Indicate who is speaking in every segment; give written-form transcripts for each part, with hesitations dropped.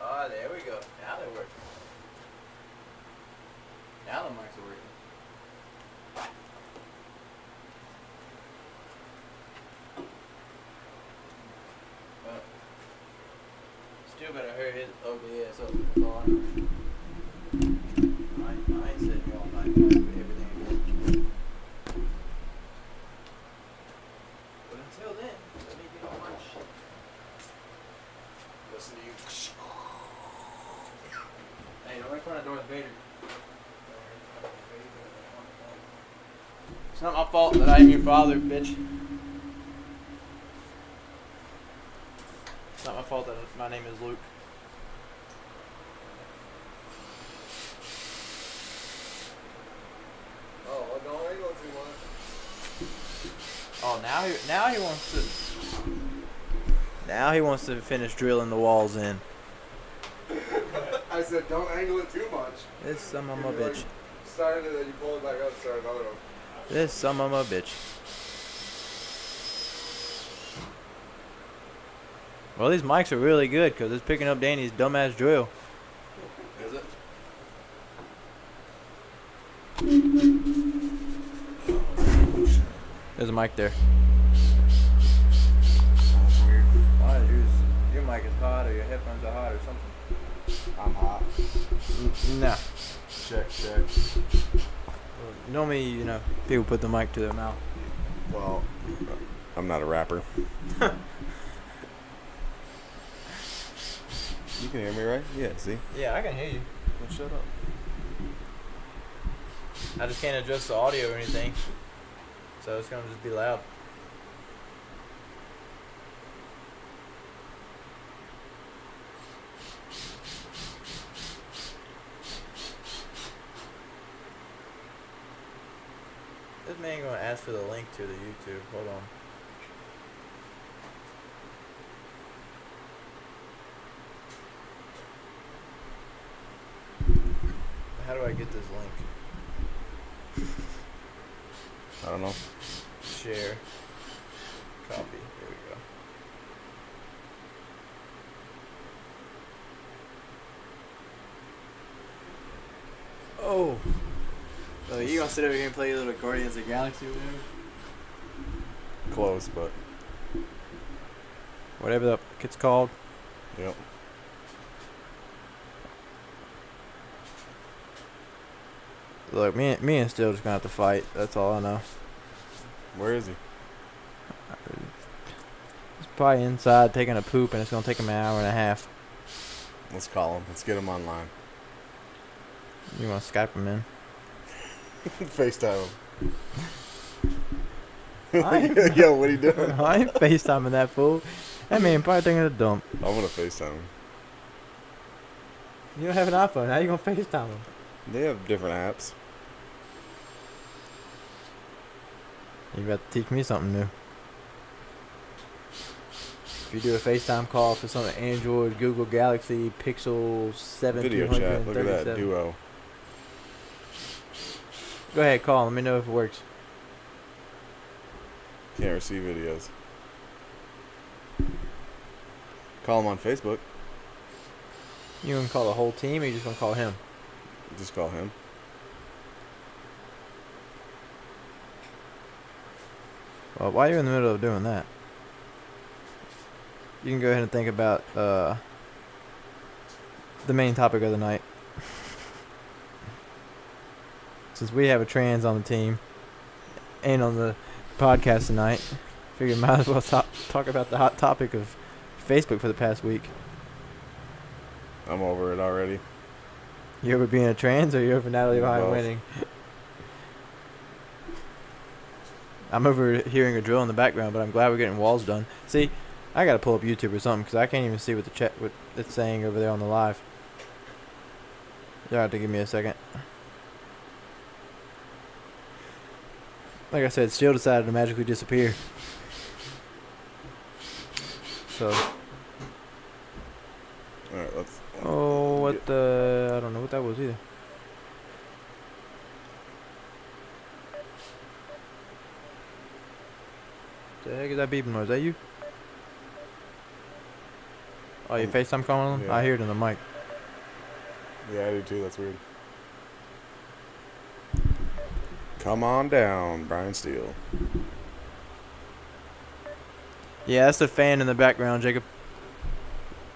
Speaker 1: Ah, there we go. Now they're working. Now the mics are working. Well, still better hurry his ugly ass up. That's all I know. I ain't sitting here all night trying to put everything again. But until then, let me get on my shit. Listen to you. Hey, don't make fun of Darth Vader. It's not my fault that I am your father, bitch. It's not my fault that my name is Luke.
Speaker 2: Oh, well, don't angle too much.
Speaker 1: Oh, now he wants to finish drilling the walls in.
Speaker 2: I said don't angle it too much.
Speaker 1: This son of a
Speaker 2: You, like,
Speaker 1: bitch.
Speaker 2: started it, then you pull it back up, start another one.
Speaker 1: This son of a bitch. Well, these mics are really good because it's picking up Danny's dumbass drill.
Speaker 2: Is it?
Speaker 1: There's a mic there.
Speaker 2: That's weird.
Speaker 1: Why? Your mic is hot or your headphones are hot or something.
Speaker 2: I'm hot.
Speaker 1: No.
Speaker 2: Check.
Speaker 1: Normally, people put the mic to their mouth.
Speaker 2: Well, I'm not a rapper. You can hear me, right? Yeah, see?
Speaker 1: Yeah, I can hear you.
Speaker 2: Well, shut up.
Speaker 1: I just can't adjust the audio or anything. So it's going to just be loud. This man gonna ask for the link to the YouTube. Hold on. How do I get this link?
Speaker 3: I don't know.
Speaker 1: Share. Copy. There we go. Oh. So you gonna sit over here and play little Guardians of the Galaxy or whatever?
Speaker 3: Close, but
Speaker 1: Whatever the it's called.
Speaker 3: yep.
Speaker 1: Look, me and Still just gonna have to fight. That's all I know.
Speaker 3: Where is he?
Speaker 1: He's probably inside taking a poop, and it's gonna take him an hour and a half.
Speaker 3: Let's call him. Let's get him online.
Speaker 1: You wanna Skype him in?
Speaker 3: FaceTime
Speaker 1: I
Speaker 3: him.
Speaker 1: ain't,
Speaker 3: Yo, what are you doing?
Speaker 1: I ain't FaceTiming that fool. That man probably taking a dump.
Speaker 3: I'm gonna FaceTime him.
Speaker 1: You don't have an iPhone. How you gonna FaceTime him?
Speaker 3: They have different apps.
Speaker 1: You got to teach me something new. If you do a FaceTime call for some Android, Google Galaxy, Pixel 7,
Speaker 3: Video chat. Look at that duo.
Speaker 1: Go ahead, call. Let me know if it works.
Speaker 3: Can't receive videos. Call him on Facebook.
Speaker 1: You gonna call the whole team, or you just gonna call him?
Speaker 3: Just call him.
Speaker 1: Well, while you're in the middle of doing that, you can go ahead and think about the main topic of the night. Since we have a trans on the team and on the podcast tonight, figure might as well talk about the hot topic of Facebook for the past week.
Speaker 3: I'm over it already.
Speaker 1: You over being a trans, or you over Natalie Ryan
Speaker 3: Both.
Speaker 1: winning? I'm over hearing a drill in the background, but I'm glad we're getting walls done. See, I gotta pull up YouTube or something because I can't even see what what it's saying over there on the live. Y'all have to give me a second. Like I said, Steel decided to magically disappear. So.
Speaker 3: Alright, let's.
Speaker 1: Oh, what the? I don't know what that was either. The heck is that beeping noise? Is that you? Oh, you FaceTime calling them?
Speaker 3: Yeah.
Speaker 1: I hear it in the mic.
Speaker 3: Yeah, I do too. That's weird. Come on down, Brian Steele.
Speaker 1: Yeah, that's the fan in the background, Jacob.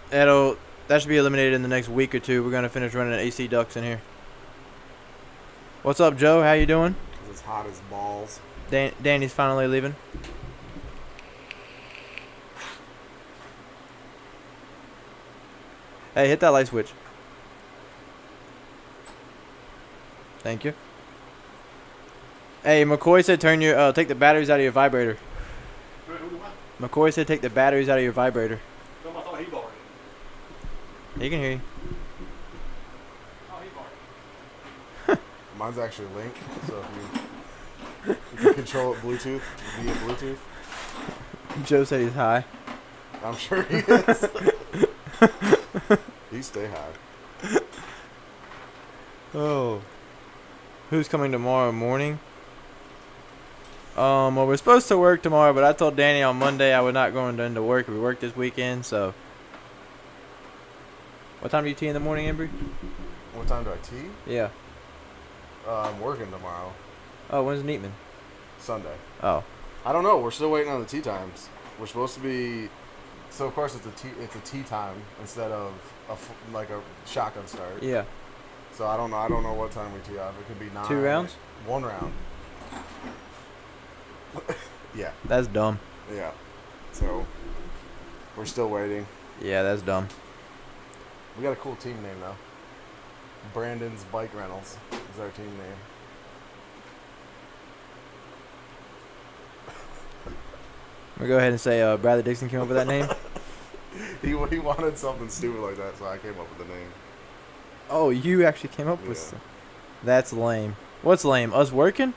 Speaker 1: That should be eliminated in the next week or two. We're gonna finish running AC ducts in here. What's up, Joe? How you doing?
Speaker 3: It's hot as balls.
Speaker 1: Danny's finally leaving. Hey, hit that light switch. Thank you. Hey, McCoy said take the batteries out of your vibrator. McCoy said take the batteries out of your vibrator.
Speaker 2: I thought he borrowed it.
Speaker 1: He can hear you.
Speaker 2: Oh, he borrowed it.
Speaker 3: Mine's actually linked, so if you can control it Bluetooth via Bluetooth.
Speaker 1: Joe said he's high.
Speaker 3: I'm sure he is. He stay high.
Speaker 1: Oh. Who's coming tomorrow morning? Well, we're supposed to work tomorrow, but I told Danny on Monday I would not go into work. We work this weekend, so. What time do you tee in the morning, Embry?
Speaker 3: What time do I tee?
Speaker 1: Yeah.
Speaker 3: I'm working tomorrow,
Speaker 1: Oh, when's Neatman?
Speaker 3: Sunday.
Speaker 1: Oh.
Speaker 3: I don't know. We're still waiting on the tee times. We're supposed to be. So of course it's a tee time instead of like a shotgun start.
Speaker 1: Yeah.
Speaker 3: So I don't know. I don't know what time we tee off. It could be 9.
Speaker 1: 2 rounds?
Speaker 3: 1 round. Yeah.
Speaker 1: That's dumb.
Speaker 3: Yeah. So we're still waiting.
Speaker 1: Yeah, that's dumb.
Speaker 3: We got a cool team name though. Brandon's Bike Rentals is our team name.
Speaker 1: We'll go ahead and say Bradley Dixon came up with that name.
Speaker 3: He wanted something stupid like that, so I came up with the name.
Speaker 1: Oh, you actually came up with
Speaker 3: Yeah.
Speaker 1: some. That's lame. What's lame? Us working?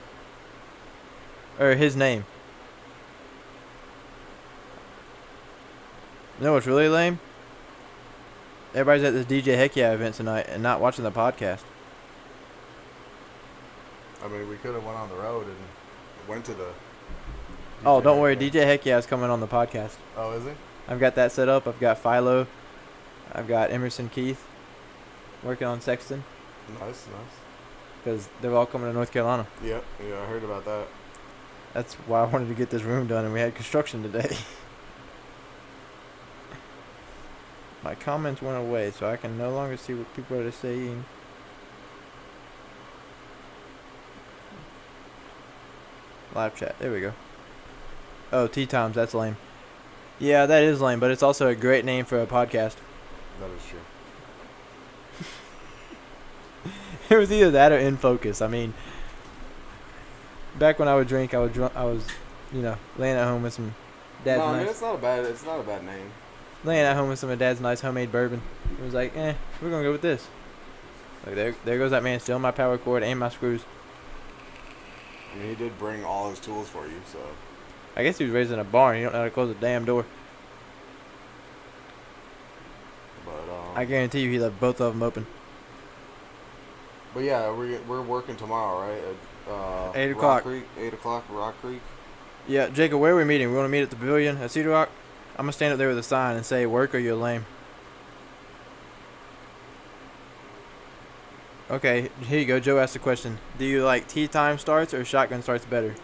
Speaker 1: Or his name. You know what's really lame? Everybody's at this DJ Heck Yeah event tonight and not watching the podcast.
Speaker 3: I mean, we could have went on the road and went to the.
Speaker 1: Oh, don't
Speaker 3: DJ
Speaker 1: worry.
Speaker 3: Heck
Speaker 1: DJ Heck Yeah is coming on the podcast.
Speaker 3: Oh, is he?
Speaker 1: I've got that set up. I've got Philo. I've got Emerson Keith working on Sexton
Speaker 3: Nice.
Speaker 1: because they're all coming to North Carolina.
Speaker 3: Yep. Yeah, I heard about that.
Speaker 1: That's why I wanted to get this room done, and we had construction today. My comments went away, so I can no longer see what people are saying. Live chat. There we go. Oh, Tea Times. That's lame. Yeah, that is lame, but it's also a great name for a podcast.
Speaker 3: That is true.
Speaker 1: It was either that or In Focus. I mean, back when I would drink, I was, laying at home with some dad's
Speaker 3: No, I
Speaker 1: nice,
Speaker 3: mean it's not a bad name.
Speaker 1: laying at home with some of dad's nice homemade bourbon. It was like, we're gonna go with this. Like there goes that man stealing my power cord and my screws.
Speaker 3: I mean, he did bring all his tools for you, so.
Speaker 1: I guess he was raised in a barn. You don't know how to close the damn door.
Speaker 3: But
Speaker 1: I guarantee you he left both of them open.
Speaker 3: But yeah, we're working tomorrow, right? At
Speaker 1: 8
Speaker 3: Rock
Speaker 1: o'clock.
Speaker 3: Creek, 8 o'clock, Rock Creek.
Speaker 1: Yeah, Jacob, where are we meeting? We want to meet at the pavilion at Cedar Rock? I'm going to stand up there with a sign and say, work or you're lame. Okay, here you go. Joe asked a question. Do you like tea time starts or shotgun starts better?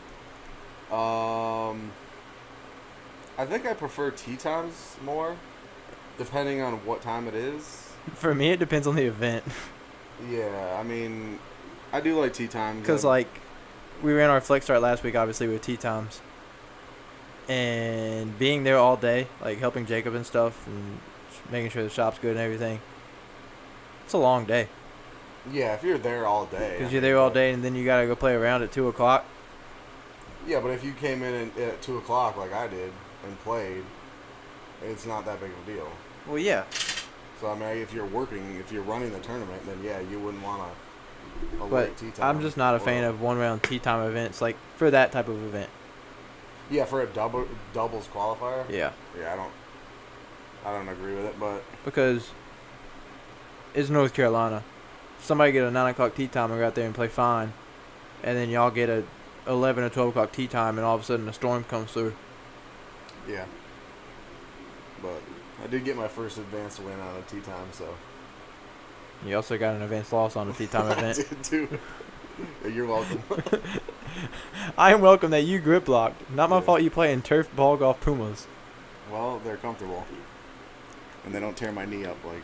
Speaker 3: I think I prefer tea times more, depending on what time it is.
Speaker 1: For me, it depends on the event.
Speaker 3: Yeah, I mean, I do like tea times.
Speaker 1: Because, we ran our flex start last week, obviously, with tea times. And being there all day, helping Jacob and stuff, and making sure the shop's good and everything, it's a long day.
Speaker 3: Yeah, if you're there all day.
Speaker 1: Because you're there all day, and then you got to go play around at 2 o'clock.
Speaker 3: Yeah, but if you came in at 2 o'clock like I did and played, it's not that big of a deal.
Speaker 1: Well, yeah.
Speaker 3: So, I mean, if you're running the tournament, then yeah, you wouldn't want a
Speaker 1: But
Speaker 3: late tea time.
Speaker 1: I'm just not a fan of one-round tea time events, for that type of event.
Speaker 3: Yeah, for a doubles qualifier.
Speaker 1: Yeah.
Speaker 3: Yeah, I don't agree with it, but
Speaker 1: Because it's North Carolina. Somebody get a 9 o'clock tea time and go out there and play fine. And then y'all get a 11 or 12 o'clock tea time, and all of a sudden a storm comes through.
Speaker 3: yeah. But I did get my first advanced win on a tea time, so.
Speaker 1: You also got an advanced loss on a tea time event.
Speaker 3: I did too. Yeah, you're welcome.
Speaker 1: I am welcome that you grip locked. Not my
Speaker 3: Yeah.
Speaker 1: fault you play in turf ball golf Pumas.
Speaker 3: Well, they're comfortable. And they don't tear my knee up like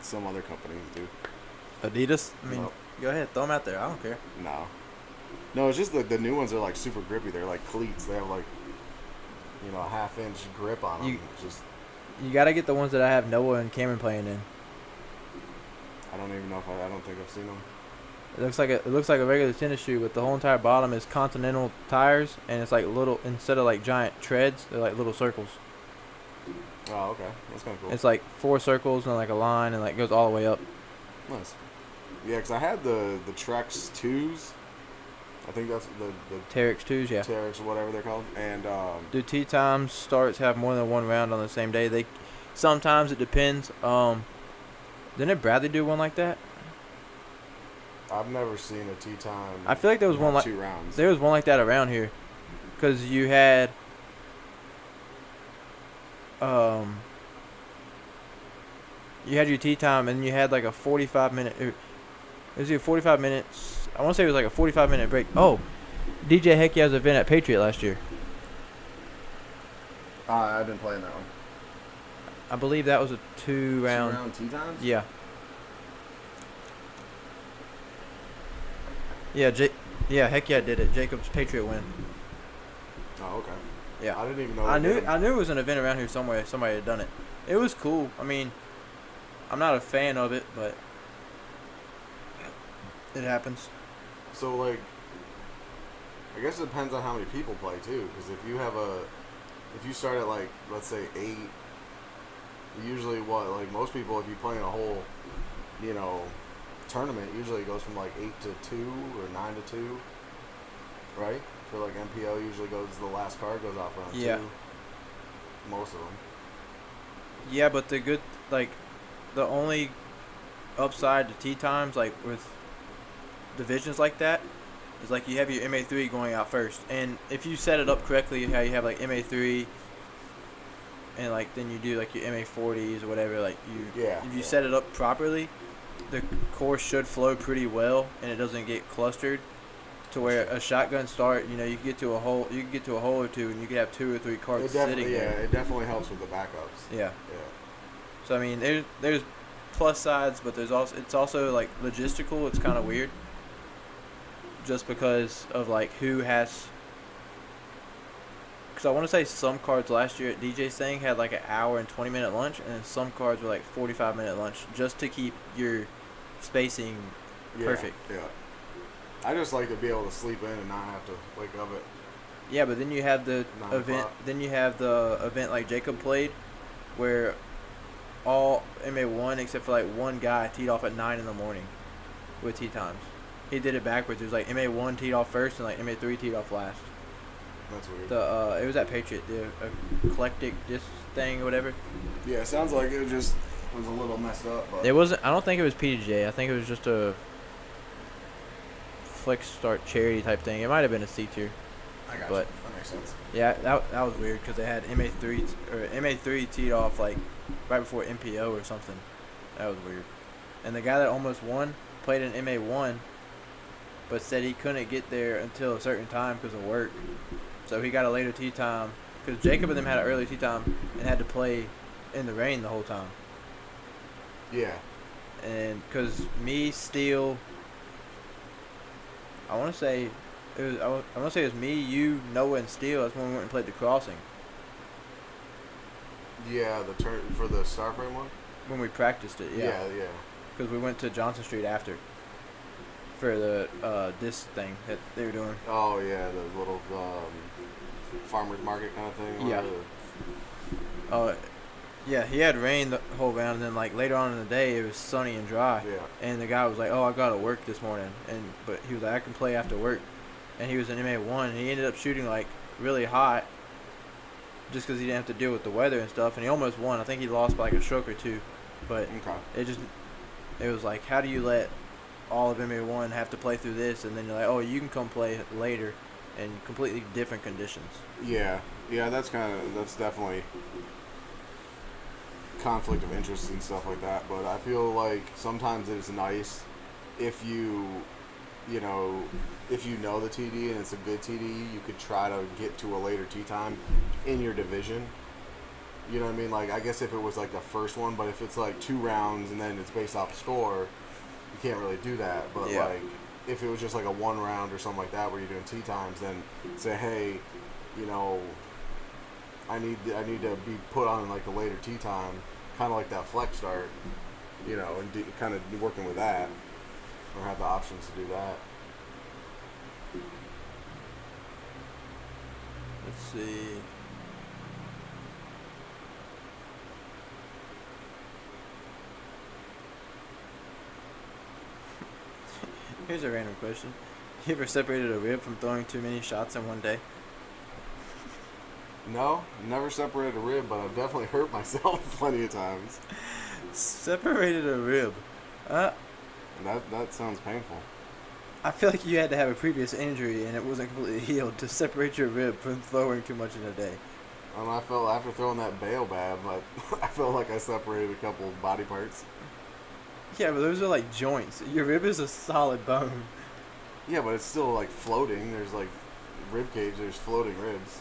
Speaker 3: some other companies do.
Speaker 1: Adidas? I mean,
Speaker 3: Nope.
Speaker 1: go ahead. Throw them out there. I don't care.
Speaker 3: No. No, it's just the new ones are super grippy. They're like cleats. They have a half-inch grip on them.
Speaker 1: You-
Speaker 3: Just
Speaker 1: You got to get the ones that I have Noah and Cameron playing in.
Speaker 3: I don't even know if I don't think I've seen them.
Speaker 1: It looks like a regular tennis shoe, but the whole entire bottom is Continental tires, and it's little, instead of giant treads, they're little circles.
Speaker 3: Oh, okay. That's kind of cool.
Speaker 1: It's 4 circles and a line, and it goes all the way up.
Speaker 3: Nice. Yeah, because I had the Trex 2s. I think that's the
Speaker 1: Terex 2s, yeah.
Speaker 3: Terex or whatever they're called. And
Speaker 1: Do tea time starts have more than one round on the same day? Sometimes it depends. Didn't Bradley do one like that?
Speaker 3: I've never seen a tea time.
Speaker 1: I feel like there was one
Speaker 3: have
Speaker 1: like
Speaker 3: 2 rounds.
Speaker 1: there was one like that around here, because you had your tea time, and you had a 45-minute. It was either 45 minutes. I want to say it was a 45-minute break. Oh, DJ Heck Yeah's event at Patriot last year.
Speaker 3: I've been playing that one.
Speaker 1: I believe that was a 2-round.
Speaker 3: 2-round tea times?
Speaker 1: Yeah. Yeah, Heck Yeah did it. Jacob's Patriot win.
Speaker 3: Oh, okay.
Speaker 1: Yeah.
Speaker 3: I didn't even know.
Speaker 1: I
Speaker 3: they did 'em.
Speaker 1: knew it was an event around here somewhere. Somebody had done it. It was cool. I mean, I'm not a fan of it, but it happens.
Speaker 3: So, I guess it depends on how many people play, too. Because if you start at, let's say 8, usually most people, if you play in a whole, tournament, usually it goes from, 8 to 2 or 9 to 2, right? For like MPO, usually goes the last card goes off round
Speaker 1: Yeah.
Speaker 3: 2. Most of them.
Speaker 1: Yeah, but the only upside to tee times, like with divisions like that, is like you have your MA3 going out first, and if you set it up correctly, how you have like MA3, and like then you do like your MA40s or whatever, like if you set it up properly, the course should flow pretty well, and it doesn't get clustered. To where a shotgun start, you can get to a hole, or two, and you could have 2 or 3 carts sitting there.
Speaker 3: It definitely helps with the backups.
Speaker 1: Yeah.
Speaker 3: Yeah.
Speaker 1: So I mean, there's plus sides, but it's also like logistical. It's kind of weird, just because of like who has. Because I want to say some cards last year at DJ's thing had like an hour and 20-minute lunch, and then some cards were like 45-minute lunch, just to keep your spacing perfect.
Speaker 3: Yeah. I just like to be able to sleep in and not have to wake up at.
Speaker 1: Yeah, but then you have the
Speaker 3: 9
Speaker 1: event.
Speaker 3: o'clock.
Speaker 1: Then you have the event like Jacob played, where all MA1 except for like one guy teed off at 9 in the morning, with tee times. He did it backwards. It was like MA1 teed off first and like MA3 teed off last.
Speaker 3: That's weird.
Speaker 1: It was at Patriot, the eclectic disc thing or whatever.
Speaker 3: Yeah, it sounds like it just was a little messed up. But
Speaker 1: It wasn't. I don't think it was PDJ. I think it was just a Flex Start charity type thing. It might have been a C2.
Speaker 3: I got
Speaker 1: but-
Speaker 3: you. That makes sense.
Speaker 1: Yeah, that was weird because they had MA3 teed off like right before MPO or something. That was weird. And the guy that almost won played in MA1, but said he couldn't get there until a certain time because of work. So he got a later tee time because Jacob and them had an early tee time and had to play in the rain the whole time.
Speaker 3: Yeah.
Speaker 1: And because me, Steele, I want to say it was me, you, Noah, and Steele. That's when we went and played the crossing
Speaker 3: Yeah, the turn for the Starframe one.
Speaker 1: when we practiced it. Yeah.
Speaker 3: Yeah.
Speaker 1: Because we went to Johnson Street after for the disc thing that they were doing.
Speaker 3: Oh yeah, the little farmers market kind of thing.
Speaker 1: Yeah. Yeah, he had rain the whole round, and then like later on in the day it was sunny and dry.
Speaker 3: Yeah.
Speaker 1: And the guy was like, "Oh, I got to work this morning," but he was like, "I can play after work," and he was in MA1, and he ended up shooting like really hot, just because he didn't have to deal with the weather and stuff, and he almost won. I think he lost by like a stroke or two, but
Speaker 3: Okay.
Speaker 1: it was like, how do you let all of MA1 have to play through this, and then you're like, oh, you can come play later in completely different conditions.
Speaker 3: Yeah. Yeah, that's definitely conflict of interest and stuff like that. But I feel like sometimes it's nice if you know the TD and it's a good TD, you could try to get to a later tee time in your division. You know what I mean? Like, I guess if it was like the first one, but if it's like 2 rounds and then it's based off score, you can't really do that. But
Speaker 1: Yeah.
Speaker 3: like, if it was just like a 1 round or something like that where you're doing tee times, then say, hey, I need to be put on like the later tee time, kind of like that flex start, and kind of working with that, or have the options to do that.
Speaker 1: Let's see. Here's a random question. You ever separated a rib from throwing too many shots in one day?
Speaker 3: No, never separated a rib, but I've definitely hurt myself plenty of times.
Speaker 1: Separated a rib.
Speaker 3: That sounds painful.
Speaker 1: I feel like you had to have a previous injury and it wasn't completely healed to separate your rib from throwing too much in a day.
Speaker 3: I felt after throwing that baobab, I felt like I separated a couple body parts.
Speaker 1: Yeah, but those are like joints. Your rib is a solid bone.
Speaker 3: Yeah, but it's still like floating. There's like rib cage. There's floating ribs.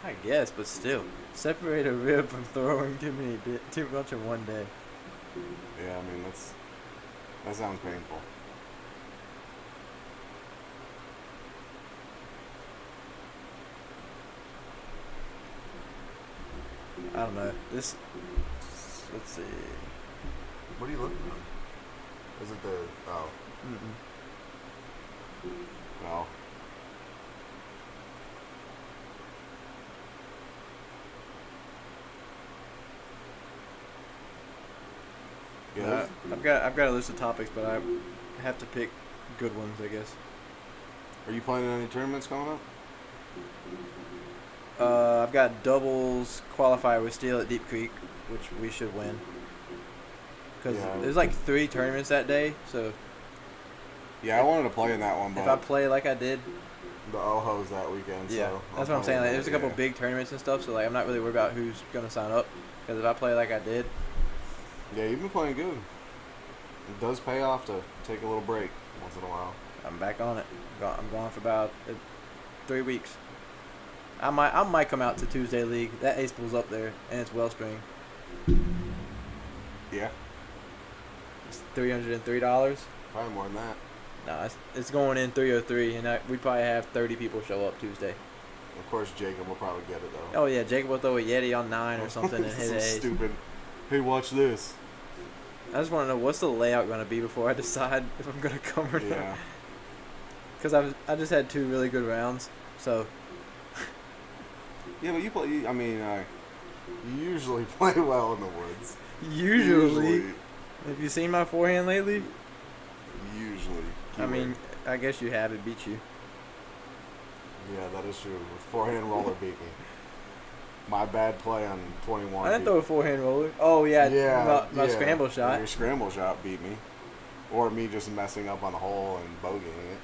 Speaker 1: I guess, but still, separate a rib from throwing too much in one day.
Speaker 3: Yeah, I mean that sounds painful.
Speaker 1: I don't know. Let's see.
Speaker 3: What are you looking at? Is it the no?
Speaker 1: I've got a list of topics, but I have to pick good ones, I guess.
Speaker 3: Are you playing in any tournaments coming up?
Speaker 1: I've got doubles qualifier with Steel at Deep Creek, which we should win. Because
Speaker 3: Yeah.
Speaker 1: there's like 3 tournaments that day, so
Speaker 3: Yeah, I wanted to play in that one, but
Speaker 1: if I play like I did,
Speaker 3: the Ohos that weekend.
Speaker 1: yeah,
Speaker 3: so
Speaker 1: that's what I'm saying. Like,
Speaker 3: playing
Speaker 1: there's a
Speaker 3: that,
Speaker 1: couple
Speaker 3: yeah.
Speaker 1: big tournaments and stuff, so like I'm not really worried about who's gonna sign up. Because if I play like I did,
Speaker 3: Yeah, you've been playing good. It does pay off to take a little break once in a while.
Speaker 1: I'm back on it. I'm gone for about 3 weeks. I might come out to Tuesday League. That Ace Pool's up there, and it's Wellspring.
Speaker 3: Yeah,
Speaker 1: It's $303.
Speaker 3: probably more than that.
Speaker 1: No, it's going in 303, and we probably have 30 people show up Tuesday.
Speaker 3: Of course, Jacob will probably get it though.
Speaker 1: Oh yeah, Jacob will throw a Yeti on 9 or something and hit
Speaker 3: Some
Speaker 1: an Ace.
Speaker 3: stupid. Hey, watch this.
Speaker 1: I just want to know what's the layout going to be before I decide if I'm going to come or not.
Speaker 3: Yeah.
Speaker 1: Because I just had 2 really good rounds, so
Speaker 3: Yeah, but you play. I mean, you usually play well in the woods.
Speaker 1: usually. Have you seen my forehand lately?
Speaker 3: Usually.
Speaker 1: I mean, I guess you have. It beat you.
Speaker 3: Yeah, that is true. With forehand roller beat me. My bad play on 21.
Speaker 1: I didn't throw a forehand roller. Oh yeah,
Speaker 3: Yeah,
Speaker 1: my
Speaker 3: yeah.
Speaker 1: scramble shot.
Speaker 3: Your scramble shot beat me, or me just messing up on the hole and bogeying it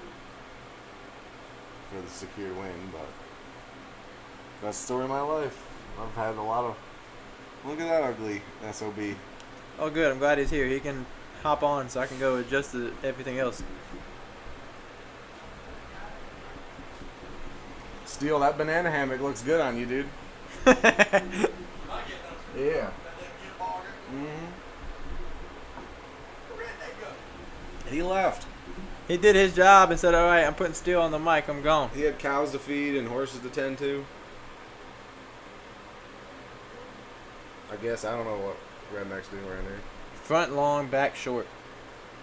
Speaker 3: for the secured win. But that's the story of my life. I've had a lot of. Look at that ugly SOB.
Speaker 1: Oh good, I'm glad he's here. He can hop on so I can go adjust everything else.
Speaker 3: Steele, that banana hammock looks good on you, dude. Yeah. He left.
Speaker 1: He did his job and said, "All right, I'm putting Steel on the mic. I'm gone."
Speaker 3: He had cows to feed and horses to tend to. I guess I don't know what rednecks do around here.
Speaker 1: Front long, back short.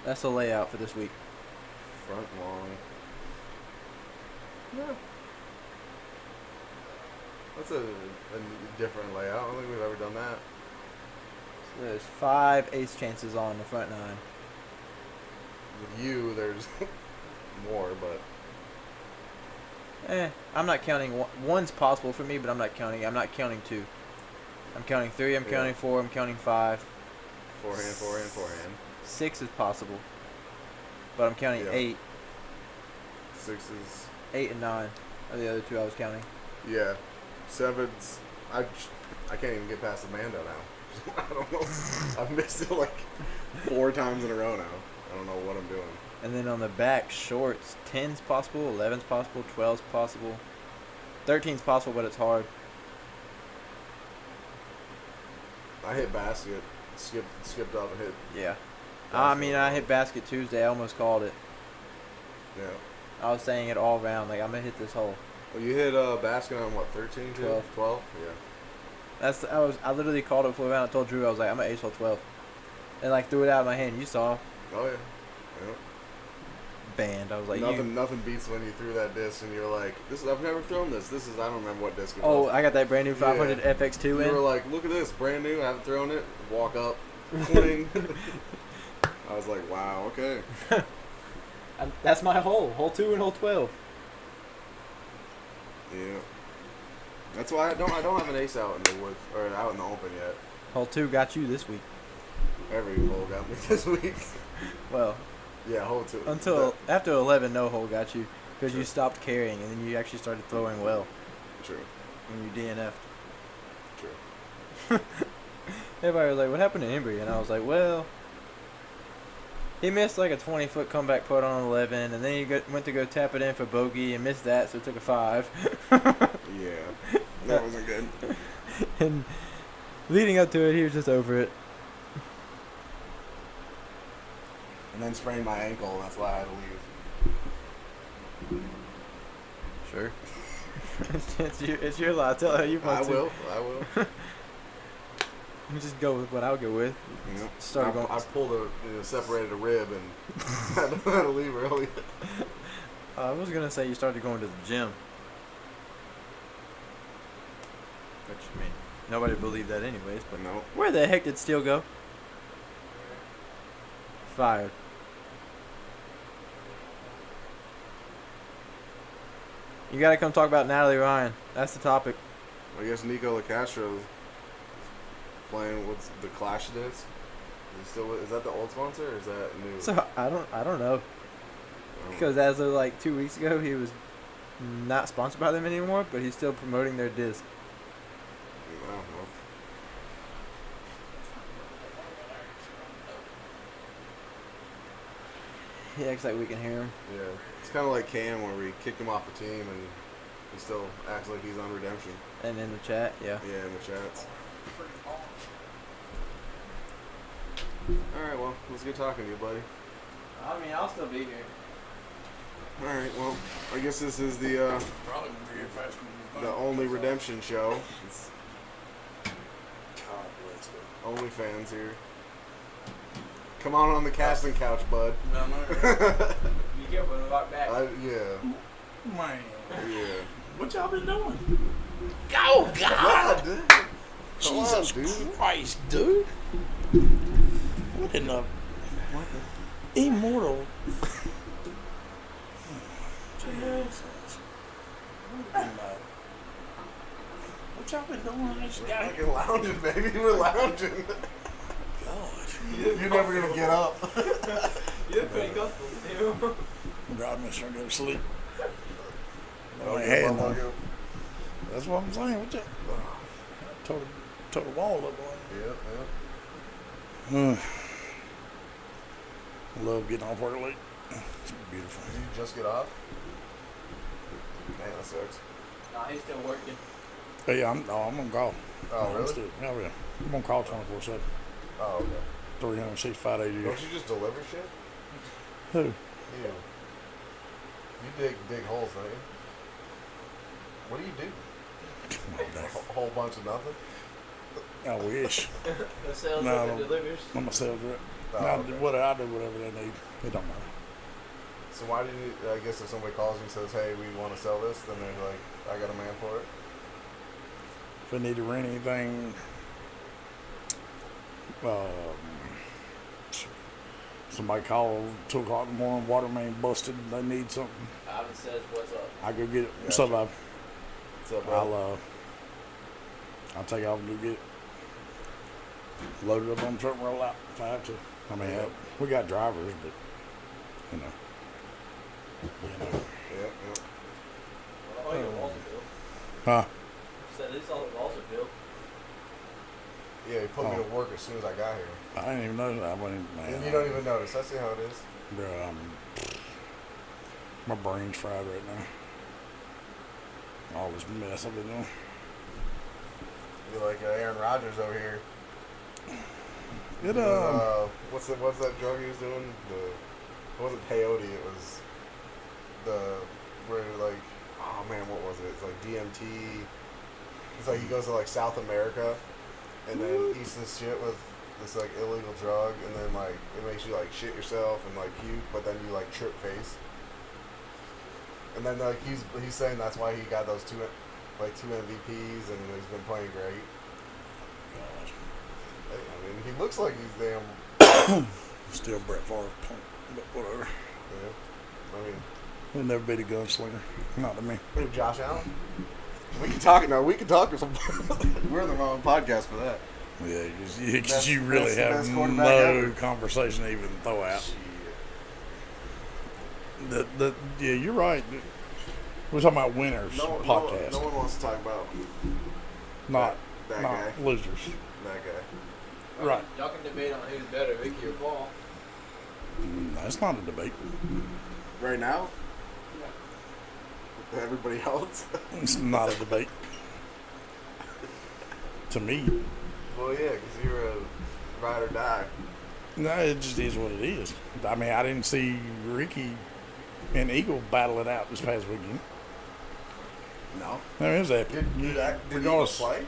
Speaker 1: That's the layout for this week.
Speaker 3: Front long. Yeah. That's a different layout. I don't think we've ever done that.
Speaker 1: So there's 5 ace chances on the front 9.
Speaker 3: With you, there's more, but
Speaker 1: I'm not counting. One's possible for me, but I'm not counting. I'm not counting 2. I'm counting 3. I'm
Speaker 3: Yeah.
Speaker 1: counting 4. I'm counting 5.
Speaker 3: forehand.
Speaker 1: 6 is possible, but I'm counting
Speaker 3: Yeah.
Speaker 1: 8.
Speaker 3: Sixes.
Speaker 1: 8 and 9 are the other 2 I was counting.
Speaker 3: Yeah. Sevens. I can't even get past the Mando now. I don't know. I've missed it like 4 times in a row now. I don't know what I'm doing.
Speaker 1: And then on the back shorts, 10's possible, 11's possible, 12's possible, 13's possible, but it's hard.
Speaker 3: I hit basket, skipped up and hit.
Speaker 1: Yeah. I mean, I hit basket Tuesday. I almost called it.
Speaker 3: Yeah.
Speaker 1: I was saying it all round, like I'm gonna hit this hole.
Speaker 3: Well, you hit basket on what, 13?
Speaker 1: 12.
Speaker 3: 12? Yeah.
Speaker 1: I literally called it before round. I told Drew I was like, I'm gonna ace hole 12, and like threw it out of my hand. You saw.
Speaker 3: Oh yeah. Yep.
Speaker 1: Banned. I was like,
Speaker 3: Nothing beats when you threw that disc and you're like, I've never thrown this. I don't remember what disc it
Speaker 1: Oh,
Speaker 3: was.
Speaker 1: I got that brand new 500
Speaker 3: Yeah.
Speaker 1: FX2
Speaker 3: You
Speaker 1: in.
Speaker 3: were like, look at this, brand new, I haven't thrown it. Walk up, cling. I was like, wow, okay.
Speaker 1: That's my hole. Hole 2 and hole 12.
Speaker 3: Yeah. That's why I don't have an ace out in the woods or out in the open yet.
Speaker 1: Hole 2 got you this week.
Speaker 3: Every hole got me this week.
Speaker 1: Well,
Speaker 3: Yeah, hole 2.
Speaker 1: after 11, no hole got you because you stopped carrying and then you actually started throwing well
Speaker 3: True.
Speaker 1: when you DNF'd.
Speaker 3: True.
Speaker 1: Everybody was like, "What happened to Embry?" And I was like, "Well, he missed like a 20-foot comeback putt on 11, and then he went to go tap it in for bogey and missed that, so it took a 5."
Speaker 3: Yeah. That wasn't good.
Speaker 1: And leading up to it, he was just over it.
Speaker 3: And then sprained my ankle, that's why I had to leave.
Speaker 1: Sure. it's your lot. Tell her you want
Speaker 3: I
Speaker 1: to.
Speaker 3: will.
Speaker 1: You just go with what I'll go with.
Speaker 3: Yep.
Speaker 1: Start going.
Speaker 3: I pulled separated a rib and had to leave early.
Speaker 1: I was gonna say you started going to the gym. Which, I mean, nobody believed that anyways. But
Speaker 3: No.
Speaker 1: where the heck did Steel go? Fired. You gotta come talk about Natalie Ryan. That's the topic.
Speaker 3: I guess Nico LaCastro is playing with the Clash disc. Is he still? Is that the old sponsor or is that new?
Speaker 1: So I don't know, because as of like 2 weeks ago, he was not sponsored by them anymore, but he's still promoting their disc.
Speaker 3: I don't know.
Speaker 1: He acts like we can hear him.
Speaker 3: Yeah, it's kind of like Cam where we kicked him off the team and he still acts like he's on redemption.
Speaker 1: And in the chat, yeah.
Speaker 3: Yeah, in the chats. All right, well, it was good talking to you, buddy.
Speaker 1: I mean, I'll still be here.
Speaker 3: All right, well, I guess this is the
Speaker 4: Probably gonna be here faster than you think.
Speaker 3: only redemption show. It's
Speaker 4: God bless them.
Speaker 3: only fans here. Come on the casting couch, bud.
Speaker 4: No, no.
Speaker 1: Be careful when we walk back.
Speaker 3: Yeah,
Speaker 4: Man.
Speaker 3: yeah.
Speaker 4: What y'all been doing? Oh, God.
Speaker 3: God, dude. Come on,
Speaker 4: Jesus
Speaker 3: dude.
Speaker 4: Christ, dude. What in the... Immortal. Jesus. What in the... What y'all been doing? I just got
Speaker 3: Fucking lounging, baby. We're lounging.
Speaker 4: God.
Speaker 3: You're never gonna get up.
Speaker 1: You're pretty comfortable.
Speaker 4: God, I'm trying to go to sleep.
Speaker 3: Oh,
Speaker 4: I ain't
Speaker 3: yeah,
Speaker 4: had
Speaker 3: well,
Speaker 4: none.
Speaker 3: well,
Speaker 4: That's what I'm saying. What you... Total wall up on.
Speaker 3: yeah, yeah.
Speaker 4: I love getting off work late. It's beautiful.
Speaker 3: Did you just get off? Man, that sucks.
Speaker 1: Nah, he's still working.
Speaker 4: Hey, I'm gonna call.
Speaker 3: Oh,
Speaker 4: I'm
Speaker 3: really?
Speaker 4: still, yeah. I'm gonna call 24/7,
Speaker 3: Oh, okay.
Speaker 4: 365 days a year.
Speaker 3: Don't you just deliver shit?
Speaker 4: Who?
Speaker 3: You. You dig holes, don't you? What do you do? A whole bunch of nothing?
Speaker 4: I wish.
Speaker 1: The sales
Speaker 4: No,
Speaker 1: rep
Speaker 4: no.
Speaker 1: and delivers.
Speaker 4: I'm a sales rep.
Speaker 3: Oh,
Speaker 4: I
Speaker 3: okay.
Speaker 4: do whatever they need. It don't matter.
Speaker 3: So why did you, I guess if somebody calls you and says, hey, we want to sell this, then they're like, I got a man for it?
Speaker 4: If they need to rent anything, somebody called 2 o'clock in the morning, water main busted, they need something,
Speaker 1: Ivan says, "What's up?"
Speaker 4: I go get it.
Speaker 3: Gotcha.
Speaker 4: So
Speaker 3: What's up, bro?
Speaker 4: I'll take off and go get it. Load it up on the truck and roll out if I have to. I mean,
Speaker 3: Yeah.
Speaker 4: we got drivers, but you know.
Speaker 3: Yeah, yeah.
Speaker 1: All your walls are built.
Speaker 4: Huh?
Speaker 1: Said at least all the walls are built.
Speaker 3: Yeah, he put me
Speaker 4: Oh.
Speaker 3: to work as soon as I got here.
Speaker 4: I didn't even know that. I went, man.
Speaker 3: And you don't even notice. I see how it is.
Speaker 4: Bro, my brain's fried right now. All this mess I've been doing.
Speaker 3: You're like Aaron Rodgers over here.
Speaker 4: It
Speaker 3: What's that drug he was doing? It wasn't peyote. It was where like, oh man, what was it? It's like DMT. It's like he goes to like South America, and then eats this shit with this like illegal drug, and then like it makes you like shit yourself and like puke, but then you like trip face. And then like he's saying that's why he got those two MVPs and he's been playing great. Hey, I mean, he looks like he's damn.
Speaker 4: still Brett Favre, but whatever.
Speaker 3: Yeah. I mean,
Speaker 4: He'll never be the gunslinger. Not to me.
Speaker 3: who, Josh Allen? We can talk now. We can talk to some. We're the wrong podcast for that.
Speaker 4: Yeah, because
Speaker 3: Best-
Speaker 4: you really
Speaker 3: best-
Speaker 4: have
Speaker 3: best quarterback
Speaker 4: no
Speaker 3: ever.
Speaker 4: conversation to even throw out.
Speaker 3: Shit.
Speaker 4: Yeah, you're right. We're talking about winners podcast,
Speaker 3: No one wants to talk about
Speaker 4: not
Speaker 3: that
Speaker 4: not
Speaker 3: guy.
Speaker 4: losers.
Speaker 3: That guy.
Speaker 4: Right.
Speaker 1: Y'all can debate on who's better, Ricky or Paul.
Speaker 4: That's not a debate.
Speaker 3: Right now? Everybody else?
Speaker 4: It's not a debate. To me,
Speaker 3: Well, yeah, because you're a ride or die.
Speaker 4: no, it just is what it is. I mean, I didn't see Ricky and Eagle battle it out this past weekend.
Speaker 3: No.
Speaker 4: I mean, it was epic.
Speaker 3: Did he
Speaker 4: Regardless.
Speaker 3: play?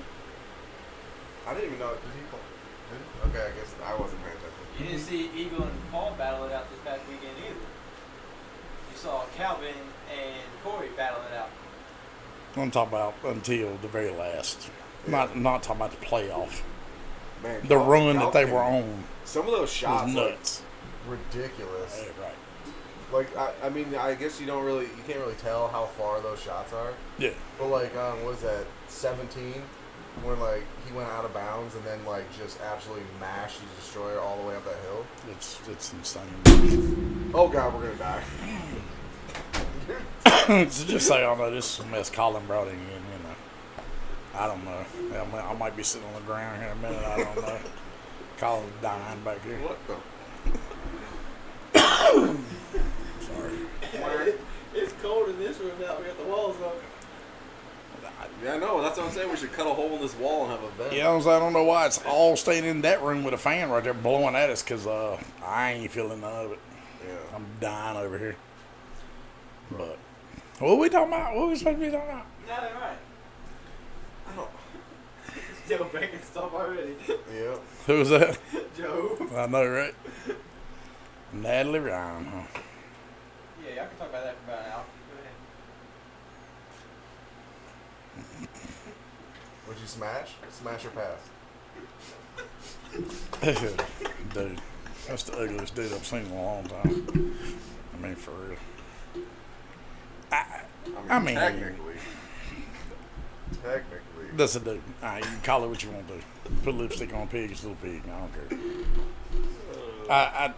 Speaker 3: I didn't even know. Did he play? Okay, I guess I wasn't paying attention.
Speaker 1: You didn't see Eagle and Paul battle it out this past weekend either. You saw Calvin and Corey battle it out.
Speaker 4: I'm talking about until the very last.
Speaker 3: Yeah.
Speaker 4: Not talking about the playoff.
Speaker 3: Man,
Speaker 4: The run that they
Speaker 3: Calvin-
Speaker 4: were on
Speaker 3: Some of those
Speaker 4: was
Speaker 3: shots
Speaker 4: nuts.
Speaker 3: look ridiculous.
Speaker 4: Yeah, right.
Speaker 3: Like I mean, I guess you can't really tell how far those shots are.
Speaker 4: Yeah.
Speaker 3: But like, what was that 17 when like he went out of bounds and then like just absolutely mashed his destroyer all the way up that hill.
Speaker 4: It's insane.
Speaker 3: Oh God, we're gonna die.
Speaker 4: So just say, I know this is a mess Colin brought in, you know. I don't know. I might be sitting on the ground here in a minute. I don't know. Colin's dying back here.
Speaker 3: What the?
Speaker 4: Sorry.
Speaker 1: It's cold in this room now. We got the walls up.
Speaker 3: Yeah, I know. That's what I'm saying. We should cut a hole in this wall and have a vent.
Speaker 4: Yeah, I don't know why it's all staying in that room with a fan right there blowing at us, because I ain't feeling none of it.
Speaker 3: Yeah.
Speaker 4: I'm dying over here. But what are we talking about? What are we supposed to be talking about?
Speaker 1: Not right.
Speaker 3: I don't.
Speaker 1: Joe Bacon stuff already.
Speaker 3: Yeah.
Speaker 4: Who was that?
Speaker 1: Joe.
Speaker 4: I know, right? Natalie Ryan, huh?
Speaker 1: Yeah, y'all can talk about that for about an hour. Go ahead.
Speaker 3: Would you smash? Smash or pass?
Speaker 4: Dude, that's the ugliest dude I've seen in a long time. I mean, for real. I mean,
Speaker 3: technically.
Speaker 4: that's a dude. You can call it what you want to do. Put lipstick on a pig, it's a little pig. I don't care.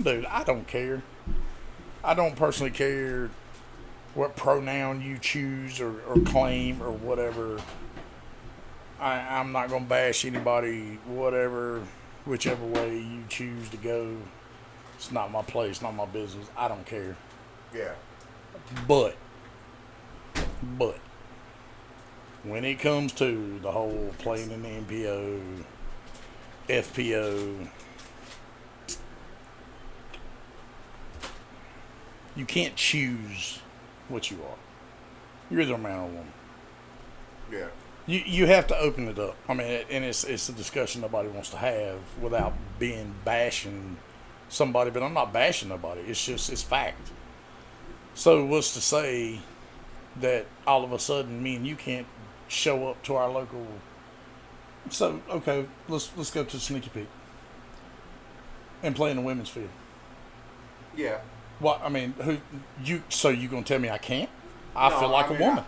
Speaker 4: Dude, I don't care. I don't personally care what pronoun you choose or claim or whatever. I'm not going to bash anybody, whatever, whichever way you choose to go. It's not my place, not my business. I don't care.
Speaker 3: Yeah.
Speaker 4: But, when it comes to the whole playing in the NPO, FPO, you can't choose what you are. You're either a man or a woman.
Speaker 3: Yeah.
Speaker 4: You have to open it up. I mean, and it's a discussion nobody wants to have without being bashing somebody. But I'm not bashing nobody. It's fact. So what's to say that all of a sudden me and you can't show up to our local? So okay, let's go to Sneaky Pete and play in the women's field.
Speaker 3: Yeah.
Speaker 4: What I mean, So you gonna tell me I can't? I
Speaker 3: No,
Speaker 4: feel like
Speaker 3: mean,
Speaker 4: a woman.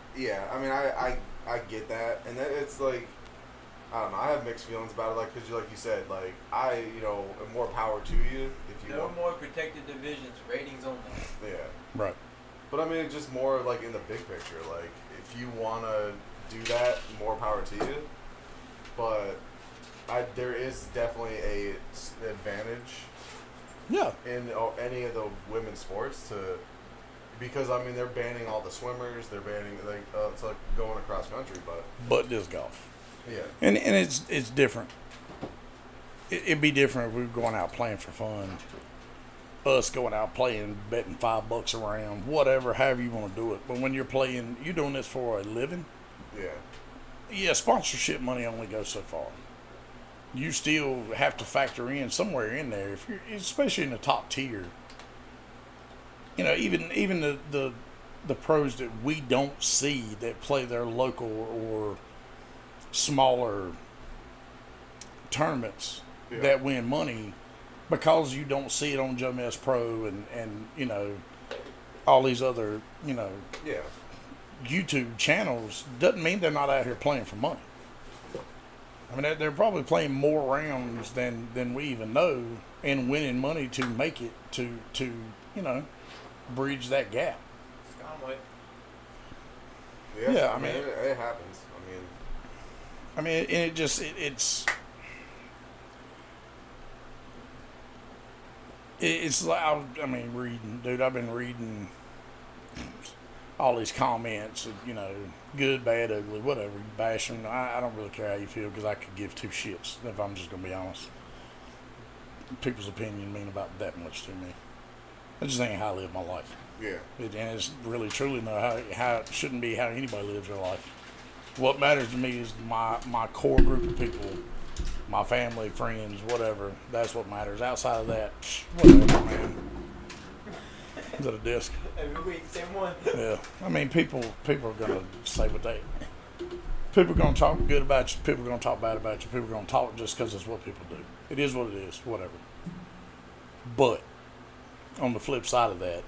Speaker 3: I get that, and then it's like, I don't know. I have mixed feelings about it, like because like you said, like am more power to you if you
Speaker 1: No
Speaker 3: want.
Speaker 1: more protected divisions. Ratings only.
Speaker 3: Yeah.
Speaker 4: Right.
Speaker 3: But I mean, it's just more like in the big picture. Like, if you want to do that, more power to you. But there is definitely a advantage.
Speaker 4: Yeah.
Speaker 3: In any of the women's sports because I mean they're banning all the swimmers. They're banning it's like going across country,
Speaker 4: But disc golf.
Speaker 3: yeah.
Speaker 4: And it's different. It'd be different if we were going out playing for fun. Us going out playing, betting $5 around, whatever, however you want to do it. But when you're playing, you're doing this for a living. Yeah, sponsorship money only goes so far. You still have to factor in somewhere in there, if you're, especially in the top tier. Even the pros that we don't see that play their local or smaller tournaments that win money, because you don't see it on Joe Mess Pro and all these other YouTube channels, doesn't mean they're not out here playing for money. I mean, they're probably playing more rounds than we even know and winning money to make it to bridge that gap.
Speaker 1: Conway.
Speaker 3: Yeah.
Speaker 4: I mean,
Speaker 3: it happens.
Speaker 4: I mean, and it's like, reading, dude. I've been reading all these comments, good, bad, ugly, whatever. You bash them. I don't really care how you feel, because I could give two shits, if I'm just going to be honest. People's opinion mean about that much to me. That just ain't how I live my life.
Speaker 3: Yeah.
Speaker 4: And it's really, truly not how it shouldn't be how anybody lives their life. What matters to me is my core group of people, my family, friends, whatever. That's what matters. Outside of that, whatever, man. Is that a disc?
Speaker 1: Every week, same one.
Speaker 4: Yeah. I mean, people are going to say what they... People are going to talk good about you. People are going to talk bad about you. People are going to talk just because it's what people do. It is what it is. Whatever. But on the flip side of that,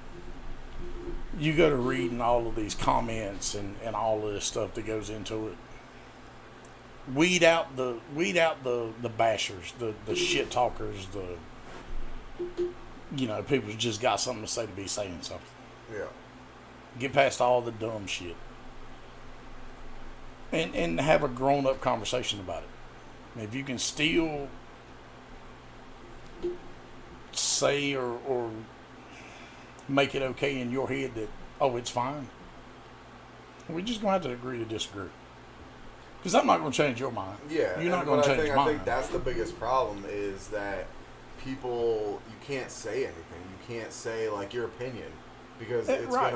Speaker 4: you go to reading all of these comments and all of this stuff that goes into it. Weed out the bashers, the shit talkers, people who just got something to say to be saying something.
Speaker 3: Yeah.
Speaker 4: Get past all the dumb shit. And have a grown up conversation about it. If you can still say or make it okay in your head that, oh, it's fine, we're just going to have to agree to disagree. Because I'm not going to change your mind.
Speaker 3: Yeah.
Speaker 4: You're not going to change mine.
Speaker 3: I think that's the biggest problem is that people, you can't say anything. You can't say, like, your opinion. Because it's
Speaker 4: right.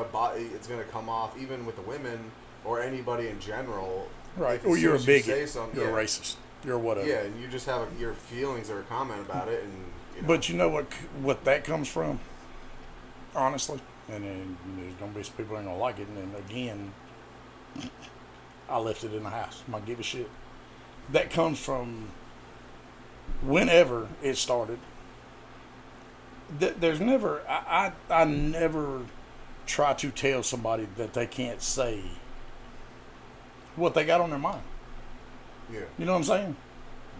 Speaker 3: it's gonna come off, even with the women or anybody in general.
Speaker 4: Right.
Speaker 3: If
Speaker 4: Or you're a bigot. You're
Speaker 3: yeah.
Speaker 4: a racist. You're whatever.
Speaker 3: Yeah, and you just have your feelings or a comment about it. And
Speaker 4: But you know what that comes from? Honestly. And then there's going to be some people who ain't going to like it. And then again, I left it in the house. I'm going to give a shit. That comes from whenever it started. There's never, I never try to tell somebody that they can't say what they got on their mind.
Speaker 3: Yeah.
Speaker 4: You know what I'm saying?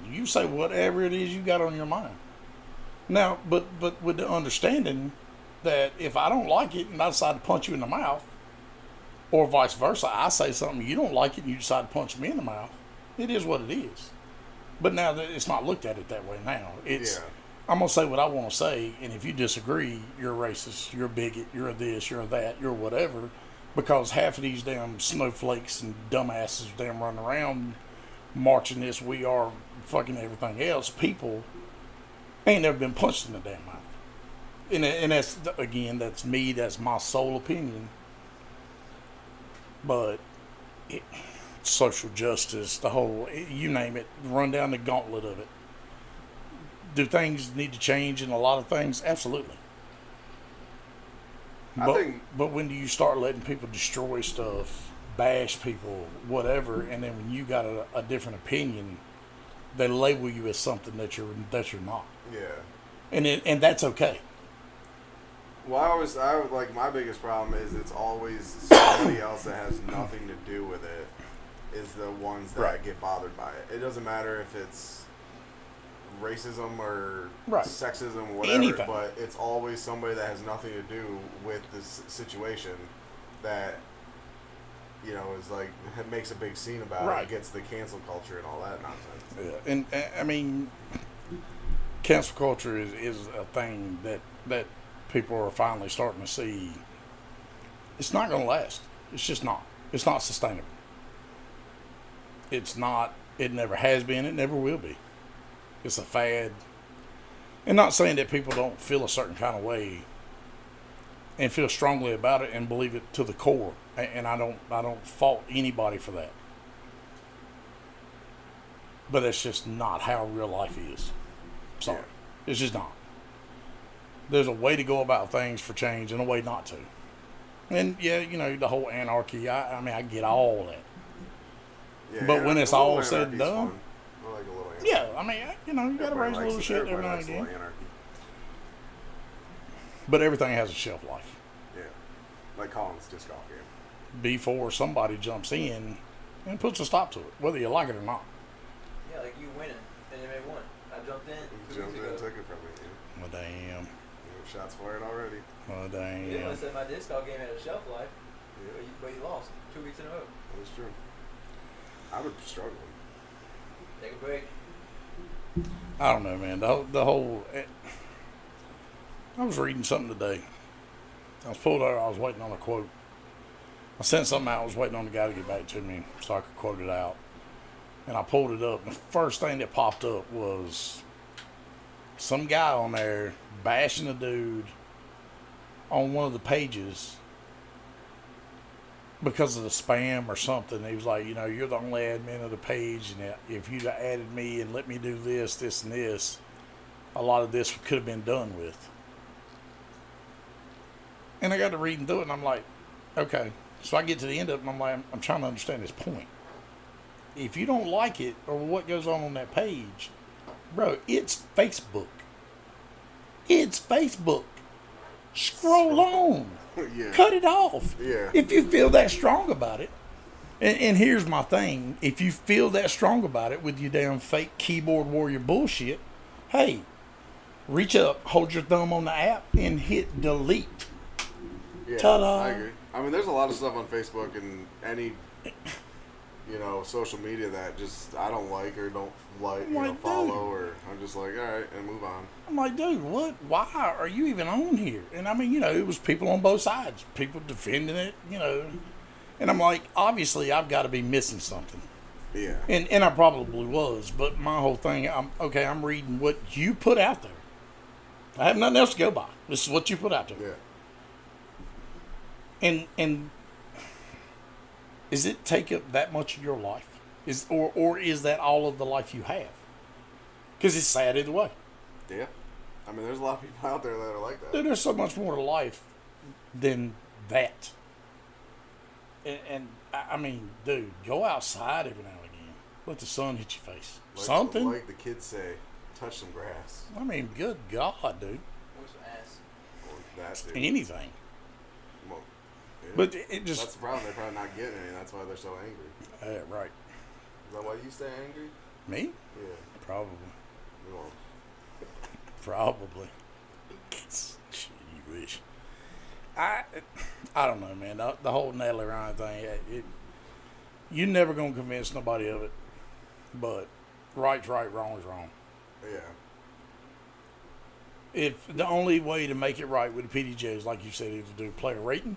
Speaker 4: You say whatever it is you got on your mind. Now, but with the understanding that if I don't like it and I decide to punch you in the mouth, or vice versa, I say something you don't like it and you decide to punch me in the mouth, it is what it is. But now that it's not looked at it that way now. It's I'm going to say what I want to say, and if you disagree, you're racist, you're a bigot, you're a this, you're a that, you're whatever, because half of these damn snowflakes and dumbasses damn running around marching this, we are fucking everything else, people ain't never been punched in the damn mouth. And that's, again, that's me, that's my sole opinion. But social justice, the whole, you name it, run down the gauntlet of it. Do things need to change in a lot of things? Absolutely. But when do you start letting people destroy stuff, bash people, whatever, and then when you got a different opinion, they label you as something that you're not.
Speaker 3: Yeah.
Speaker 4: And that's okay.
Speaker 3: Well, I would like, my biggest problem is it's always somebody else that has nothing to do with it is the ones that get bothered by it. It doesn't matter if it's racism or sexism or whatever,
Speaker 4: anything.
Speaker 3: But it's always somebody that has nothing to do with this situation that, is like, makes a big scene about it, gets the cancel culture and all that nonsense.
Speaker 4: Yeah, and I mean, cancel culture is a thing that people are finally starting to see. It's not going to last. It's just not. It's not sustainable. It's not. It never has been. It never will be. It's a fad. And not saying that people don't feel a certain kind of way and feel strongly about it and believe it to the core. And I don't fault anybody for that. But that's just not how real life is. Sorry. Yeah. It's just not. There's a way to go about things for change and a way not to. And the whole anarchy, I mean, I get all that.
Speaker 3: Yeah,
Speaker 4: but when it's all said and done,
Speaker 3: fun. I like a little anarchy.
Speaker 4: yeah, I mean, you gotta raise a little shit every now and again. But everything has a shelf life.
Speaker 3: Yeah, like Colin's disc golf game.
Speaker 4: Before somebody jumps in and puts a stop to it, whether you like it or not.
Speaker 2: Yeah, like you winning, and you may won. I jumped in.
Speaker 3: Jumped in and took it from me. Yeah.
Speaker 4: Well, damn.
Speaker 3: Shots fired already.
Speaker 4: Well, damn.
Speaker 2: You know, said my disc golf game had a shelf life, but you lost 2 weeks in a row.
Speaker 3: That's true. I would struggle.
Speaker 2: Take a break.
Speaker 4: I don't know, man. The whole. I was reading something today. I was pulled over. I was waiting on a quote. I sent something out. I was waiting on the guy to get back to me so I could quote it out. And I pulled it up. And the first thing that popped up was some guy on there bashing a dude on one of the pages because of the spam or something. He was like, you're the only admin of the page, and if you'd have added me and let me do this, this, and this, a lot of this could have been done with. And I got to reading through it, and I'm like, okay. So I get to the end of it, and I'm like, I'm trying to understand his point. If you don't like it or what goes on that page, bro, it's Facebook. It's Facebook. scroll on.
Speaker 3: Yeah.
Speaker 4: Cut it off.
Speaker 3: Yeah.
Speaker 4: If you feel that strong about it. And here's my thing. If you feel that strong about it with your damn fake keyboard warrior bullshit, hey, reach up, hold your thumb on the app, and hit delete.
Speaker 3: Yeah,
Speaker 4: Ta-da.
Speaker 3: I agree. I mean, there's a lot of stuff on Facebook and any, social media that just I don't like or don't like,
Speaker 4: Like,
Speaker 3: follow,
Speaker 4: dude.
Speaker 3: or I'm just like, all right, and move on.
Speaker 4: I'm like, dude, what? Why are you even on here? And I mean, it was people on both sides, people defending it, And I'm like, obviously, I've got to be missing something.
Speaker 3: Yeah.
Speaker 4: And I probably was, but my whole thing, I'm reading what you put out there. I have nothing else to go by. This is what you put out there.
Speaker 3: Yeah.
Speaker 4: And does it take up that much of your life? Or is that all of the life you have? Because it's sad either way.
Speaker 3: Yeah. I mean, there's a lot of people out there that are like that.
Speaker 4: Dude, there's so much more to life than that. And I mean, dude, go outside every now and again. Let the sun hit your face. Something.
Speaker 3: Like the kids say, touch some grass.
Speaker 4: I mean, good God, dude.
Speaker 1: Or some ass.
Speaker 3: Or that, dude.
Speaker 4: Anything.
Speaker 3: Well, yeah.
Speaker 4: But it just.
Speaker 3: That's the problem. They're probably not getting any. That's why they're so angry.
Speaker 4: Right.
Speaker 3: Is that why you stay angry?
Speaker 4: Me?
Speaker 3: Yeah.
Speaker 4: Probably.
Speaker 3: Well,
Speaker 4: Probably. Shit, you wish. I don't know, man. The whole Natalie Ryan thing, you're never going to convince nobody of it. But right's right, wrong is wrong.
Speaker 3: yeah.
Speaker 4: If the only way to make it right with the PDJ is, like you said, either do player rating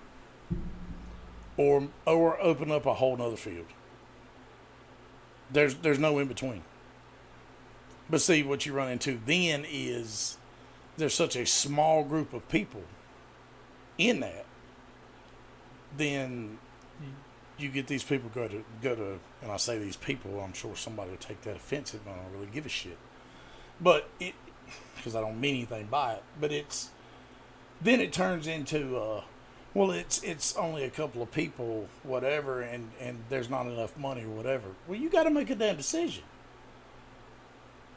Speaker 4: or open up a whole nother field. There's no in between. But see, what you run into then is there's such a small group of people in that. Then you get these people go to, and I say these people, I'm sure somebody will take that offensive. I don't really give a shit. But because I don't mean anything by it. But then it turns into, well, it's only a couple of people, whatever, and there's not enough money or whatever. Well, you got to make a damn decision.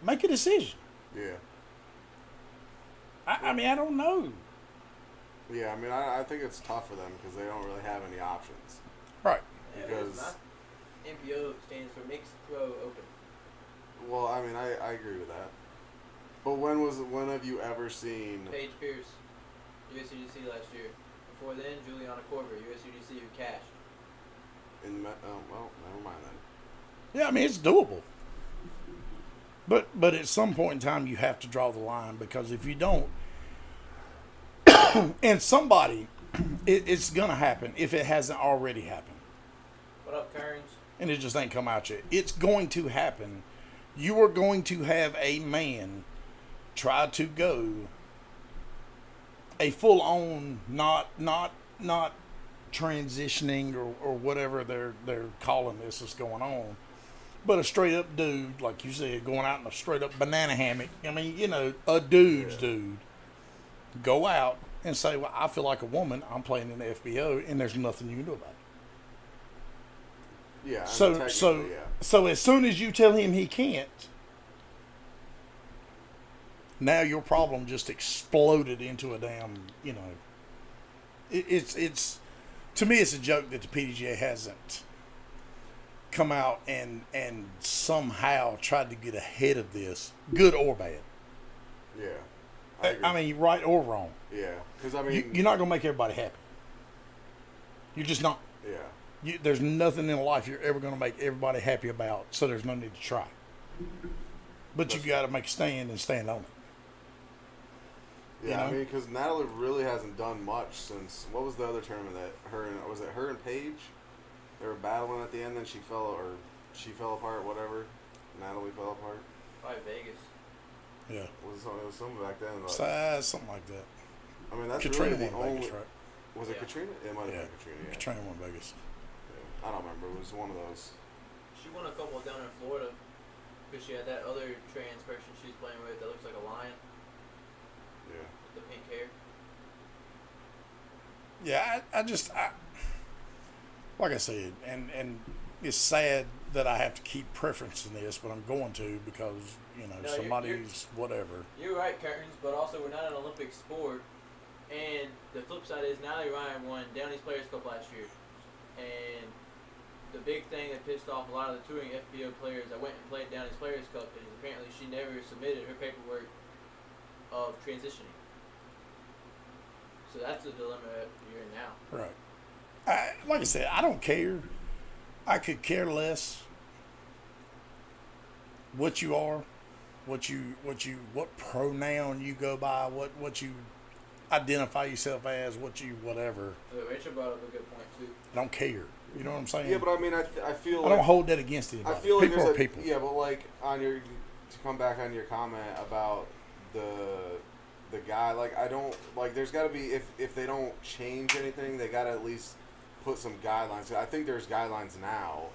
Speaker 4: Make a decision.
Speaker 3: Yeah.
Speaker 4: I mean, I don't know.
Speaker 3: Yeah, I mean, I think it's tough for them because they don't really have any options.
Speaker 4: Right.
Speaker 3: Because,
Speaker 1: MPO stands for Mixed Pro Open.
Speaker 3: well, I mean, I agree with that. But when have you ever seen?
Speaker 1: Paige Pierce, USUDC last year. Before then, Juliana Corver, USUDC, who cashed.
Speaker 3: Well, never mind then.
Speaker 4: Yeah, I mean, it's doable. But at some point in time, you have to draw the line, because if you don't, and somebody, it's going to happen if it hasn't already happened.
Speaker 1: What up, Kearns?
Speaker 4: And it just ain't come out yet. It's going to happen. You are going to have a man try to go a full-on, not transitioning or whatever they're calling this is going on, but a straight-up dude, like you said, going out in a straight-up banana hammock. I mean, a dude's dude. Go out and say, well, I feel like a woman. I'm playing in the FBO, and there's nothing you can do about it.
Speaker 3: Yeah. I mean,
Speaker 4: So
Speaker 3: technically, yeah.
Speaker 4: so as soon as you tell him he can't, now your problem just exploded into a damn, it's to me it's a joke that the PDGA hasn't come out and somehow tried to get ahead of this, good or bad.
Speaker 3: Yeah. I agree.
Speaker 4: I mean, right or wrong.
Speaker 3: Yeah. Because I mean.
Speaker 4: You're not gonna make everybody happy. You're just not.
Speaker 3: Yeah.
Speaker 4: There's nothing in life you're ever going to make everybody happy about, so there's no need to try. But you got to make a stand and stand on it.
Speaker 3: Yeah, I mean, because Natalie really hasn't done much since, what was the other tournament that was it her and Paige? They were battling at the end, then she fell apart, whatever. Natalie fell apart.
Speaker 1: Probably Vegas.
Speaker 4: Yeah.
Speaker 3: It was something back then. Like,
Speaker 4: Something like that.
Speaker 3: I mean, that's
Speaker 4: Katrina
Speaker 3: really the
Speaker 4: won
Speaker 3: only.
Speaker 4: Vegas, right?
Speaker 3: Was it
Speaker 1: Yeah.
Speaker 3: Katrina? It might have
Speaker 4: Yeah.
Speaker 3: been Katrina. Yeah.
Speaker 4: Katrina won Vegas.
Speaker 3: Yeah. I don't remember. It was one of those.
Speaker 1: She won a couple down in Florida because she had that other trans person she's playing with that looks like a lion
Speaker 3: Yeah.
Speaker 1: with the pink hair.
Speaker 4: Yeah, I like I said, and it's sad that I have to keep preferencing this, but I'm going to because
Speaker 1: No,
Speaker 4: somebody's whatever.
Speaker 1: You're right, Curtains, but also we're not an Olympic sport. And the flip side is Natalie Ryan won Downey's Players Cup last year, and the big thing that pissed off a lot of the touring FPO players that went and played Downey's Players Cup is apparently she never submitted her paperwork of transitioning. So that's the dilemma you're in now.
Speaker 4: Right. Like I said, I don't care. I could care less what you are, what pronoun you go by, what you identify yourself as, whatever.
Speaker 1: Rachel brought up a good point too.
Speaker 4: I don't care. You know what I'm saying?
Speaker 3: Yeah, but I mean, I feel
Speaker 4: I don't hold that against anybody.
Speaker 3: I feel like
Speaker 4: people
Speaker 3: there's
Speaker 4: are people.
Speaker 3: Yeah, but like to come back on your comment about the guy, like I don't like. There's got to be if they don't change anything, they got to at least put some guidelines. I think there's guidelines now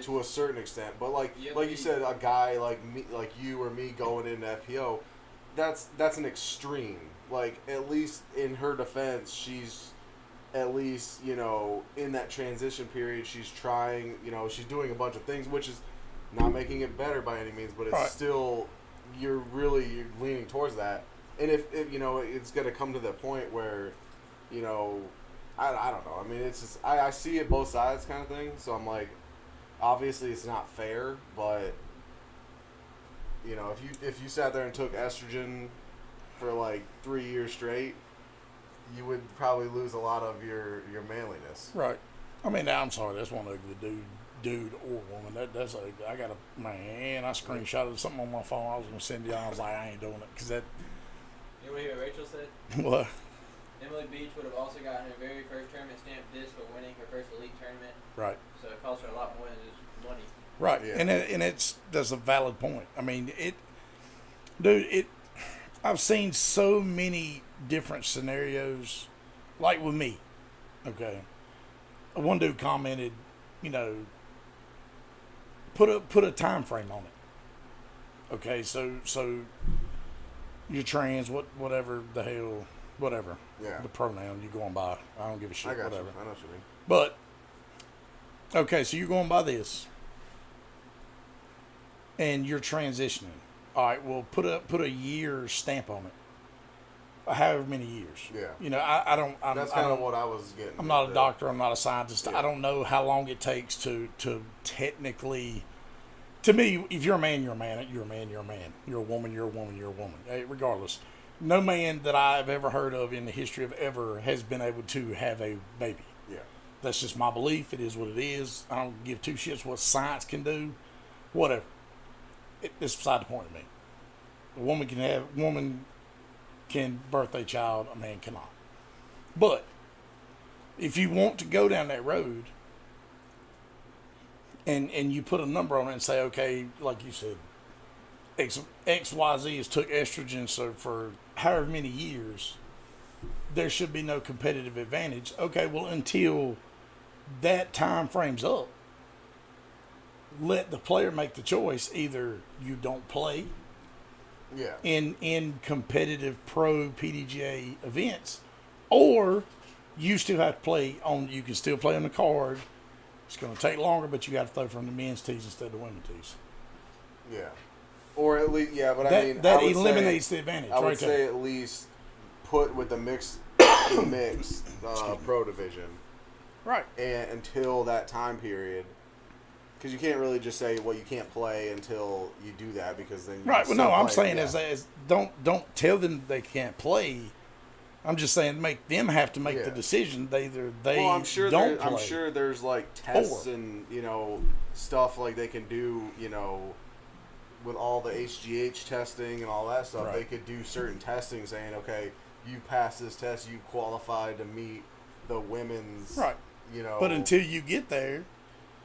Speaker 3: to a certain extent, but like you said, a guy like me, like you or me going into FPO, that's an extreme. Like at least in her defense, she's at least, in that transition period, she's trying, she's doing a bunch of things, which is not making it better by any means, but it's still, you're leaning towards that. And if it's going to come to the point where, I don't know. I mean, it's just, I see it both sides kind of thing. So I'm like, obviously it's not fair, but, if you sat there and took estrogen for like 3 years straight, you would probably lose a lot of your manliness.
Speaker 4: Right. I mean, I'm sorry, that's one ugly dude or woman. That's ugly. I got I screenshotted something on my phone. I was gonna send you. I was like, I ain't doing it because that.
Speaker 1: You want to hear what Rachel said?
Speaker 4: What?
Speaker 1: Emily Beach would have also gotten her very first tournament stamp disc for winning her first elite tournament.
Speaker 4: Right.
Speaker 1: So it cost her a lot more than just money.
Speaker 4: Right.
Speaker 3: Yeah.
Speaker 4: And that's a valid point. I mean, I've seen so many different scenarios, like with me. Okay. One dude commented, put a time frame on it. Okay, so you're trans, whatever the hell, whatever.
Speaker 3: Yeah.
Speaker 4: The pronoun you're going by. I don't give a shit.
Speaker 3: I got
Speaker 4: whatever.
Speaker 3: you. I know what you mean.
Speaker 4: But okay, so you're going by this, and you're transitioning. All right, well, put a year stamp on it. However many years.
Speaker 3: Yeah.
Speaker 4: I don't.
Speaker 3: That's kind of what I was getting.
Speaker 4: I'm not a doctor. I'm not a scientist.
Speaker 3: Yeah.
Speaker 4: I don't know how long it takes to technically. To me, if you're a man, you're a man. You're a man. You're a man. You're a woman. You're a woman. You're a woman. Regardless, no man that I've ever heard of in the history of ever has been able to have a baby.
Speaker 3: Yeah.
Speaker 4: That's just my belief. It is what it is. I don't give two shits what science can do. Whatever. It's beside the point to me. A woman can birth a child. A man cannot. But if you want to go down that road, and you put a number on it and say, okay, like you said, XYZ has took estrogen, so for however many years, there should be no competitive advantage. Okay, well, until that time frame's up, let the player make the choice. Either you don't play
Speaker 3: Yeah.
Speaker 4: in competitive pro PDGA events, or you still have to play on. You can still play on the card. It's going to take longer, but you got to throw from the men's tees instead of the women's tees.
Speaker 3: Yeah. Or at least, yeah, but
Speaker 4: That,
Speaker 3: I mean,
Speaker 4: that
Speaker 3: I would
Speaker 4: eliminates
Speaker 3: say,
Speaker 4: the advantage.
Speaker 3: I would
Speaker 4: right
Speaker 3: say
Speaker 4: there.
Speaker 3: at least put with the mixed pro division,
Speaker 4: Right.
Speaker 3: and until that time period, because you can't really just say, well, you can't play until you do that, because then you
Speaker 4: Right. Well, no, I'm
Speaker 3: play,
Speaker 4: saying
Speaker 3: yeah.
Speaker 4: as don't tell them they can't play. I'm just saying make them have to make the
Speaker 3: Yeah.
Speaker 4: decision. Either they
Speaker 3: Well, I'm sure
Speaker 4: don't play.
Speaker 3: I'm sure there's like tests and stuff like they can do with all the HGH testing and all that stuff.
Speaker 4: Right.
Speaker 3: They could do certain testing saying, okay, you pass this test, you qualify to meet the women's
Speaker 4: Right. But until you get there,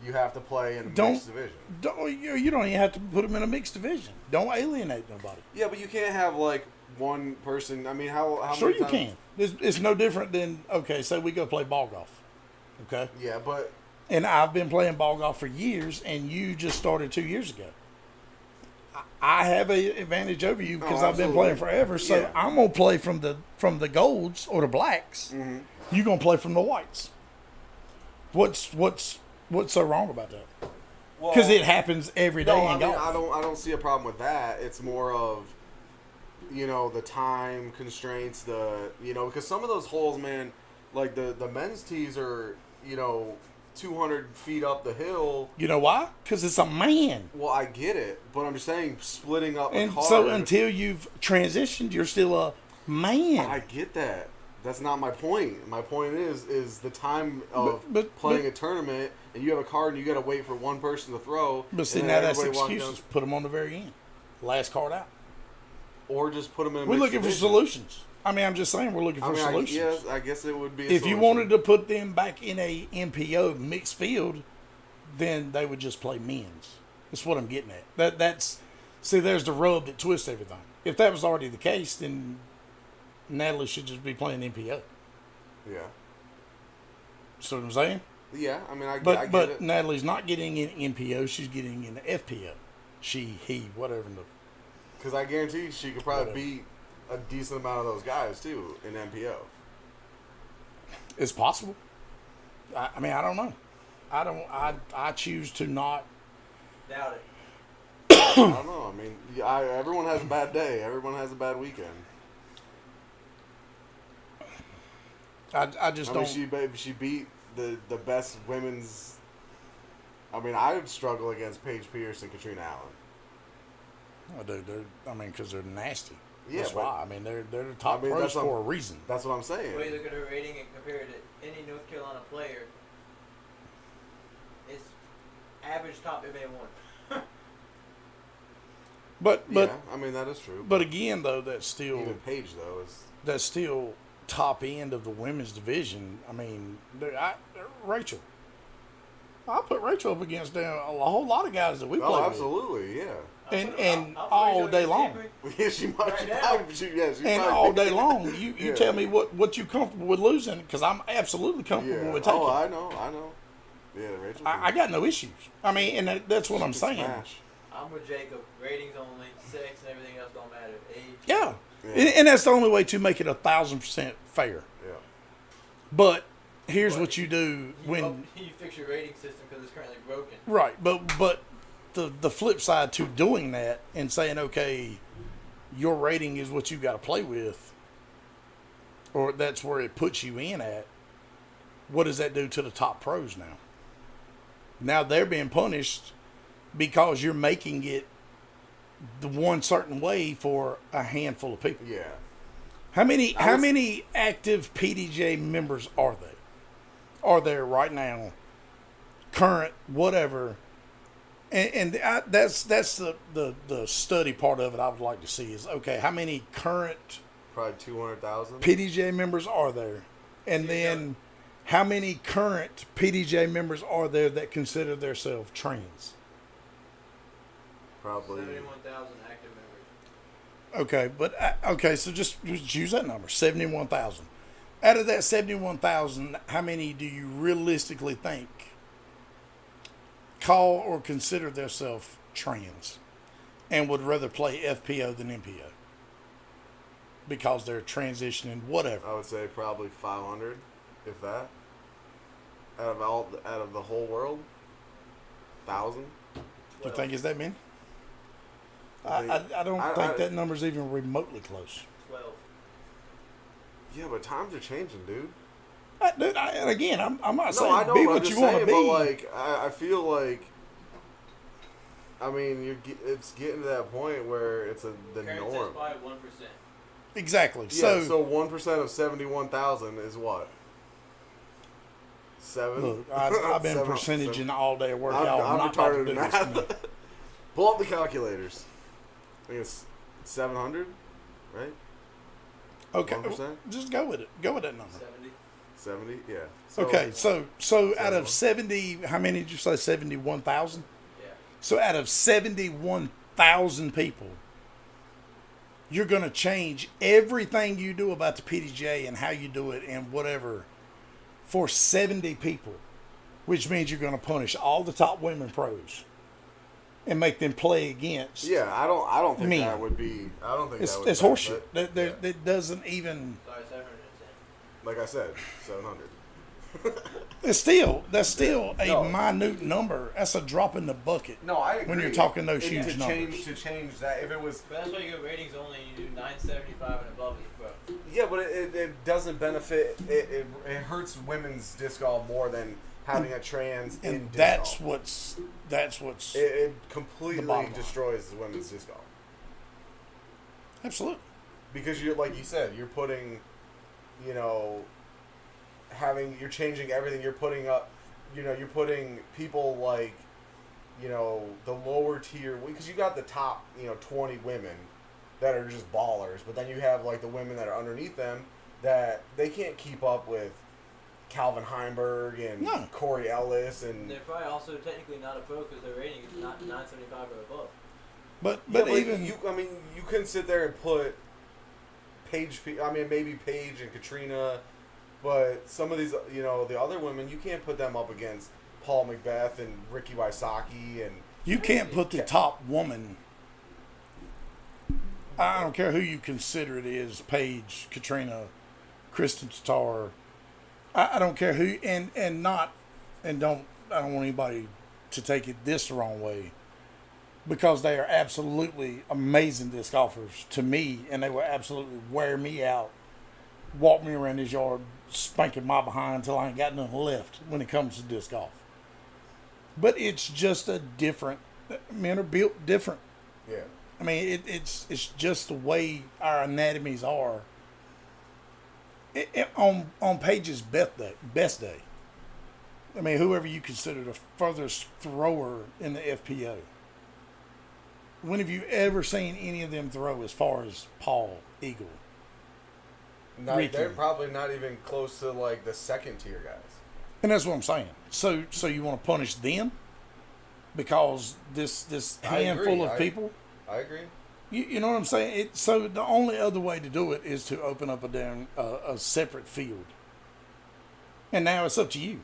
Speaker 3: you have to play in a
Speaker 4: Don't-
Speaker 3: mixed division.
Speaker 4: you don't even have to put them in a mixed division. Don't alienate nobody.
Speaker 3: Yeah, but you can't have like one person. I mean, how
Speaker 4: Sure
Speaker 3: many
Speaker 4: you
Speaker 3: times-
Speaker 4: can. It's no different than, okay, say we go play ball golf. Okay?
Speaker 3: Yeah, but
Speaker 4: And I've been playing ball golf for years, and you just started 2 years ago. I have an advantage over you because I've been
Speaker 3: absolutely.
Speaker 4: playing forever. So
Speaker 3: Yeah.
Speaker 4: I'm gonna play from the golds or the blacks.
Speaker 3: Mm-hmm.
Speaker 4: You're gonna play from the whites. What's so wrong about that? Because it happens every day
Speaker 3: No,
Speaker 4: in
Speaker 3: I mean,
Speaker 4: golf.
Speaker 3: I don't see a problem with that. It's more of the time constraints, because some of those holes, man, like the men's tees are, 200 feet up the hill.
Speaker 4: You know why? Because it's a man.
Speaker 3: Well, I get it, but I'm just saying splitting up a
Speaker 4: And
Speaker 3: car.
Speaker 4: so until you've transitioned, you're still a man.
Speaker 3: I get that. That's not my point. My point is the time of
Speaker 4: But-
Speaker 3: playing a tournament, and you have a card, and you got to wait for one person to throw.
Speaker 4: But see,
Speaker 3: and
Speaker 4: now
Speaker 3: then
Speaker 4: that's
Speaker 3: everybody walks
Speaker 4: excuses. Put them on the very end. Last card out.
Speaker 3: down. Or just put them in a
Speaker 4: We're
Speaker 3: mixed
Speaker 4: looking for
Speaker 3: division.
Speaker 4: solutions. I mean, I'm just saying we're looking for solutions.
Speaker 3: I guess it would be.
Speaker 4: If you wanted to put them back in a MPO mixed field, then they would just play men's. That's what I'm getting at. There's the rub that twists everything. If that was already the case, then Natalie should just be playing MPO.
Speaker 3: Yeah.
Speaker 4: See what I'm saying?
Speaker 3: Yeah, I mean, I
Speaker 4: But
Speaker 3: get it.
Speaker 4: Natalie's not getting an MPO. She's getting an FPO. He, whatever.
Speaker 3: Because I guarantee she could probably
Speaker 4: Whatever.
Speaker 3: beat a decent amount of those guys too in MPO.
Speaker 4: It's possible. I mean, I don't know. I choose to not.
Speaker 1: Doubt it.
Speaker 3: I don't know. I mean, everyone has a bad day. Everyone has a bad weekend.
Speaker 4: I just
Speaker 3: I mean,
Speaker 4: don't.
Speaker 3: she beat the best women's. I mean, I would struggle against Paige Pierce and Katrina Allen.
Speaker 4: I do. Because they're nasty.
Speaker 3: Yeah,
Speaker 4: That's
Speaker 3: but-
Speaker 4: why. I mean, they're the top
Speaker 3: I mean,
Speaker 4: pros
Speaker 3: that's
Speaker 4: for
Speaker 3: what-
Speaker 4: a reason.
Speaker 3: That's what I'm saying.
Speaker 1: The way you look at her rating and compare it to any North Carolina player, it's average top MA1.
Speaker 4: But
Speaker 3: Yeah, I mean that is true.
Speaker 4: but again, though, that's
Speaker 3: even Paige though is.
Speaker 4: still top end of the women's division. I mean, Rachel. I'll put Rachel up against a whole lot of guys that we play
Speaker 3: Oh,
Speaker 4: with.
Speaker 3: absolutely, yeah.
Speaker 4: And
Speaker 1: I'll
Speaker 4: all
Speaker 1: raise
Speaker 4: day
Speaker 1: her
Speaker 4: long.
Speaker 1: against
Speaker 3: Yeah, she might.
Speaker 1: Right
Speaker 3: She
Speaker 1: now.
Speaker 3: probably, she, yeah, she
Speaker 4: And
Speaker 3: probably-
Speaker 4: all day long, you
Speaker 3: Yeah.
Speaker 4: tell me what you comfortable with losing, because I'm absolutely comfortable
Speaker 3: Yeah.
Speaker 4: with taking.
Speaker 3: Oh, I know. Yeah, Rachel.
Speaker 4: I got no issues. I mean, and that's what I'm
Speaker 3: can
Speaker 4: saying.
Speaker 3: smash.
Speaker 1: I'm with Jacob. Ratings only, sex and everything else don't matter. Age.
Speaker 4: Yeah.
Speaker 3: Yeah.
Speaker 4: And that's the only way to make it 1,000% fair.
Speaker 3: Yeah.
Speaker 4: But here's what you do
Speaker 1: You,
Speaker 4: when
Speaker 1: you fix your rating system because it's currently broken.
Speaker 4: right. But the flip side to doing that and saying, okay, your rating is what you got to play with, or that's where it puts you in at. What does that do to the top pros now? Now they're being punished because you're making it the one certain way for a handful of people.
Speaker 3: Yeah.
Speaker 4: How many
Speaker 3: I was-
Speaker 4: many active PDJ members are there? Are there right now? Current, whatever. That's the study part of it I would like to see is, okay, how many current
Speaker 3: Probably 200,000.
Speaker 4: PDJ members are there? And then how many current PDJ members are there that consider themselves trans?
Speaker 3: Probably.
Speaker 1: 71,000 active members.
Speaker 4: Okay, but okay, so just use that number, 71,000. Out of that 71,000, how many do you realistically think call or consider themselves trans and would rather play FPO than MPO because they're transitioning, whatever?
Speaker 3: I would say probably 500, if that. Out of the whole world, 1,000.
Speaker 4: You think it's that many?
Speaker 3: I
Speaker 4: I don't
Speaker 3: I-
Speaker 4: think
Speaker 3: I-
Speaker 4: that number's even remotely close.
Speaker 1: 12.
Speaker 3: Yeah, but times are changing, dude.
Speaker 4: Dude, and again, I'm not
Speaker 3: No,
Speaker 4: saying
Speaker 3: I know
Speaker 4: be
Speaker 3: what I'm
Speaker 4: what
Speaker 3: just
Speaker 4: you want to
Speaker 3: saying,
Speaker 4: be.
Speaker 3: but like, I feel like, I mean, it's getting to that point where it's the
Speaker 1: Current says
Speaker 3: norm.
Speaker 1: by 1%.
Speaker 4: Exactly.
Speaker 3: Yeah, so 1% of 71,000 is what? 7?
Speaker 4: Look, I've been
Speaker 3: 7.
Speaker 4: percentaging all day at work. Y'all,
Speaker 3: I'm
Speaker 4: not about to
Speaker 3: retarded
Speaker 4: do
Speaker 3: in
Speaker 4: this to me.
Speaker 3: math. Pull up the calculators. I think it's 700, right?
Speaker 4: Okay,
Speaker 3: 1%?
Speaker 4: just go with it. Go with that number.
Speaker 1: 70.
Speaker 3: 70, yeah.
Speaker 4: Okay, so out of 70, how many did you say? 71,000.
Speaker 1: Yeah.
Speaker 4: So out of 71,000 people, you're going to change everything you do about the PDJ and how you do it and whatever for 70 people, which means you're going to punish all the top women pros and make them play against.
Speaker 3: Yeah, I don't think
Speaker 4: Me.
Speaker 3: that would be. I don't think
Speaker 4: It's,
Speaker 3: that would.
Speaker 4: it's horseshit.
Speaker 3: benefit.
Speaker 4: That doesn't even.
Speaker 1: Sorry, 710.
Speaker 3: Like I said, 700.
Speaker 4: That's still a
Speaker 3: No.
Speaker 4: minute number. That's a drop in the bucket.
Speaker 3: No, I agree.
Speaker 4: When you're talking those
Speaker 3: And
Speaker 4: huge
Speaker 3: to
Speaker 4: numbers.
Speaker 3: change that, if it was,
Speaker 1: But that's why you go ratings only and you do 975 and above, bro.
Speaker 3: yeah, but it doesn't benefit. It hurts women's disc golf more than having a trans in
Speaker 4: And
Speaker 3: disc golf.
Speaker 4: that's what's
Speaker 3: It
Speaker 4: The
Speaker 3: completely
Speaker 4: bottom line.
Speaker 3: destroys the women's disc golf
Speaker 4: absolute.
Speaker 3: because you're like you said, you're putting, you know, you're changing everything. You're putting up, you know, you're putting people like, you know, the lower tier, because you got the top, you know, 20 women that are just ballers, but then you have like the women that are underneath them that they can't keep up with Calvin Heimberg and
Speaker 4: No.
Speaker 3: Corey Ellis and
Speaker 1: They're probably also technically not a pro because their rating is not 975 or above.
Speaker 4: But
Speaker 3: Yeah,
Speaker 4: even
Speaker 3: you, I mean, you couldn't sit there and put maybe Paige and Katrina, but some of these, you know, the other women, you can't put them up against Paul Macbeth and Ricky Wysocki and
Speaker 4: you can't put the top woman. I don't care who you consider it is, Paige, Katrina, Kristen Starr. I don't care who, and I don't want anybody to take it this the wrong way, because they are absolutely amazing disc golfers to me, and they will absolutely wear me out, walk me around this yard, spanking my behind until I ain't got nothing left when it comes to disc golf. But it's just a different. Men are built different.
Speaker 3: yeah.
Speaker 4: I mean, it's just the way our anatomies are. On Paige's best day. I mean, whoever you consider the furthest thrower in the FPO. When have you ever seen any of them throw as far as Paul Eagle? Ricky.
Speaker 3: They're probably not even close to like the second tier guys.
Speaker 4: And that's what I'm saying. So you want to punish them because this
Speaker 3: I
Speaker 4: handful
Speaker 3: agree.
Speaker 4: of people.
Speaker 3: I agree.
Speaker 4: You know what I'm saying? So the only other way to do it is to open up a separate field. And now it's up to you.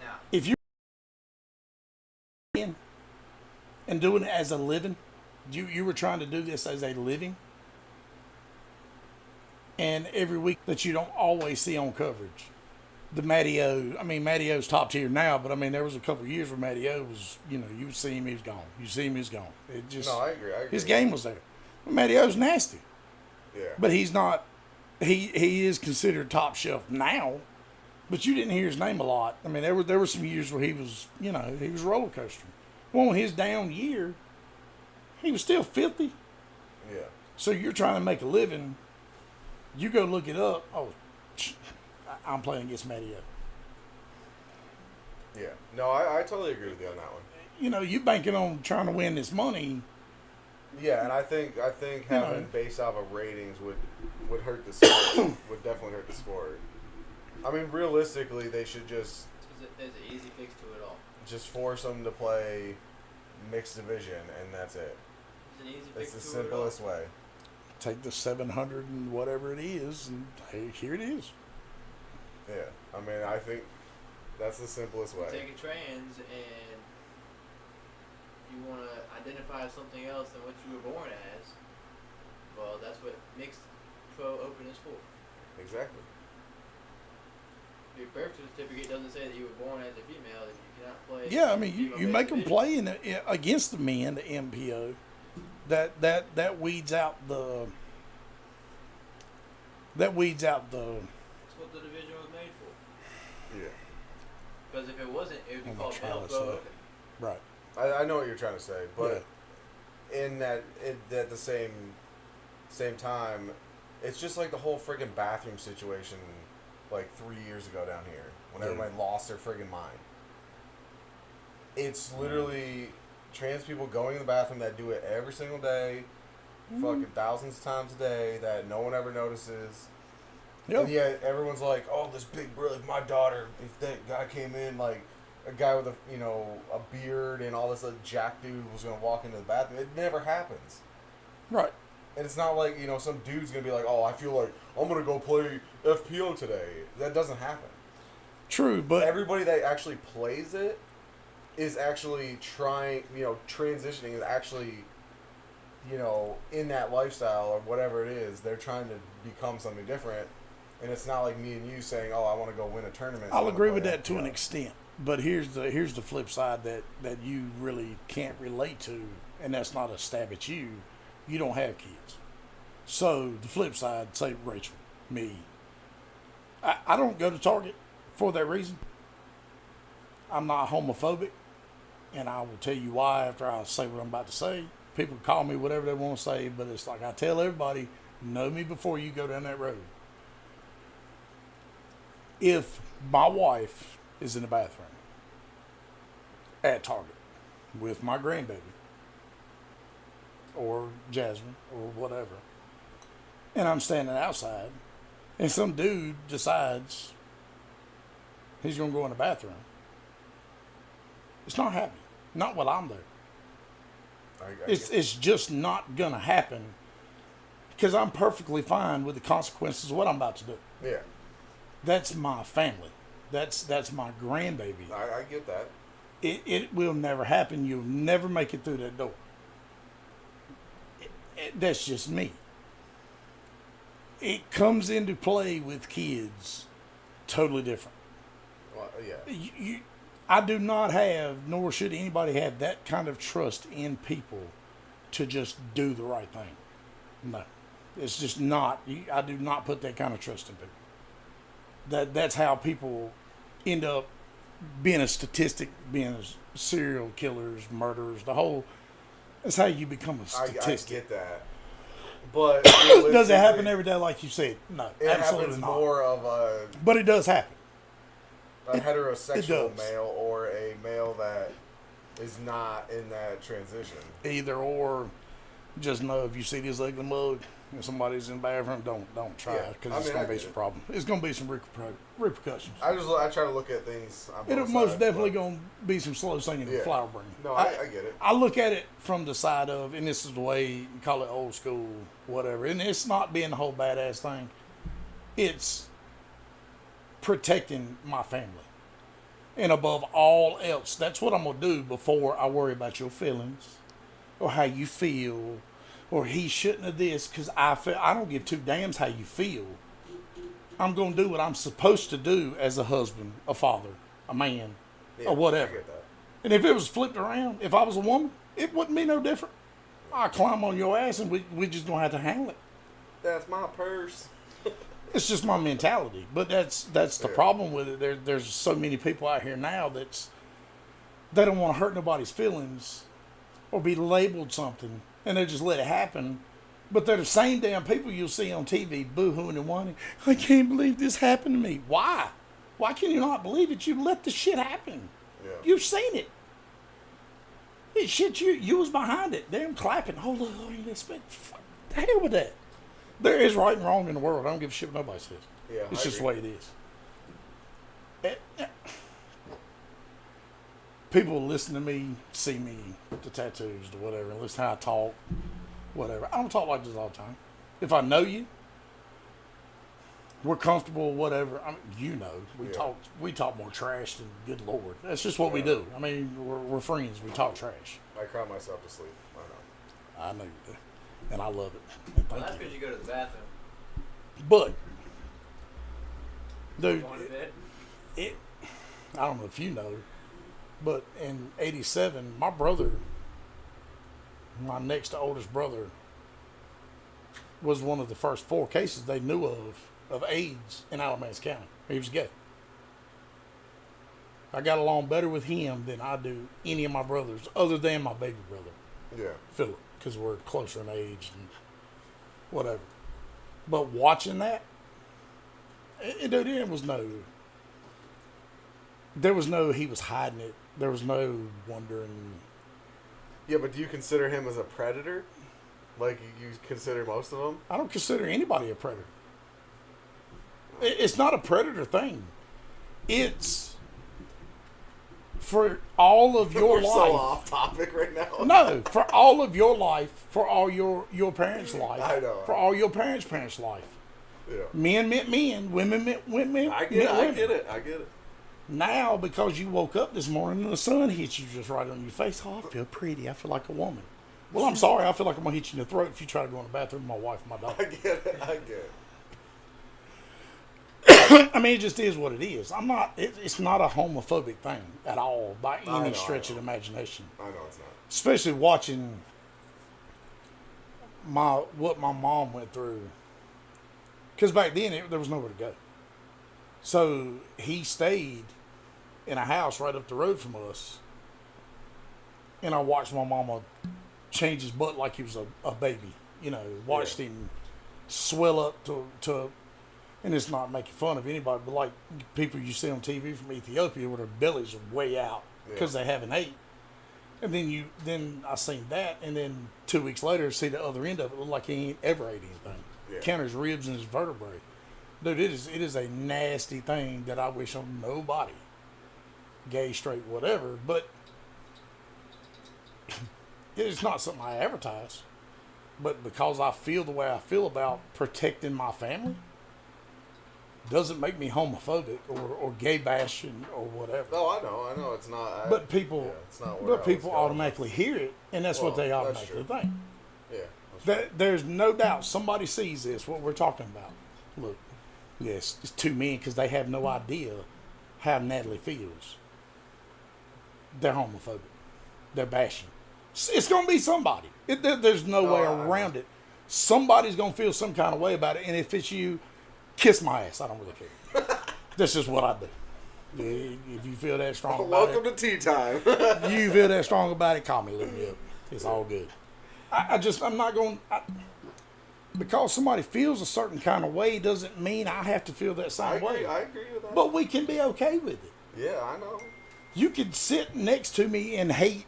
Speaker 1: Nah.
Speaker 4: If you're and doing it as a living, you were trying to do this as a living, and every week that you don't always see on coverage, the Matty-O, I mean, Matty-O's top tier now, but I mean, there was a couple of years where Matty-O was, you know, you would see him, he was gone. You see him, he's gone. It just,
Speaker 3: No, I agree.
Speaker 4: his game was there. Matty-O's nasty,
Speaker 3: Yeah.
Speaker 4: but he's not, he is considered top shelf now, but you didn't hear his name a lot. I mean, there were some years where he was, you know, he was roller coastering. Well, his down year, he was still 50.
Speaker 3: Yeah.
Speaker 4: So you're trying to make a living. You go look it up. Oh, I'm playing against Matty-O.
Speaker 3: Yeah. No, I totally agree with you on that one.
Speaker 4: You know, you banking on trying to win this money.
Speaker 3: Yeah, and I think
Speaker 4: You
Speaker 3: having
Speaker 4: know.
Speaker 3: based off of ratings would hurt the sport. Would definitely hurt the sport. I mean, realistically, they should just
Speaker 1: There's an easy fix to it all.
Speaker 3: force them to play mixed division, and that's it.
Speaker 1: There's an easy fix
Speaker 3: It's the
Speaker 1: to it all.
Speaker 3: simplest way.
Speaker 4: Take the 700 and whatever it is, and hey, here it is.
Speaker 3: Yeah. I mean, I think that's the simplest way.
Speaker 1: Take a trans and you want to identify as something else than what you were born as. Well, that's what mixed pro open is for.
Speaker 3: Exactly.
Speaker 1: Your birth certificate doesn't say that you were born as a female, that you cannot play.
Speaker 4: Yeah, I mean,
Speaker 1: female
Speaker 4: you
Speaker 1: based
Speaker 4: make them
Speaker 1: division.
Speaker 4: play against the men, the MPO. That weeds out the. That weeds out the.
Speaker 1: That's what the division was made for.
Speaker 3: Yeah.
Speaker 1: Because if it wasn't, it would be
Speaker 4: I'm
Speaker 1: called
Speaker 4: gonna try
Speaker 1: male
Speaker 4: this
Speaker 1: pro
Speaker 4: out.
Speaker 1: open.
Speaker 4: Right.
Speaker 3: I know what you're trying to say, but at the same time, it's just like the whole friggin' bathroom situation like 3 years ago down here when
Speaker 4: Yeah.
Speaker 3: everybody lost their friggin' mind. It's literally trans people going to the bathroom that do it every single day, fucking thousands of times a day, that no one ever notices.
Speaker 4: Yeah.
Speaker 3: And yet everyone's like, oh, this big brother, like my daughter, if that guy came in, like a guy with a beard and all this jack dude was going to walk into the bathroom. It never happens.
Speaker 4: Right.
Speaker 3: And it's not like, some dude's going to be like, oh, I feel like I'm going to go play FPO today. That doesn't happen.
Speaker 4: True, but
Speaker 3: Everybody that actually plays it is actually trying, transitioning, is actually, in that lifestyle or whatever it is. They're trying to become something different. And it's not like me and you saying, "Oh, I want to go win a tournament."
Speaker 4: I'll
Speaker 3: so I'm
Speaker 4: agree
Speaker 3: gonna
Speaker 4: with
Speaker 3: play
Speaker 4: that
Speaker 3: it."
Speaker 4: to an
Speaker 3: Yeah.
Speaker 4: extent. But here's the flip side that you really can't relate to, and that's not a stab at you. You don't have kids. So the flip side, say Rachel, me. I don't go to Target for that reason. I'm not homophobic, and I will tell you why after I say what I'm about to say. People call me whatever they want to say, but it's like I tell everybody, know me before you go down that road. If my wife is in the bathroom at Target with my grandbaby or Jasmine or whatever, and I'm standing outside, and some dude decides he's going to go in the bathroom, it's not happening. Not while I'm there. It's just not going to happen because I'm perfectly fine with the consequences of what I'm about to do.
Speaker 3: Yeah,
Speaker 4: That's my family. That's my grandbaby.
Speaker 3: I get that.
Speaker 4: It will never happen. You'll never make it through that door. That's just me. It comes into play with kids totally different.
Speaker 3: Well, yeah.
Speaker 4: I do not have, nor should anybody have, that kind of trust in people to just do the right thing. No. It's just not. I do not put that kind of trust in people. That's how people end up being a statistic, being serial killers, murderers, the whole. That's how you become a
Speaker 3: I
Speaker 4: statistic.
Speaker 3: get that. But
Speaker 4: Does it happen
Speaker 3: realistically,
Speaker 4: every day like you said? No,
Speaker 3: It
Speaker 4: absolutely
Speaker 3: happens
Speaker 4: not.
Speaker 3: more of a
Speaker 4: But it does happen.
Speaker 3: heterosexual
Speaker 4: does.
Speaker 3: male or a male that is not in that transition.
Speaker 4: Either or, just know if you see this ugly mug and somebody's in the bathroom, don't try
Speaker 3: Yeah,
Speaker 4: because
Speaker 3: I
Speaker 4: it's
Speaker 3: mean,
Speaker 4: gonna
Speaker 3: I
Speaker 4: be
Speaker 3: get
Speaker 4: some
Speaker 3: it.
Speaker 4: problem. It's gonna be some repercussions.
Speaker 3: I try to look at things. On
Speaker 4: It'll
Speaker 3: both
Speaker 4: most
Speaker 3: sides,
Speaker 4: definitely
Speaker 3: but-
Speaker 4: gonna be some slow singing
Speaker 3: Yeah.
Speaker 4: and flower bringing.
Speaker 3: No, I get it.
Speaker 4: I look at it from the side of, and this is the way you call it old school, whatever. And it's not being the whole badass thing. It's protecting my family. And above all else, that's what I'm going to do before I worry about your feelings or how you feel or he shouldn't have this because I don't give two damns how you feel. I'm going to do what I'm supposed to do as a husband, a father, a man,
Speaker 3: Yeah,
Speaker 4: or whatever.
Speaker 3: I get that.
Speaker 4: And if it was flipped around, if I was a woman, it wouldn't be no different. I'd climb on your ass and we just don't have to handle it.
Speaker 3: That's my purse.
Speaker 4: It's just my mentality. But that's the
Speaker 3: Yeah.
Speaker 4: problem with it. There's so many people out here now they don't want to hurt nobody's feelings or be labeled something and they just let it happen. But they're the same damn people you'll see on TV boo-hooing and whining. I can't believe this happened to me. Why? Why can you not believe it? You let the shit happen.
Speaker 3: Yeah.
Speaker 4: You've seen it. It shit, you was behind it. Them clapping. Oh, look, I didn't expect. Fuck, the hell with that. There is right and wrong in the world. I don't give a shit what nobody says.
Speaker 3: Yeah,
Speaker 4: It's
Speaker 3: I
Speaker 4: just the
Speaker 3: agree.
Speaker 4: way it is. People listen to me, see me, the tattoos, the whatever, and listen how I talk, whatever. I don't talk like this all the time. If I know you, we're comfortable, whatever. I mean, you know,
Speaker 3: Yeah.
Speaker 4: we talk more trash than good Lord. That's just what we do. I mean, we're friends. We talk trash.
Speaker 3: I cry myself to sleep. I know.
Speaker 4: I know you do, and I love it. And
Speaker 5: Well, that's
Speaker 4: thank
Speaker 5: because
Speaker 4: you.
Speaker 5: you go to the bathroom.
Speaker 4: But, dude,
Speaker 5: Going to bed.
Speaker 4: I don't know if you know, but in '87, my brother, my next to oldest brother, was one of the first 4 cases they knew of AIDS in Alamance County. He was gay. I got along better with him than I do any of my brothers, other than my baby brother,
Speaker 3: Yeah.
Speaker 4: Philip, because we're closer in age and whatever. But watching that, dude, there was no he was hiding it. There was no wondering.
Speaker 3: Yeah, but do you consider him as a predator? Like you consider most of them?
Speaker 4: I don't consider anybody a predator. It's not a predator thing. It's for all of your
Speaker 3: We're
Speaker 4: life.
Speaker 3: so off topic right now.
Speaker 4: No, for all of your life, for all your parents' life,
Speaker 3: I know.
Speaker 4: for all your parents' life.
Speaker 3: Yeah.
Speaker 4: Men meant men, women meant women.
Speaker 3: I
Speaker 4: meant
Speaker 3: get it. I
Speaker 4: women.
Speaker 3: get it. I get it.
Speaker 4: Now, because you woke up this morning and the sun hits you just right on your face, oh, I feel pretty. I feel like a woman. Well, I'm sorry. I feel like I'm going to hit you in the throat if you try to go in the bathroom with my wife and my dog.
Speaker 3: I get it. I get it.
Speaker 4: I mean, it just is what it is. I'm not. It's not a homophobic thing at all by any stretch of the imagination.
Speaker 3: I know it's not.
Speaker 4: Especially watching what my mom went through. Because back then there was nowhere to go. So he stayed in a house right up the road from us, and I watched my mama change his butt like he was a baby. You know, watched him swell up to, and it's not making fun of anybody, but like people you see on TV from Ethiopia where their bellies are way out because they haven't ate. And then I seen that, and then 2 weeks later, see the other end of it, look like he ain't ever ate anything.
Speaker 3: Yeah.
Speaker 4: Count his ribs and his vertebrae. Dude, it is a nasty thing that I wish on nobody, gay, straight, whatever. But it's not something I advertise. But because I feel the way I feel about protecting my family, doesn't make me homophobic or gay bashing or whatever.
Speaker 3: No, I know, it's not.
Speaker 4: But people,
Speaker 3: it's not where I was going.
Speaker 4: automatically hear it, and that's what they
Speaker 3: Well, that's
Speaker 4: automatically
Speaker 3: true.
Speaker 4: think.
Speaker 3: Yeah. That's true.
Speaker 4: There's no doubt somebody sees this, what we're talking about. Look, yes, it's two men because they have no idea how Natalie feels. They're homophobic. They're bashing. It's going to be somebody. There's no way around it. Somebody's going to feel some kind of way about it, and if it's you, kiss my ass. I don't really care. That's just what I do. If you feel that strong about
Speaker 3: Welcome to tea time.
Speaker 4: you feel that strong about it, call me, lift me up. It's all good. I'm not going, because somebody feels a certain kind of way doesn't mean I have to feel that same way.
Speaker 3: I agree with that.
Speaker 4: But we can be okay with it.
Speaker 3: Yeah, I know.
Speaker 4: You could sit next to me and hate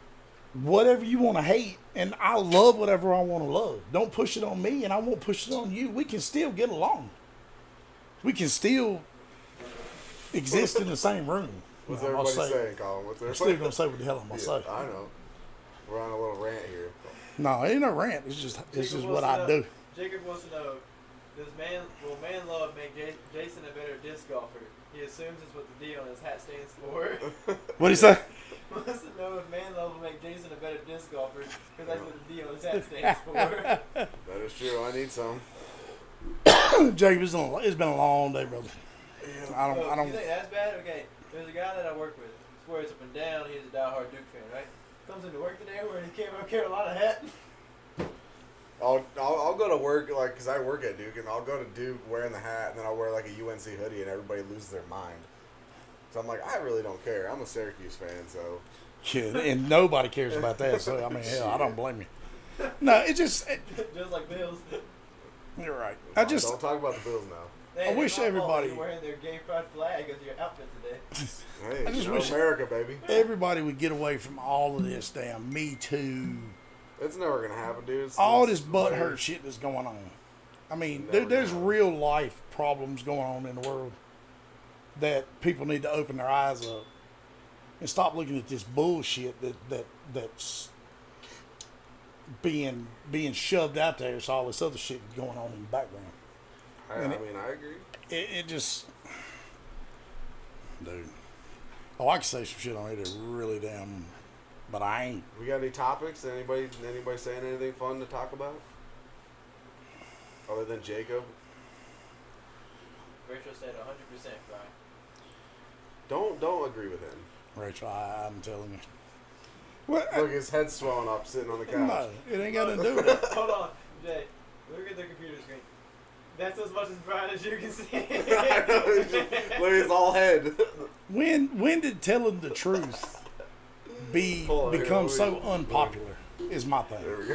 Speaker 4: whatever you want to hate, and I love whatever I want to love. Don't push it on me, and I won't push it on you. We can still get along. We can still exist in the same room.
Speaker 3: What's
Speaker 4: I'm
Speaker 3: everybody
Speaker 4: gonna say-
Speaker 3: saying, Colin? What's
Speaker 4: I'm
Speaker 3: everybody
Speaker 4: still gonna say what the hell I'm gonna say.
Speaker 3: I know. We're on a little rant here.
Speaker 4: No, it ain't no rant. It's just
Speaker 5: Jacob
Speaker 4: what
Speaker 5: wants
Speaker 4: I
Speaker 5: to
Speaker 4: do.
Speaker 5: know- Jacob wants to know, will man love make Jason a better disc golfer? He assumes it's what the D on his hat stands for.
Speaker 4: What do you say?
Speaker 5: Wants to know if man love will make Jason a better disc golfer, because that's what the D on his hat stands for.
Speaker 3: That is true. I need some.
Speaker 4: Jacob, it's been a long day, brother. I
Speaker 5: You
Speaker 4: don't.
Speaker 5: think that's bad? Okay, there's a guy that I work with. Swears up and down he's a diehard Duke fan, right? Comes into work today wearing a Camo Carolina hat.
Speaker 3: I'll go to work, like, because I work at Duke, and I'll go to Duke wearing the hat, and then I'll wear, like, a UNC hoodie, and everybody loses their mind. So I'm like, I really don't care. I'm a Syracuse fan, so.
Speaker 4: Yeah, and nobody cares about that. So I mean, hell, I don't blame you. No, it just.
Speaker 5: Just like Bills.
Speaker 4: You're right.
Speaker 3: Don't talk about the Bills now.
Speaker 5: Hey,
Speaker 4: wish
Speaker 5: it's my fault
Speaker 4: everybody-
Speaker 5: you're wearing their gay pride flag as your outfit today.
Speaker 3: Hey,
Speaker 4: I just
Speaker 3: you know,
Speaker 4: wish-
Speaker 3: America, baby.
Speaker 4: Everybody would get away from all of this damn Me Too,
Speaker 3: It's never going to happen, dude.
Speaker 4: all
Speaker 3: It's
Speaker 4: this butt
Speaker 3: later.
Speaker 4: hurt shit that's going on. I mean,
Speaker 3: Never
Speaker 4: there's
Speaker 3: gonna
Speaker 4: real life problems going on in the world that people need to open their eyes up and stop looking at this bullshit that's being shoved out there. It's all this other shit going on in the background.
Speaker 3: I mean, I agree.
Speaker 4: It just, dude. Oh, I can say some shit on it that really damn, but I ain't.
Speaker 3: We got any topics? Anybody saying anything fun to talk about? Other than Jacob?
Speaker 5: Rachel said 100%, Brian.
Speaker 3: Don't agree with him.
Speaker 4: Rachel, I'm telling you. What?
Speaker 3: Look, his head's swelling up sitting on the couch.
Speaker 4: No, it ain't got nothing to do with it.
Speaker 5: Hold on, Jay. Look at the computer screen. That's as much as Brian as you can see.
Speaker 3: I know, it's just- look, it's all head.
Speaker 4: When did telling the truth
Speaker 3: Hold on, here,
Speaker 4: become
Speaker 3: let me-
Speaker 4: so unpopular? Is my thing.
Speaker 3: There we go.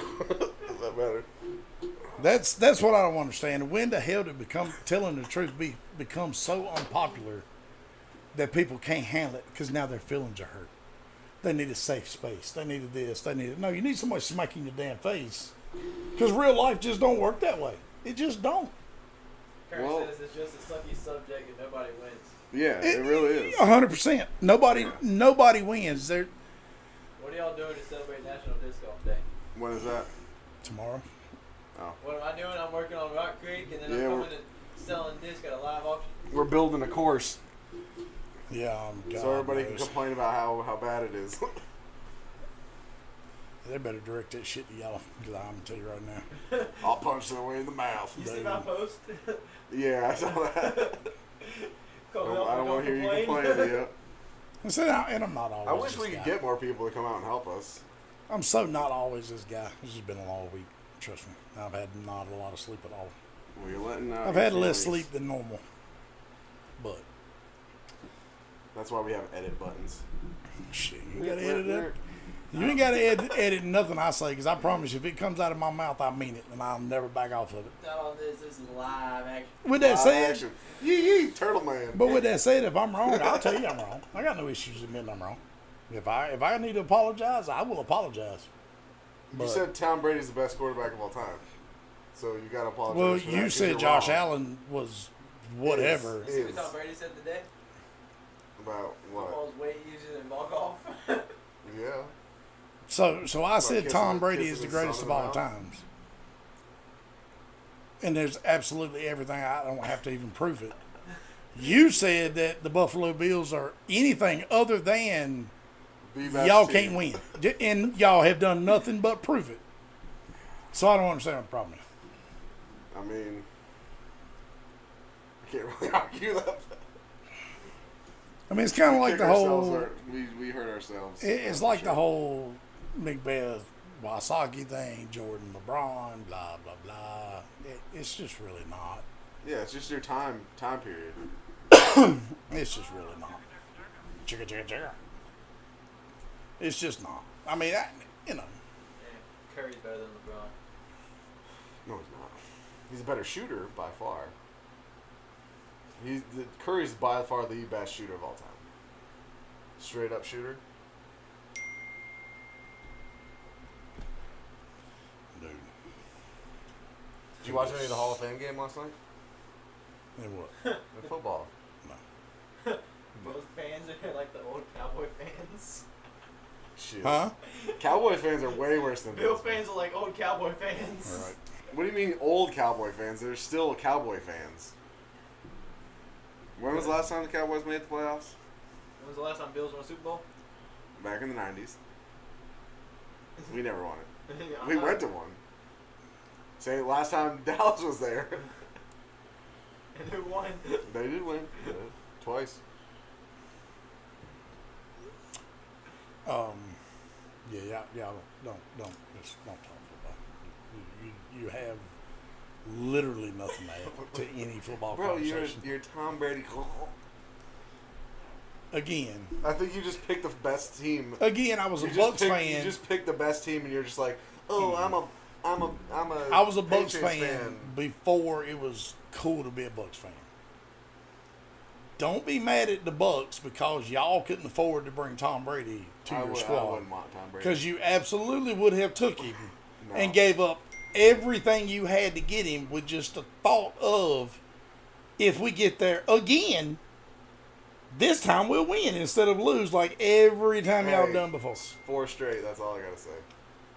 Speaker 3: Is that better?
Speaker 4: That's what I don't understand. When the hell did telling the truth become so unpopular that people can't handle it because now their feelings are hurt? They need a safe space. They needed this. They needed no. You need somebody smacking your damn face because real life just don't work that way. It just don't.
Speaker 5: Kurt
Speaker 3: Well-
Speaker 5: says it's just a sucky subject and nobody wins.
Speaker 3: Yeah, it really is.
Speaker 4: 100%. Nobody wins. They're
Speaker 5: What are y'all doing to celebrate National Disc Golf Day?
Speaker 3: When is that?
Speaker 4: tomorrow.
Speaker 5: What am I doing? I'm working on Rock Creek and then
Speaker 3: Yeah,
Speaker 5: I'm
Speaker 3: we're-
Speaker 5: coming and selling discs at a live auction.
Speaker 3: We're building a course
Speaker 4: Yeah, God
Speaker 3: so everybody can
Speaker 4: knows.
Speaker 3: complain about how bad it is.
Speaker 4: They better direct that shit to y'all because I'm gonna tell you right now.
Speaker 3: I'll punch their way in the mouth.
Speaker 5: You see my post?
Speaker 3: Yeah, I saw that. I don't want to hear you complain. Yeah.
Speaker 4: And so, and I'm not always.
Speaker 3: I wish
Speaker 4: this
Speaker 3: we could
Speaker 4: guy.
Speaker 3: get more people to come out and help us.
Speaker 4: I'm so not always this guy. This has been a long week. Trust me. I've had not a lot of sleep at all.
Speaker 3: Well, you're letting out
Speaker 4: I've
Speaker 3: your
Speaker 4: had less
Speaker 3: feelings.
Speaker 4: sleep than normal. But
Speaker 3: That's why we have edit buttons.
Speaker 4: shit, you gotta edit it. You ain't gotta edit nothing I say, because I promise you, if it comes out of my mouth, I mean it, and I'll never back off of it.
Speaker 5: Not on this. This is live action.
Speaker 4: With that
Speaker 3: Live
Speaker 4: said,
Speaker 3: action. Yee, Turtle Man.
Speaker 4: but with that said, if I'm wrong, I'll tell you I'm wrong. I got no issues admitting I'm wrong. If I need to apologize, I will apologize.
Speaker 3: You
Speaker 4: But,
Speaker 3: said Tom Brady's the best quarterback of all time. So you got to apologize.
Speaker 4: well,
Speaker 3: for that
Speaker 4: you
Speaker 3: 'cause
Speaker 4: said
Speaker 3: you're
Speaker 4: Josh
Speaker 3: wrong.
Speaker 4: Allen was whatever.
Speaker 3: Is.
Speaker 5: See what Tom Brady said today?
Speaker 3: About what?
Speaker 5: Football's way easier than ball golf.
Speaker 3: Yeah.
Speaker 4: So I said
Speaker 3: kissing
Speaker 4: Tom
Speaker 3: the-
Speaker 4: Brady
Speaker 3: kissing
Speaker 4: is the
Speaker 3: his
Speaker 4: greatest
Speaker 3: son
Speaker 4: of
Speaker 3: in the
Speaker 4: all
Speaker 3: mouth?
Speaker 4: times. And there's absolutely everything. I don't have to even prove it. You said that the Buffalo Bills are anything other than
Speaker 3: The best
Speaker 4: y'all
Speaker 3: team.
Speaker 4: can't win. And y'all have done nothing but prove it. So I don't understand what the problem is.
Speaker 3: I mean, I can't really argue that.
Speaker 4: I mean, it's kind of like
Speaker 3: Kick
Speaker 4: the
Speaker 3: ourselves
Speaker 4: whole.
Speaker 3: hurt- we hurt ourselves.
Speaker 4: It's like the whole Macbeth Wasaki thing, Jordan LeBron, blah blah blah. It's just really not.
Speaker 3: Yeah, it's just your time period.
Speaker 4: It's just really not. Chicka chicka chicka. It's just not. I mean, you know.
Speaker 5: Yeah, Curry's better than LeBron.
Speaker 3: No, he's not. He's a better shooter by far. Curry's by far the best shooter of all time. Straight up shooter.
Speaker 4: Dude.
Speaker 3: Did you watch any of the Hall of Fame game last night?
Speaker 4: And what?
Speaker 3: In football.
Speaker 5: Those fans are like the old Cowboy fans.
Speaker 3: Shoot.
Speaker 4: Huh?
Speaker 3: Cowboy fans are way worse than
Speaker 5: Bill
Speaker 3: Bills
Speaker 5: fans are like old Cowboy fans.
Speaker 4: All right.
Speaker 3: What do you mean old Cowboy fans? They're still Cowboy fans. When was the last time the Cowboys made the playoffs?
Speaker 5: When was the last time Bills won a Super Bowl?
Speaker 3: Back in the 90s. We never won it.
Speaker 5: Yeah,
Speaker 3: We went to one. Say last time Dallas was there.
Speaker 5: And who won?
Speaker 3: They did win. Twice.
Speaker 4: Yeah, don't just don't talk football. You have literally nothing to add to any football
Speaker 3: Bro,
Speaker 4: conversation.
Speaker 3: you're Tom Brady.
Speaker 4: Again,
Speaker 3: I think you just picked the best team.
Speaker 4: I was a
Speaker 3: You just
Speaker 4: Bucks
Speaker 3: picked-
Speaker 4: fan.
Speaker 3: You just picked the best team, and you're just like, oh, I'm a.
Speaker 4: I was a Bucks
Speaker 3: Patriots
Speaker 4: fan before it was cool to be a Bucks fan. Don't be mad at the Bucks because y'all couldn't afford to bring Tom Brady to
Speaker 3: I
Speaker 4: your
Speaker 3: would- I
Speaker 4: squad.
Speaker 3: wouldn't want Tom Brady.
Speaker 4: Because you absolutely would have took him
Speaker 3: No.
Speaker 4: and gave up everything you had to get him with just the thought of, if we get there again, this time we'll win instead of lose like every time y'all
Speaker 3: Hey.
Speaker 4: done before.
Speaker 3: 4 straight. That's all I gotta say.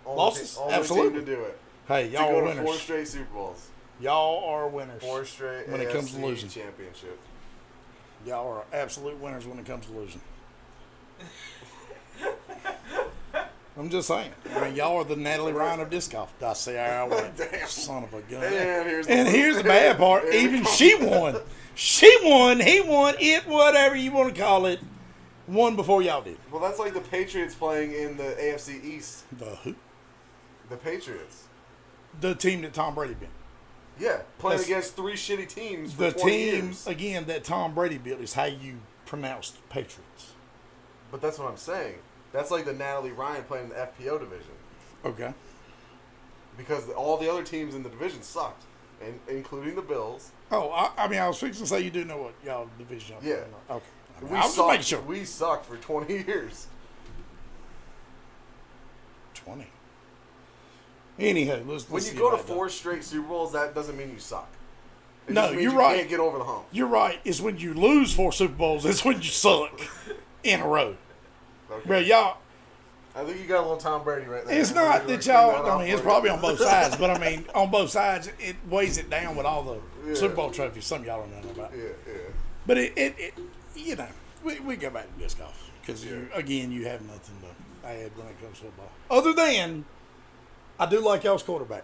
Speaker 4: Losses?
Speaker 3: Only
Speaker 4: Absolutely.
Speaker 3: team to do it.
Speaker 4: Hey,
Speaker 3: To
Speaker 4: y'all
Speaker 3: go
Speaker 4: are
Speaker 3: to 4
Speaker 4: winners.
Speaker 3: straight Super Bowls.
Speaker 4: Y'all are winners.
Speaker 3: 4 straight
Speaker 4: When it comes to
Speaker 3: AFC
Speaker 4: losing.
Speaker 3: championship.
Speaker 4: Y'all are absolute winners when it comes to losing. I'm just saying. I mean, y'all are the Natalie Ryan of disc golf. I say I win.
Speaker 3: Damn.
Speaker 4: Son of a gun.
Speaker 3: And
Speaker 4: here's the bad part.
Speaker 3: and
Speaker 4: Even she won. She won. He won. It, whatever you want to call it, won before y'all did.
Speaker 3: Well, that's like the Patriots playing in the AFC East.
Speaker 4: The who?
Speaker 3: The Patriots.
Speaker 4: The team that Tom Brady built.
Speaker 3: Yeah, playing
Speaker 4: That's-
Speaker 3: against 3 shitty teams for
Speaker 4: The
Speaker 3: 20
Speaker 4: team
Speaker 3: years.
Speaker 4: again that Tom Brady built is how you pronounce Patriots.
Speaker 3: But that's what I'm saying. That's like the Natalie Ryan playing in the FPO division.
Speaker 4: Okay.
Speaker 3: Because all the other teams in the division sucked, and including the Bills.
Speaker 4: Oh, I mean, I was fixing to say you do know what y'all division.
Speaker 3: Yeah.
Speaker 4: Okay. I, mean,
Speaker 3: We
Speaker 4: I was just
Speaker 3: sucked.
Speaker 4: making sure.
Speaker 3: We sucked for 20 years.
Speaker 4: 20. Anyhow, let's
Speaker 3: When you
Speaker 4: get
Speaker 3: go to
Speaker 4: back up.
Speaker 3: 4 straight Super Bowls, that doesn't mean you suck. It
Speaker 4: No,
Speaker 3: just means
Speaker 4: you're
Speaker 3: you
Speaker 4: right.
Speaker 3: Can't get over the hump.
Speaker 4: You're right. It's when you lose 4 Super Bowls. It's when you suck in a row.
Speaker 3: Okay.
Speaker 4: Bro, y'all.
Speaker 3: I think you got a little Tom Brady right there.
Speaker 4: It's
Speaker 3: I'm
Speaker 4: not
Speaker 3: gonna
Speaker 4: that
Speaker 3: clean
Speaker 4: y'all.
Speaker 3: that
Speaker 4: I
Speaker 3: up
Speaker 4: mean, it's
Speaker 3: for you.
Speaker 4: probably on both sides, but I mean, on both sides, it weighs it down with all the
Speaker 3: Yeah.
Speaker 4: Super Bowl trophies. Some of y'all don't know about.
Speaker 3: Yeah, yeah.
Speaker 4: But it you know, we go back to disc golf because you have nothing to add when it comes to football. Other than, I do like y'all's quarterback.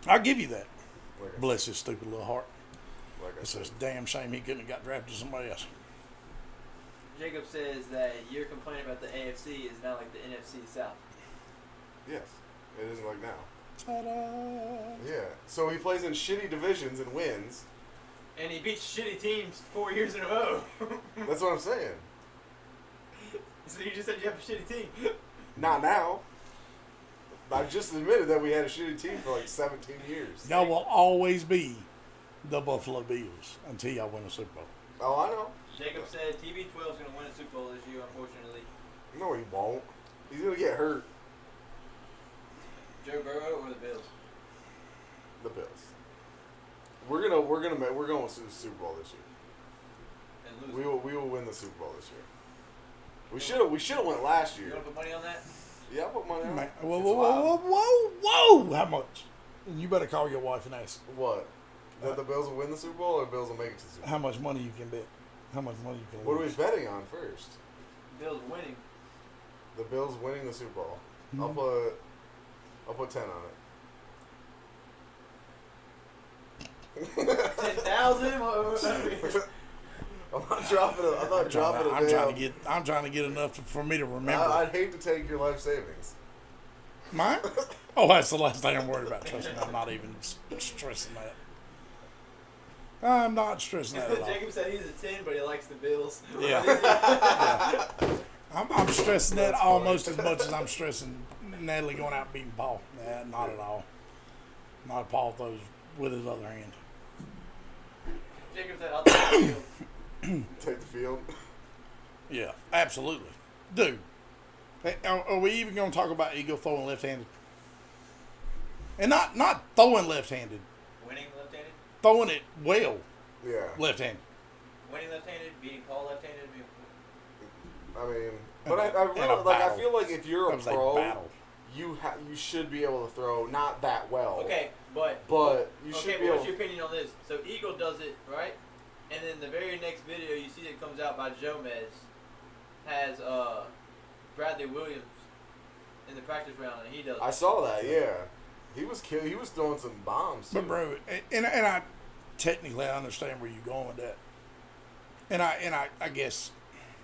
Speaker 4: I'll give you that.
Speaker 3: Okay.
Speaker 4: Bless his stupid little heart.
Speaker 3: Like I
Speaker 4: It's
Speaker 3: said,
Speaker 4: a damn shame he couldn't have got drafted to somebody else.
Speaker 5: Jacob says that your complaint about the AFC is now like the NFC South.
Speaker 3: yes, it isn't like now.
Speaker 4: Ta-da!
Speaker 3: Yeah. So he plays in shitty divisions and wins.
Speaker 5: And he beats shitty teams 4 years in a row.
Speaker 3: That's what I'm saying.
Speaker 5: So you just said you have a shitty team.
Speaker 3: Not now. I just admitted that we had a shitty team for like 17 years.
Speaker 4: Y'all will always be the Buffalo Bills until y'all win a Super Bowl.
Speaker 3: Oh, I know.
Speaker 5: Jacob said TB12 is going to win a Super Bowl this year, unfortunately.
Speaker 3: No, he won't. He's gonna get hurt.
Speaker 5: Joe Burrow or the Bills?
Speaker 3: The Bills. We're going to the Super Bowl this year.
Speaker 5: And lose.
Speaker 3: We will win the Super Bowl this year. We should have went last
Speaker 5: You
Speaker 3: year.
Speaker 5: want to put money on that?
Speaker 3: Yeah, I put money on
Speaker 4: Man,
Speaker 3: it.
Speaker 4: whoa,
Speaker 3: It's
Speaker 4: whoa,
Speaker 3: wild.
Speaker 4: whoa, whoa, whoa! How much? You better call your wife and ask
Speaker 3: What? That the Bills will win the Super Bowl or the Bills will make it to the Super Bowl?
Speaker 4: how much money you can bet. How much money you can
Speaker 3: What are we
Speaker 4: lose.
Speaker 3: betting on first?
Speaker 5: Bills winning.
Speaker 3: The Bills winning the Super Bowl.
Speaker 4: Mhm.
Speaker 3: I'll put 10 on it.
Speaker 5: 10,000?
Speaker 3: I'm not dropping it. I'm not dropping it.
Speaker 4: I'm trying to get enough for me to remember.
Speaker 3: I'd hate to take your life savings.
Speaker 4: Mine? Oh, that's the last thing I'm worried about. Trust me, I'm not even stressing that. I'm not stressing that at all.
Speaker 5: Jacob said he's a 10, but he likes the Bills.
Speaker 4: Yeah. Yeah. I'm stressing that
Speaker 3: That's
Speaker 4: almost as much as I'm stressing Natalie going out and beating Paul. Nah, not at all. Not if Paul throws with his other hand.
Speaker 5: Jacob said, I'll take the field.
Speaker 3: Take the field.
Speaker 4: Yeah, absolutely. Dude, hey, are we even going to talk about Eagle throwing left-handed? And not throwing left-handed,
Speaker 5: Winning left-handed?
Speaker 4: throwing it well
Speaker 3: Yeah.
Speaker 4: left-handed.
Speaker 5: Winning left-handed, beating Paul left-handed.
Speaker 3: I mean, but I
Speaker 4: And a
Speaker 3: really like. I
Speaker 4: battle.
Speaker 3: feel like if you're
Speaker 4: That
Speaker 3: a
Speaker 4: was a
Speaker 3: pro,
Speaker 4: battle.
Speaker 3: you should be able to throw not that well.
Speaker 5: Okay, but
Speaker 3: you
Speaker 5: okay,
Speaker 3: should be
Speaker 5: but
Speaker 3: able.
Speaker 5: what's your opinion on this? So Eagle does it, right? And then the very next video you see that comes out by Jomez has Bradley Williams in the practice round, and he does
Speaker 3: I
Speaker 5: it.
Speaker 3: saw that. Yeah, he was He was throwing some bombs. Too.
Speaker 4: But bro, and I technically I understand where you're going with that. And I guess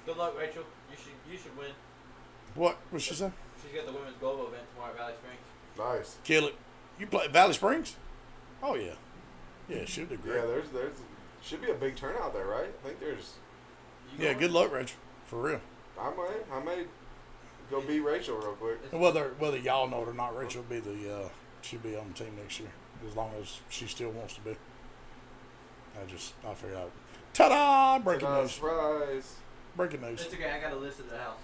Speaker 5: Good luck, Rachel. You should win.
Speaker 4: what she say?
Speaker 5: She's got the women's global event tomorrow at Valley Springs.
Speaker 3: Nice.
Speaker 4: Kill it. You play Valley Springs? Oh yeah, yeah, she'll do great.
Speaker 3: Yeah, there's should be a big turnout there, right? I think there's.
Speaker 5: You
Speaker 4: Yeah,
Speaker 5: going?
Speaker 4: good luck, Rachel. For real.
Speaker 3: I may go beat Rachel real quick.
Speaker 4: And whether y'all know it or not, Rachel will be she'll be on the team next year as long as she still wants to be. I'll figure it out. Ta-da! Breaking news.
Speaker 3: Surprise.
Speaker 4: Breaking news.
Speaker 5: It's okay. I got a list at the house.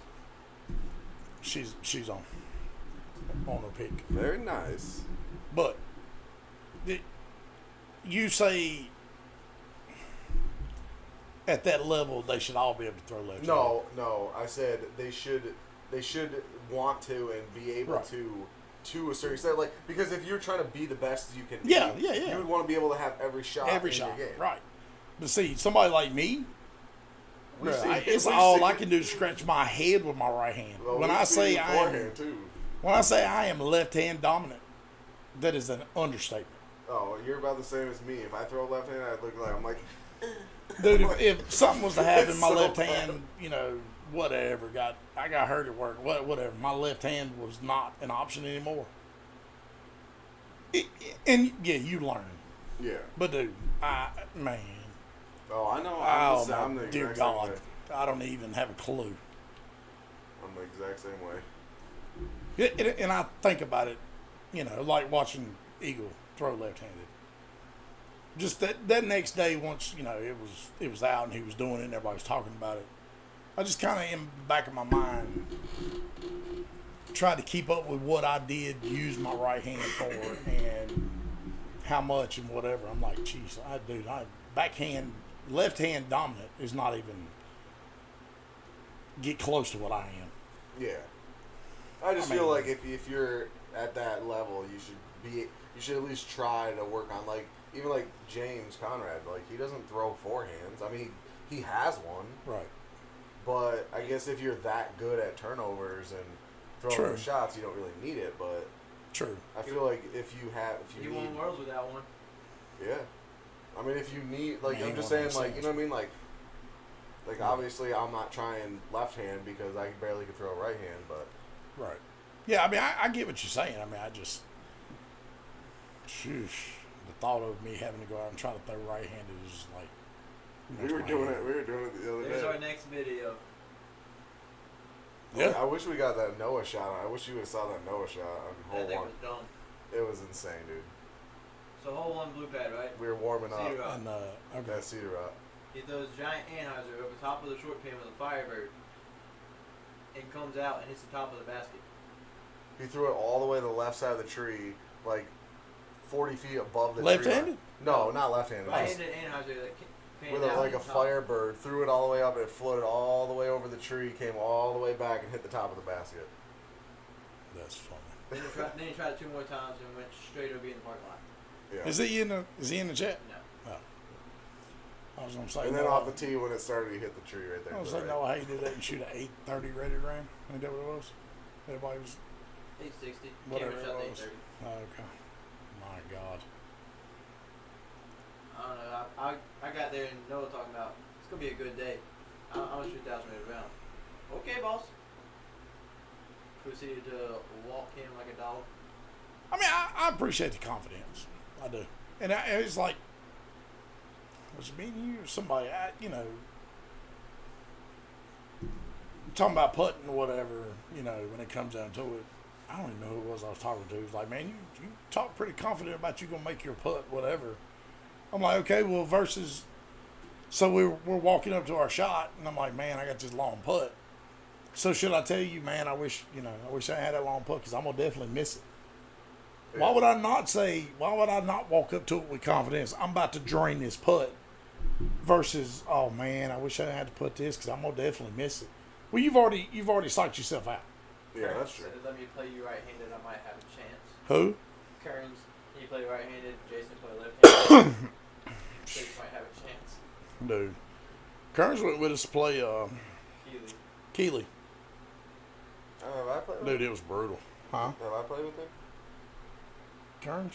Speaker 4: She's on her pick.
Speaker 3: Very nice.
Speaker 4: But you say at that level they should all be able to throw left.
Speaker 3: No. I said they should want to and be able
Speaker 4: Right.
Speaker 3: to a certain extent. Like, because if you're trying to be the best you can
Speaker 4: Yeah,
Speaker 3: be,
Speaker 4: yeah, yeah.
Speaker 3: you would want to be able to have every shot
Speaker 4: every
Speaker 3: in
Speaker 4: shot,
Speaker 3: your game.
Speaker 4: right? But see, somebody like me,
Speaker 3: We've
Speaker 4: bruh,
Speaker 3: seen-
Speaker 4: it's
Speaker 3: we've
Speaker 4: all
Speaker 3: seen-
Speaker 4: I can do is scratch my head with my right hand.
Speaker 3: Well,
Speaker 4: when
Speaker 3: we've
Speaker 4: I
Speaker 3: seen
Speaker 4: say
Speaker 3: it
Speaker 4: I am,
Speaker 3: beforehand, too.
Speaker 4: when I say I am left hand dominant, that is an understatement.
Speaker 3: Oh, you're about the same as me. If I throw left hand, I look like I'm like.
Speaker 4: Dude, if something was to happen,
Speaker 3: It's
Speaker 4: my
Speaker 3: so
Speaker 4: left
Speaker 3: bad.
Speaker 4: hand, whatever, I got hurt at work, whatever. My left hand was not an option anymore. And yeah, you learn.
Speaker 3: Yeah.
Speaker 4: But dude, man,
Speaker 3: Oh, I know.
Speaker 4: oh
Speaker 3: I'm
Speaker 4: my
Speaker 3: the
Speaker 4: dear
Speaker 3: exact same
Speaker 4: God,
Speaker 3: way.
Speaker 4: I don't even have a clue.
Speaker 3: I'm the exact same way.
Speaker 4: And I think about it, like watching Eagle throw left-handed. Just that next day, once it was out and he was doing it, and everybody was talking about it. I just kind of in the back of my mind tried to keep up with what I did use my right hand for and how much and whatever. I'm like, geez, backhand, left hand dominant is not even get close to what I am.
Speaker 3: Yeah. I just
Speaker 4: I
Speaker 3: feel
Speaker 4: mean-
Speaker 3: like if you're at that level, you should at least try to work on, like, even like James Conrad, like, he doesn't throw forehands. I mean, he has one,
Speaker 4: Right.
Speaker 3: but I guess if you're that good at turnovers and throwing
Speaker 4: True.
Speaker 3: those shots, you don't really need it. But
Speaker 4: True.
Speaker 3: I feel like if you
Speaker 5: You
Speaker 3: need,
Speaker 5: won worlds without one.
Speaker 3: yeah, I mean, if you need, like,
Speaker 4: Man,
Speaker 3: I'm just
Speaker 4: one
Speaker 3: saying,
Speaker 4: makes
Speaker 3: like, you
Speaker 4: sense.
Speaker 3: know what I mean? Like obviously, I'm not trying left hand because I barely could throw right hand, but
Speaker 4: Right. Yeah, I mean, I get what you're saying. I mean, I just, sheesh, the thought of me having to go out and try to throw right-handed is just like.
Speaker 3: we were doing it. We were doing it the other
Speaker 5: There's
Speaker 3: day.
Speaker 5: our next video.
Speaker 4: Yeah.
Speaker 3: I wish we got that Noah shot. I wish you would have saw that Noah shot on
Speaker 5: That
Speaker 3: hole
Speaker 5: thing
Speaker 3: one.
Speaker 5: was dumb.
Speaker 3: It was insane, dude.
Speaker 5: So hole one blue pad, right?
Speaker 3: We were warming up
Speaker 5: Cedar Rock.
Speaker 4: And okay.
Speaker 3: at Cedar Rock.
Speaker 5: He throws giant Anheuser over top of the short pin with a Firebird, and comes out and hits the top of the basket.
Speaker 3: He threw it all the way to the left side of the tree, like 40 feet above the tree.
Speaker 4: Left-handed?
Speaker 3: line. No, not left-handed.
Speaker 5: Right-handed Anheuser that came
Speaker 3: With
Speaker 5: down
Speaker 3: like a
Speaker 5: on top.
Speaker 3: Firebird, threw it all the way up, and it floated all the way over the tree, came all the way back, and hit the top of the basket.
Speaker 4: That's funny.
Speaker 5: Then he tried it 2 more times and went straight over in the parking lot.
Speaker 3: Yeah.
Speaker 4: Is he in the chat?
Speaker 5: No.
Speaker 4: No. I was gonna say.
Speaker 3: And then
Speaker 4: no,
Speaker 3: off the tee when it started, he hit the tree right there.
Speaker 4: I was
Speaker 3: to the
Speaker 4: like,
Speaker 3: right.
Speaker 4: no, how you do that and shoot an 830 rated round? Ain't that what it was? Everybody was.
Speaker 5: 860.
Speaker 4: Whatever
Speaker 5: Cameron
Speaker 4: it
Speaker 5: shot the
Speaker 4: was.
Speaker 5: 830.
Speaker 4: Oh, okay. My God.
Speaker 5: I don't know. I got there and Noah talking about it's gonna be a good day. I'm gonna shoot 1,000 rated round. Okay, boss. Proceeded to walk him like a dog.
Speaker 4: I mean, I appreciate the confidence. I do. And it's like, was it me and you or somebody, talking about putting or whatever, when it comes down to it. I don't even know who it was I was talking to. He was like, man, you talk pretty confident about you going to make your putt, whatever. I'm like, okay, well, versus, so we're walking up to our shot, and I'm like, man, I got this long putt. So should I tell you, man, I wish I had that long putt because I'm going to definitely miss it. Why would I not walk up to it with confidence? I'm about to drain this putt versus, oh man, I wish I had to put this because I'm gonna definitely miss it. Well, you've already psyched yourself out.
Speaker 3: Yeah, that's true.
Speaker 5: Said, let me play you right-handed. I might have a chance.
Speaker 4: Who?
Speaker 5: Kearns, he play right-handed. Jason play left-handed. Jason might have a chance.
Speaker 4: Dude. Kearns went with us to play
Speaker 5: Keely.
Speaker 4: Keeley.
Speaker 3: Have I played with
Speaker 4: Dude, it was brutal. Huh?
Speaker 3: Have I played with him?
Speaker 4: Kearns?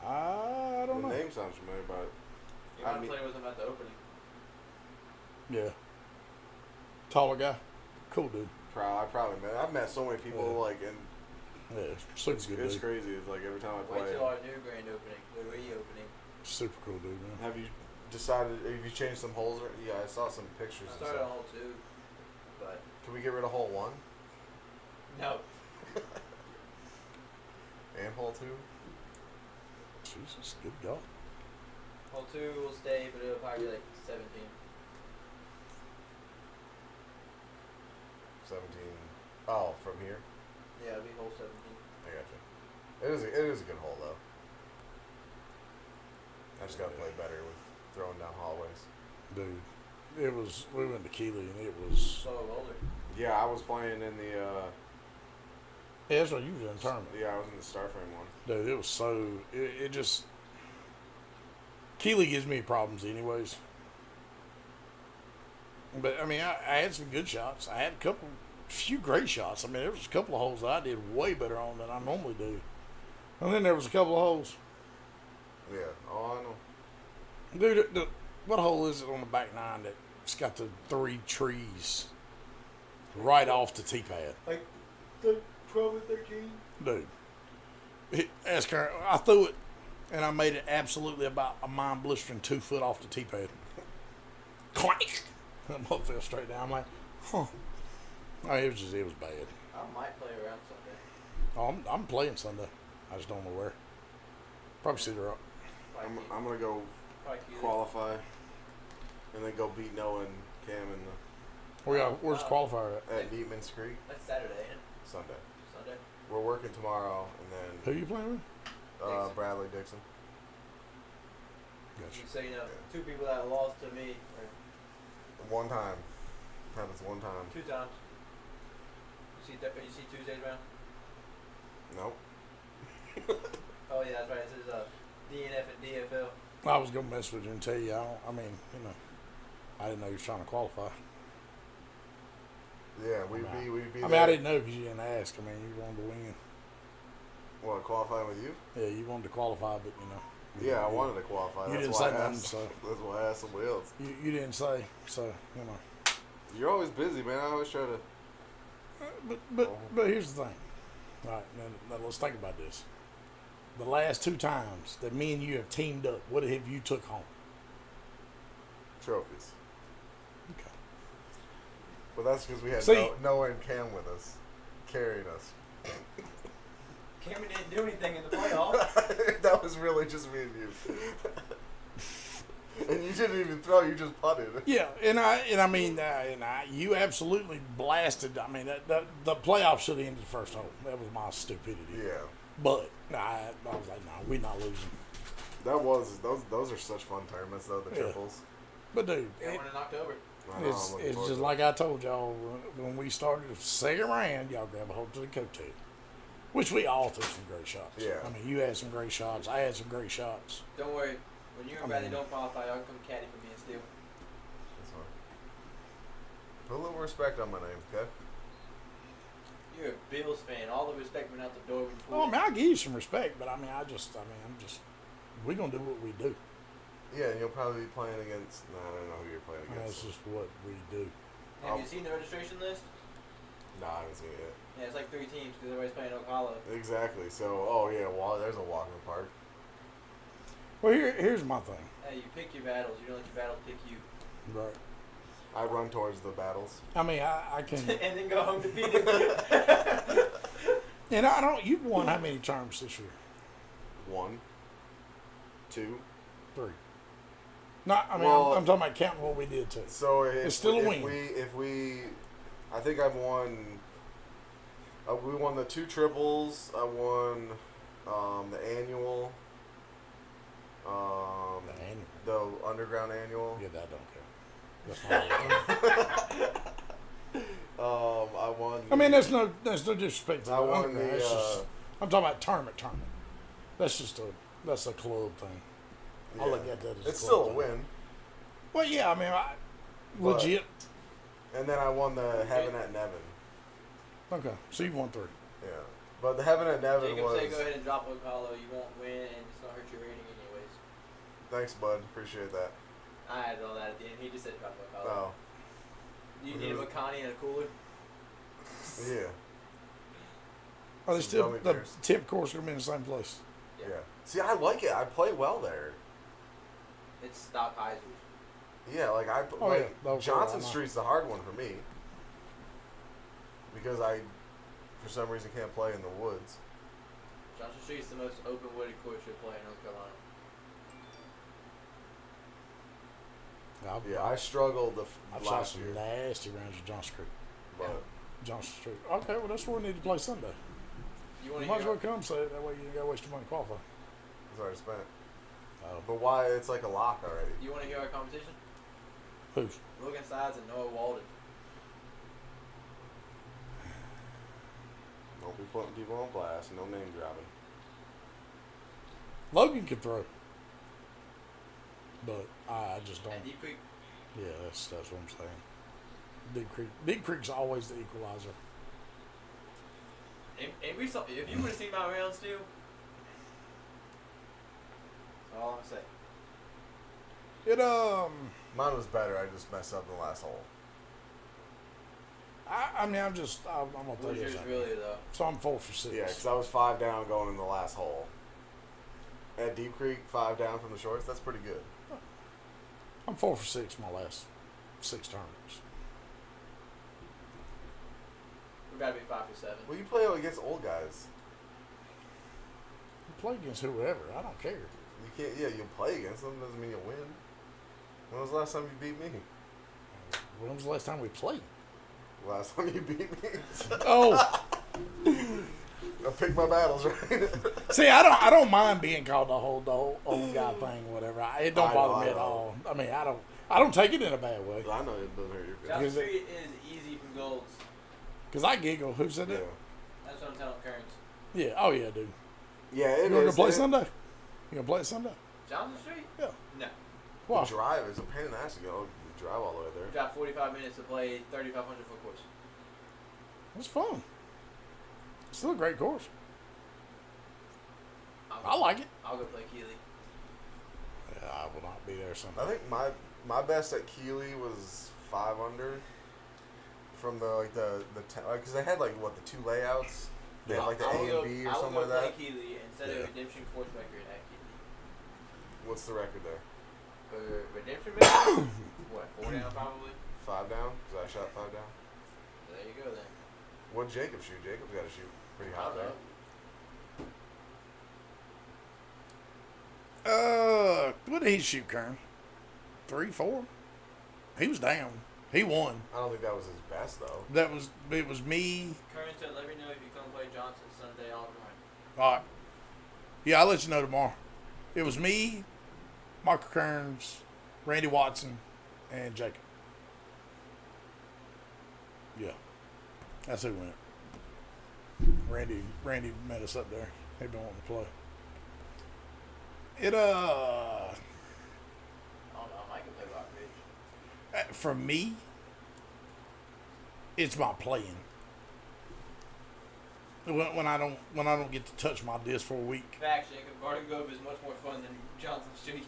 Speaker 4: I don't
Speaker 3: The
Speaker 4: know.
Speaker 3: name sounds familiar, but
Speaker 5: You might
Speaker 3: I mean-
Speaker 5: play with him at the opening.
Speaker 4: Yeah. Taller guy. Cool dude.
Speaker 3: I probably met. I've met so many people
Speaker 4: Yeah.
Speaker 3: like, and
Speaker 4: Yeah, super good
Speaker 3: it's
Speaker 4: dude.
Speaker 3: crazy. It's like every time I
Speaker 5: Wait
Speaker 3: play.
Speaker 5: till our new grand opening, the reopening.
Speaker 4: Super cool dude, man.
Speaker 3: Have you decided? Have you changed some holes? Or, yeah, I saw some pictures.
Speaker 5: I
Speaker 3: And
Speaker 5: started on
Speaker 3: stuff.
Speaker 5: hole 2, but
Speaker 3: Can we get rid of hole 1
Speaker 5: no.
Speaker 3: and hole 2?
Speaker 4: Jesus, good God.
Speaker 5: Hole 2 will stay, but it'll probably be like 17.
Speaker 3: 17. Oh, from here.
Speaker 5: Yeah, it'll be hole 17.
Speaker 3: I gotcha. It is a good hole though. I just gotta play better with throwing down hallways.
Speaker 4: Dude. We went to Keeley and it was.
Speaker 5: So older.
Speaker 3: Yeah, I was playing in the.
Speaker 4: Yeah, that's what you was in the tournament.
Speaker 3: Yeah, I was in the Starframe one.
Speaker 4: Dude, it was so. It just. Keeley gives me problems, anyways. But, I mean, I had some good shots. I had few great shots. I mean, there was a couple of holes that I did way better on than I normally do. And then there was a couple of holes.
Speaker 3: Yeah. Oh, I know.
Speaker 4: Dude, what hole is it on the back 9 that's got the 3 trees right off the tee pad?
Speaker 2: Like the 12 and 13.
Speaker 4: Dude, I threw it, and I made it absolutely about a mind-blistering 2 foot off the tee pad. Clank! That mother fell straight down. I'm like, huh. Oh, it was bad.
Speaker 5: I might play around Sunday.
Speaker 4: Oh, I'm playing Sunday. I just don't know where. Probably Cedar Rock.
Speaker 3: I'm gonna go
Speaker 5: Probably Keely.
Speaker 3: qualify, and then go beat Noah and Cam in
Speaker 4: Where's the qualifier at?
Speaker 3: at Neatman's Creek
Speaker 5: That's Saturday, ain't it?
Speaker 3: Sunday.
Speaker 5: Sunday.
Speaker 3: We're working tomorrow, and
Speaker 4: Who
Speaker 3: then
Speaker 4: you playing with?
Speaker 5: Dixon.
Speaker 3: Bradley Dixon.
Speaker 4: Gotcha.
Speaker 5: So, 2 people that lost to me, or
Speaker 3: One time. Happens one time.
Speaker 5: 2 times. You see Tuesday's round?
Speaker 3: Nope.
Speaker 5: Oh, yeah, that's right. It says DNF and DFL.
Speaker 4: I was gonna mess with you and tell you. I didn't know you was trying to qualify.
Speaker 3: Yeah, we'd be.
Speaker 4: I mean,
Speaker 3: there.
Speaker 4: I didn't know because you didn't ask. I mean, you wanted to win.
Speaker 3: What, qualifying with you?
Speaker 4: Yeah, you wanted to qualify, but
Speaker 3: Yeah, I wanted to qualify.
Speaker 4: You
Speaker 3: That's
Speaker 4: didn't
Speaker 3: why
Speaker 4: say
Speaker 3: I
Speaker 4: nothing,
Speaker 3: asked.
Speaker 4: so
Speaker 3: That's why I asked somebody else.
Speaker 4: you didn't say. So you know.
Speaker 3: You're always busy, man. I always try to.
Speaker 4: But here's the thing. All right, now let's think about this. The last 2 times that me and you have teamed up, what have you took home?
Speaker 3: Trophies.
Speaker 4: Okay.
Speaker 3: But that's because we had
Speaker 4: See-
Speaker 3: Noah and Cam with us, carrying us.
Speaker 5: Cameron didn't do anything in the playoffs.
Speaker 3: That was really just me and you. And you didn't even throw; you just putted.
Speaker 4: Yeah, and you absolutely blasted. I mean, the playoffs should have ended the first hole. That was my stupidity.
Speaker 3: Yeah,
Speaker 4: But I was like, no, we're not losing.
Speaker 3: that was those are such fun tournaments though. The
Speaker 4: Yeah.
Speaker 3: triples.
Speaker 4: But dude,
Speaker 5: Got one in October.
Speaker 3: I know,
Speaker 4: it's
Speaker 3: I'm looking
Speaker 4: it's
Speaker 3: forward
Speaker 4: just
Speaker 3: to it.
Speaker 4: like I told y'all when we started the second round. Y'all grab a hold to the coattail, which we all took some great shots.
Speaker 3: Yeah.
Speaker 4: I mean, you had some great shots. I had some great shots.
Speaker 5: Don't worry. When you and
Speaker 4: I
Speaker 5: Bradley
Speaker 4: mean-
Speaker 5: don't qualify, y'all come caddy for me and steal.
Speaker 3: That's fine. Put a little respect on my name, okay?
Speaker 5: You're a Bills fan. All the respect went out the door when you
Speaker 4: Well, I
Speaker 5: pulled
Speaker 4: mean, I give you some respect, but I'm just, we're gonna do what we do.
Speaker 3: Yeah, and you'll probably be playing against. No, I don't know who you're playing
Speaker 4: And that's
Speaker 3: against.
Speaker 4: just what we do.
Speaker 5: Have you seen the registration list?
Speaker 3: Nah, I haven't seen it yet.
Speaker 5: Yeah, it's like 3 teams because everybody's playing Ocala.
Speaker 3: Exactly. So, oh yeah, there's a walk in the park.
Speaker 4: Well, here's my thing.
Speaker 5: Hey, you pick your battles. You don't let your battles pick you.
Speaker 4: Right.
Speaker 3: I run towards the battles.
Speaker 4: I mean, I can,
Speaker 5: And then go home defeated.
Speaker 4: and I don't. You've won how many terms this year?
Speaker 3: 1, 2.
Speaker 4: 3. Not. I mean,
Speaker 3: Well-
Speaker 4: I'm talking about counting what we did too.
Speaker 3: So if,
Speaker 4: It's still a
Speaker 3: if
Speaker 4: win.
Speaker 3: if we, I think I've won. We won the 2 triples. I won the annual.
Speaker 4: The annual.
Speaker 3: The underground annual.
Speaker 4: Yeah, that don't count. That's not.
Speaker 3: I won.
Speaker 4: I mean, that's no disrespect. To
Speaker 3: I
Speaker 4: the
Speaker 3: won
Speaker 4: underground.
Speaker 3: the.
Speaker 4: It's just- I'm talking about tournament. That's just that's a club thing. I look at that as
Speaker 3: It's
Speaker 4: a
Speaker 3: still
Speaker 4: club
Speaker 3: a
Speaker 4: thing.
Speaker 3: win.
Speaker 4: Well, yeah, I mean,
Speaker 3: But-
Speaker 4: legit.
Speaker 3: And then I won the Heaven at Nevin.
Speaker 4: Okay, so you won 3.
Speaker 3: Yeah, but the Heaven at Nevin
Speaker 5: Jacob
Speaker 3: was.
Speaker 5: said go ahead and drop Ocala. You won't win, and it's going to hurt your rating anyways.
Speaker 3: Thanks, bud. Appreciate that.
Speaker 5: I added all that at the end. He just said drop Ocala.
Speaker 3: Oh,
Speaker 5: You need a Makani and a cooler?
Speaker 3: yeah,
Speaker 4: Are they
Speaker 3: Some
Speaker 4: still
Speaker 3: gummy
Speaker 4: the
Speaker 3: bears.
Speaker 4: tip course gonna be in the same place?
Speaker 3: yeah. See, I like it. I play well there.
Speaker 5: It's stock Heisers.
Speaker 3: Yeah, like
Speaker 4: Oh,
Speaker 3: like
Speaker 4: yeah. That was
Speaker 3: Johnson
Speaker 4: I know.
Speaker 3: Street's the hard one for me because I, for some reason, can't play in the woods.
Speaker 5: Johnson Street's the most open wooded course you'll play in North Carolina.
Speaker 3: Yeah, I struggled
Speaker 4: I've shot
Speaker 3: last
Speaker 4: some
Speaker 3: year,
Speaker 4: nasty rounds at Johnson Street.
Speaker 3: but
Speaker 4: Johnson Street. Okay, well that's where we need to play Sunday.
Speaker 5: You
Speaker 4: You
Speaker 5: want
Speaker 4: might
Speaker 5: to
Speaker 4: as
Speaker 5: hear?
Speaker 4: well come, so that way you ain't gotta waste your money qualifying.
Speaker 3: it's already spent.
Speaker 4: Oh.
Speaker 3: But why? It's like a lock already.
Speaker 5: You want to hear our competition?
Speaker 4: Who's?
Speaker 5: Logan Sides and Noah Walden.
Speaker 3: Don't be putting people on blast. No name dropping.
Speaker 4: Logan could throw, but I just don't.
Speaker 5: And Deep Creek.
Speaker 4: Yeah, that's what I'm saying. Deep Creek's always the equalizer.
Speaker 5: And we saw, if you would have seen my rounds too, that's all I'm saying.
Speaker 4: It
Speaker 3: Mine was better. I just messed up the last hole.
Speaker 4: I mean, I'm gonna
Speaker 5: What
Speaker 4: throw
Speaker 5: was
Speaker 4: this
Speaker 5: yours
Speaker 4: out.
Speaker 5: really though?
Speaker 4: So I'm 4 for 6.
Speaker 3: Yeah, because I was 5 down going in the last hole. At Deep Creek, 5 down from the shorts. That's pretty good.
Speaker 4: I'm 4 for 6 my last 6 tournaments.
Speaker 5: We gotta be 5 for 7.
Speaker 3: Well, you play against old guys.
Speaker 4: You play against whoever. I don't care.
Speaker 3: You can't. Yeah, you'll play against them. Doesn't mean you'll win. When was the last time you beat me?
Speaker 4: When was the last time we played?
Speaker 3: Last time you beat me.
Speaker 4: Oh,
Speaker 3: I pick my battles, right?
Speaker 4: see, I don't mind being called the whole old guy thing, whatever. It don't
Speaker 3: I
Speaker 4: bother
Speaker 3: know,
Speaker 4: me
Speaker 3: I
Speaker 4: at
Speaker 3: know.
Speaker 4: all. I mean, I don't take it in a bad way.
Speaker 3: I know it doesn't hurt your feelings.
Speaker 5: Johnson
Speaker 4: Is it-
Speaker 5: Street is easy from golds.
Speaker 4: Cause I giggle. Who said
Speaker 3: Yeah.
Speaker 4: that?
Speaker 5: That's what I'm telling Kearns.
Speaker 4: Yeah. Oh yeah, dude.
Speaker 3: Yeah, it
Speaker 4: You want to
Speaker 3: is.
Speaker 4: play
Speaker 3: It-
Speaker 4: Sunday? You gonna play Sunday?
Speaker 5: Johnson Street?
Speaker 4: Yeah.
Speaker 5: No.
Speaker 3: The
Speaker 4: Why?
Speaker 3: drive is a pain in the ass to go. You drive all the way
Speaker 5: We
Speaker 3: there.
Speaker 5: got 45 minutes to play 3,500 foot course.
Speaker 4: It's fun. It's still a great course.
Speaker 5: I'll
Speaker 4: I like it.
Speaker 5: I'll go play Keeley.
Speaker 4: Yeah, I will not be there Sunday.
Speaker 3: I think my best at Keeley was 5 under. From the because they had like what, the 2 layouts. They had like the A and B or something like that.
Speaker 5: I would go play Keeley and set a redemption course record at Keeley.
Speaker 3: What's the record there?
Speaker 5: For redemption record, what, 4 down probably?
Speaker 3: 5 down? Because I shot 5 down.
Speaker 5: So there you go then.
Speaker 3: What Jacob shoot? Jacob's got to shoot pretty
Speaker 5: I
Speaker 3: hot
Speaker 5: don't
Speaker 3: there.
Speaker 5: know.
Speaker 4: What did he shoot, Kern? 3, 4? He was down. He won.
Speaker 3: I don't think that was his best though.
Speaker 4: It was me.
Speaker 5: Curran said, let me know if you come play Johnson Sunday all night.
Speaker 4: All right. Yeah, I'll let you know tomorrow. It was me, Michael Kearns, Randy Watson, and Jacob. Yeah. That's who went. Randy met us up there. He been wanting to play. It
Speaker 5: I don't know. I can play Rock Ridge.
Speaker 4: for me, it's my playing. When I don't get to touch my disc for a week.
Speaker 5: Facts, Jacob. Garden Grove is much more fun than Johnson Street.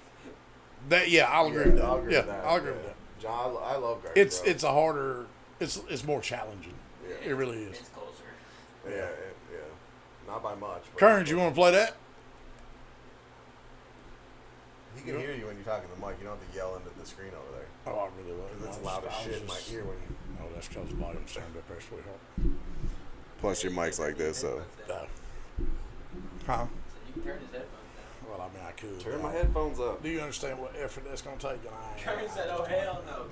Speaker 4: That I'll agree with that.
Speaker 3: I'll agree
Speaker 4: Yeah,
Speaker 3: with that.
Speaker 4: I'll agree with that.
Speaker 3: John, I love Garden
Speaker 4: It's
Speaker 3: Grove.
Speaker 4: it's a harder. It's more challenging.
Speaker 3: Yeah.
Speaker 4: It really is.
Speaker 5: It's closer.
Speaker 3: yeah. Not by much. But
Speaker 4: Kearns, you want to play that?
Speaker 3: He can hear you when you're talking to the mic. You don't have to yell into the screen over there.
Speaker 4: Oh, I really love it.
Speaker 3: Because it's loud as shit in my ear when you.
Speaker 4: Oh, that's because the volume's turned up there, sweetheart.
Speaker 3: Plus your mic's like this, so.
Speaker 4: No. Huh?
Speaker 5: So you can turn his headphones down.
Speaker 4: Well, I mean, I could.
Speaker 3: Turn
Speaker 4: but
Speaker 3: my headphones up.
Speaker 4: Do you understand what effort that's going to take? And
Speaker 5: Curran said, oh, hell no.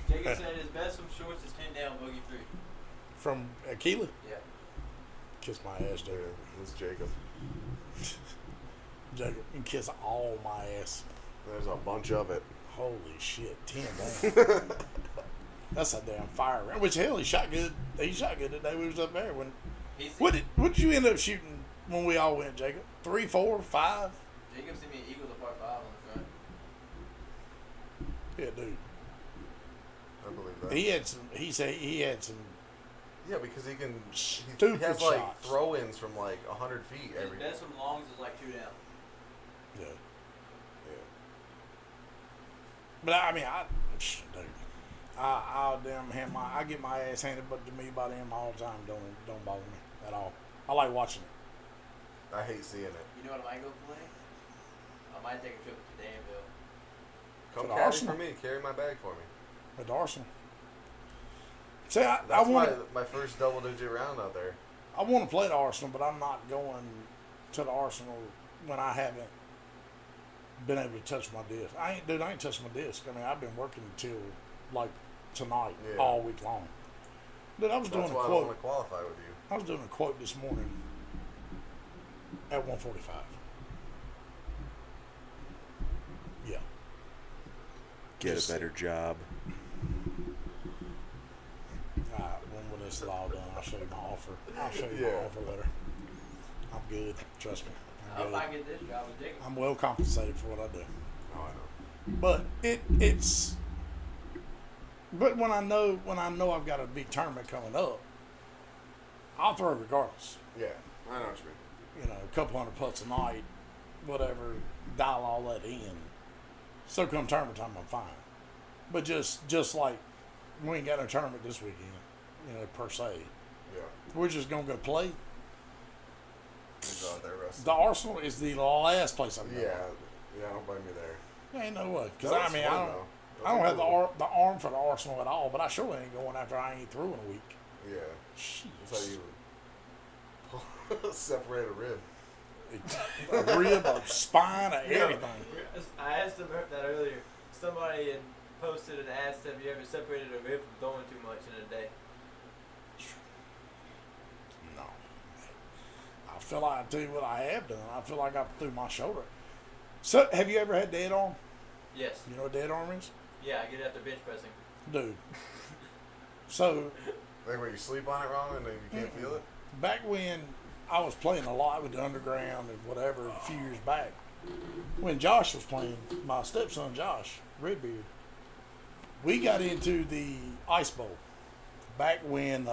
Speaker 5: Jacob said his best from shorts is 10 down, boogie 3.
Speaker 4: From Aquila?
Speaker 5: Yeah.
Speaker 4: Kiss my ass,
Speaker 3: Yeah,
Speaker 4: Jacob.
Speaker 3: this is Jacob.
Speaker 4: Jacob, you can kiss all my ass.
Speaker 3: There's a bunch of it.
Speaker 4: Holy shit, 10 down. That's a damn fire round. Which, hell, he shot good. He shot good that day we was up there.
Speaker 5: He's
Speaker 4: What did you end up shooting when we all went, Jacob? 3, 4, 5?
Speaker 5: Jacob sent me an Eagles of par 5 on the front.
Speaker 4: Yeah, dude.
Speaker 3: I believe that.
Speaker 4: He had some. He said he had some.
Speaker 3: Yeah, because he can. He
Speaker 4: Stupid
Speaker 3: has like
Speaker 4: shots.
Speaker 3: throw-ins from like 100 feet
Speaker 5: His
Speaker 3: every.
Speaker 5: best from longs is like 2 down.
Speaker 4: Yeah.
Speaker 3: Yeah.
Speaker 4: But I mean, dude, I'll damn hand I get my ass handed but to me by them all the time. Don't bother me at all. I like watching it.
Speaker 3: I hate seeing it.
Speaker 5: You know what I might go play? I might take a trip to Danville.
Speaker 3: Come
Speaker 4: To the
Speaker 3: carry
Speaker 4: Arsenal?
Speaker 3: for me. Carry my bag for me.
Speaker 4: With Arsenal. See, I
Speaker 3: That's
Speaker 4: want
Speaker 3: my first double-digit round out there.
Speaker 4: I want to play the Arsenal, but I'm not going to the Arsenal when I haven't been able to touch my disc. I ain't touched my disc. I mean, I've been working until like tonight
Speaker 3: Yeah.
Speaker 4: all week long. Dude, I was
Speaker 3: That's
Speaker 4: doing a
Speaker 3: why I don't want
Speaker 4: quote.
Speaker 3: to qualify with you.
Speaker 4: I was doing a quote this morning at 1:45. Yeah.
Speaker 3: Get
Speaker 4: Just-
Speaker 3: a better job.
Speaker 4: When this is all done, I'll show you my offer. I'll show you
Speaker 3: Yeah.
Speaker 4: my offer letter. I'm good. Trust me.
Speaker 5: I hope
Speaker 4: I'm
Speaker 5: I
Speaker 4: good.
Speaker 5: get this job with Jacob.
Speaker 4: I'm well compensated for what I do.
Speaker 3: Oh, I know.
Speaker 4: But it's. But when I know I've got a big tournament coming up, I'll throw regardless.
Speaker 3: Yeah, I know what you mean.
Speaker 4: You know, a couple hundred putts a night, whatever. Dial all that in. So come tournament time, I'm fine. But just like we ain't got no tournament this weekend, you know, per se.
Speaker 3: Yeah.
Speaker 4: We're just gonna go play.
Speaker 3: You go out there, Russ.
Speaker 4: The Arsenal is the last place I'm going.
Speaker 3: Yeah. Yeah, I don't blame you there.
Speaker 4: Ain't no way. Because
Speaker 3: That
Speaker 4: I
Speaker 3: was
Speaker 4: mean,
Speaker 3: fun,
Speaker 4: I don't.
Speaker 3: though. That
Speaker 4: I don't
Speaker 3: was
Speaker 4: have
Speaker 3: cool.
Speaker 4: the arm for the Arsenal at all, but I surely ain't going after I ain't through in a week.
Speaker 3: Yeah.
Speaker 4: Jeez.
Speaker 3: That's how you separate a rib.
Speaker 4: A rib, a spine, a everything.
Speaker 5: I asked him that earlier. Somebody had posted and asked, have you ever separated a rib from throwing too much in a day?
Speaker 4: No. I feel like I tell you what I have done. I feel like I threw my shoulder. So, have you ever had dead arm?
Speaker 5: Yes.
Speaker 4: You know what dead arm is?
Speaker 5: Yeah, I get it after bench pressing.
Speaker 4: Dude. So,
Speaker 3: Like where you sleep on it wrong and then you can't feel it?
Speaker 4: back when I was playing a lot with the underground and whatever a few years back, when Josh was playing, my stepson Josh, Redbeard, we got into the Ice Bowl back when,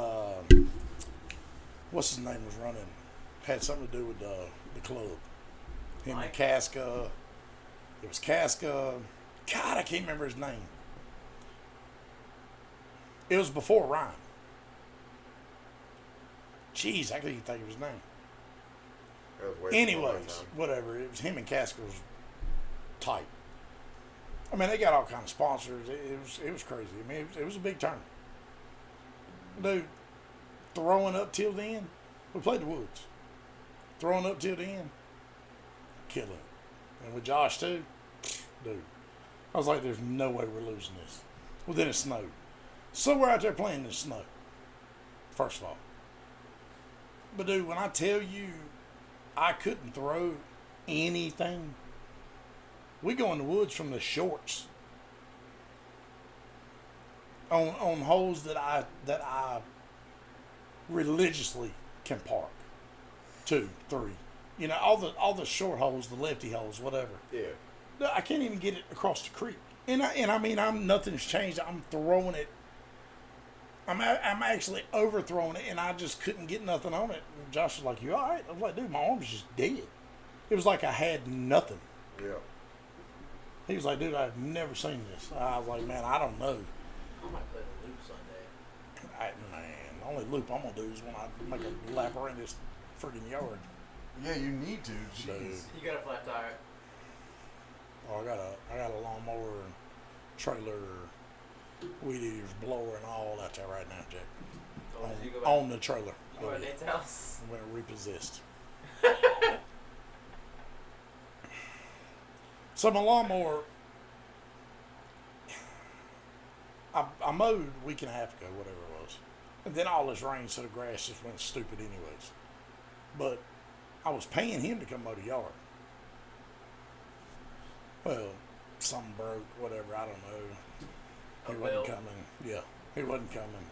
Speaker 4: what's his name was running, had something to do with the club. Him
Speaker 5: Mike?
Speaker 4: and Casca, It was Casca. God, I can't remember his name. It was before Ryan. Jeez, I couldn't even think of his name.
Speaker 3: That was way before my
Speaker 4: Anyways,
Speaker 3: time.
Speaker 4: whatever. It was him and Casca was tight. I mean, they got all kinds of sponsors. It was crazy. I mean, it was a big tournament. Dude, throwing up till the end. We played the Woods. Throwing up till the end. Killing it. And with Josh too, dude. I was like, there's no way we're losing this. Well, then it snowed. So we're out there playing in the snow. First of all. But dude, when I tell you I couldn't throw anything, we go in the woods from the shorts on holes that I religiously can park. 2, 3. You know, all the short holes, the lefty holes, whatever.
Speaker 3: Yeah.
Speaker 4: No, I can't even get it across the creek. And I mean, nothing's changed. I'm throwing it. I'm actually overthrowing it, and I just couldn't get nothing on it. And Josh was like, "You all right?" I was like, "Dude, my arm's just dead." It was like I had nothing.
Speaker 3: Yeah.
Speaker 4: He was like, "Dude, I've never seen this." I was like, "Man, I don't know."
Speaker 5: I might play the loop Sunday.
Speaker 4: The only loop I'm gonna do is when I make a lap around this friggin' yard.
Speaker 3: Yeah, you need to.
Speaker 4: Dude.
Speaker 3: Jeez.
Speaker 5: You got a flat tire.
Speaker 4: Oh, I got a lawnmower and trailer, weed eaters, blower, and all out there right now, Jack.
Speaker 5: So did you go back?
Speaker 4: On the trailer.
Speaker 5: You go to Nate's house.
Speaker 4: I'm gonna repossessed. So my lawnmower, I mowed a week and a half ago, whatever it was, and then all this rain, so the grass just went stupid anyways. But I was paying him to come mow the yard. Well, something broke, whatever, I don't know. He
Speaker 5: A
Speaker 4: wasn't
Speaker 5: belt.
Speaker 4: coming. Yeah, he wasn't coming.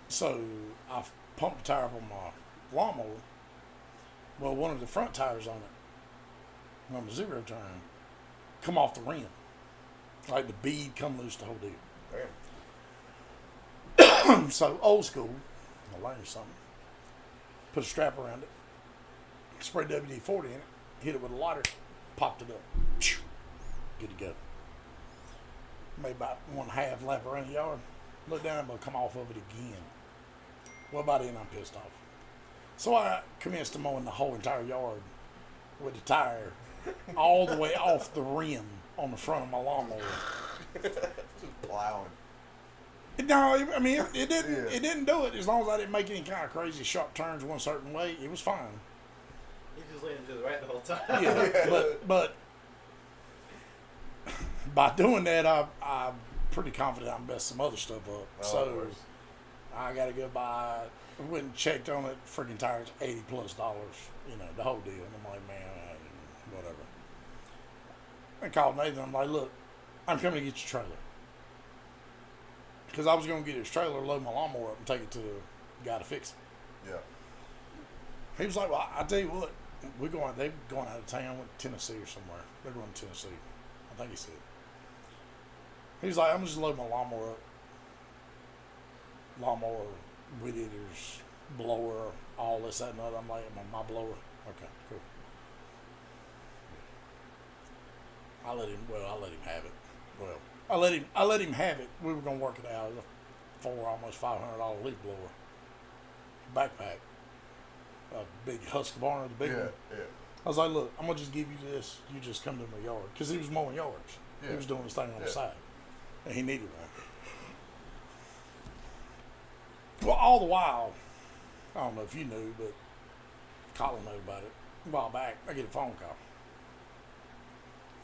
Speaker 4: So I pumped the tire up on my lawnmower. Well, one of the front tires on it, on the zero turn, come off the rim. Like the bead come loose the whole deal.
Speaker 3: Damn.
Speaker 4: So old school, I learned something. Put a strap around it, spray WD-40 in it, hit it with a lighter, popped it up. Good to go. Made about 1/2 lap around the yard. Look down, but come off of it again. Well, by then I'm pissed off. So I commenced to mowing the whole entire yard with the tire all the way off the rim on the front of my lawnmower.
Speaker 3: Just plowing.
Speaker 4: No, I mean it didn't.
Speaker 3: Yeah.
Speaker 4: It didn't do it as long as I didn't make any kind of crazy sharp turns one certain way. It was fine.
Speaker 5: You just leaning to the right the whole time.
Speaker 4: Yeah, but by doing that, I'm pretty confident I messed some other stuff up.
Speaker 3: Oh, of
Speaker 4: So
Speaker 3: course.
Speaker 4: I got to go buy. Went and checked on it. Freaking tires, $80+ dollars. You know the whole deal. And I'm like, man, whatever. I called Nathan. I'm like, look, I'm coming to get your trailer. Because I was going to get his trailer, load my lawnmower up, and take it to the guy to fix it.
Speaker 3: Yeah.
Speaker 4: He was like, well, I tell you what, they're going out of town, with Tennessee or somewhere. They're going to Tennessee. I think he said. He was like, I'm just loading my lawnmower up. Lawnmower, weed eaters, blower, all this, that, and other. I'm like, my blower. Okay, cool. I let him have it. Well, I let him have it. We were gonna work it out. It was a almost $500 leaf blower. Backpack. A big Husqvarna, the big
Speaker 3: Yeah.
Speaker 4: one.
Speaker 3: Yeah.
Speaker 4: I was like, look, I'm gonna just give you this. You just come to my yard, because he was mowing yards.
Speaker 3: Yeah.
Speaker 4: He was doing his thing on the
Speaker 3: Yeah.
Speaker 4: side, and he needed one. Well, all the while, I don't know if you knew, but Colin knew about it. A while back, I get a phone call.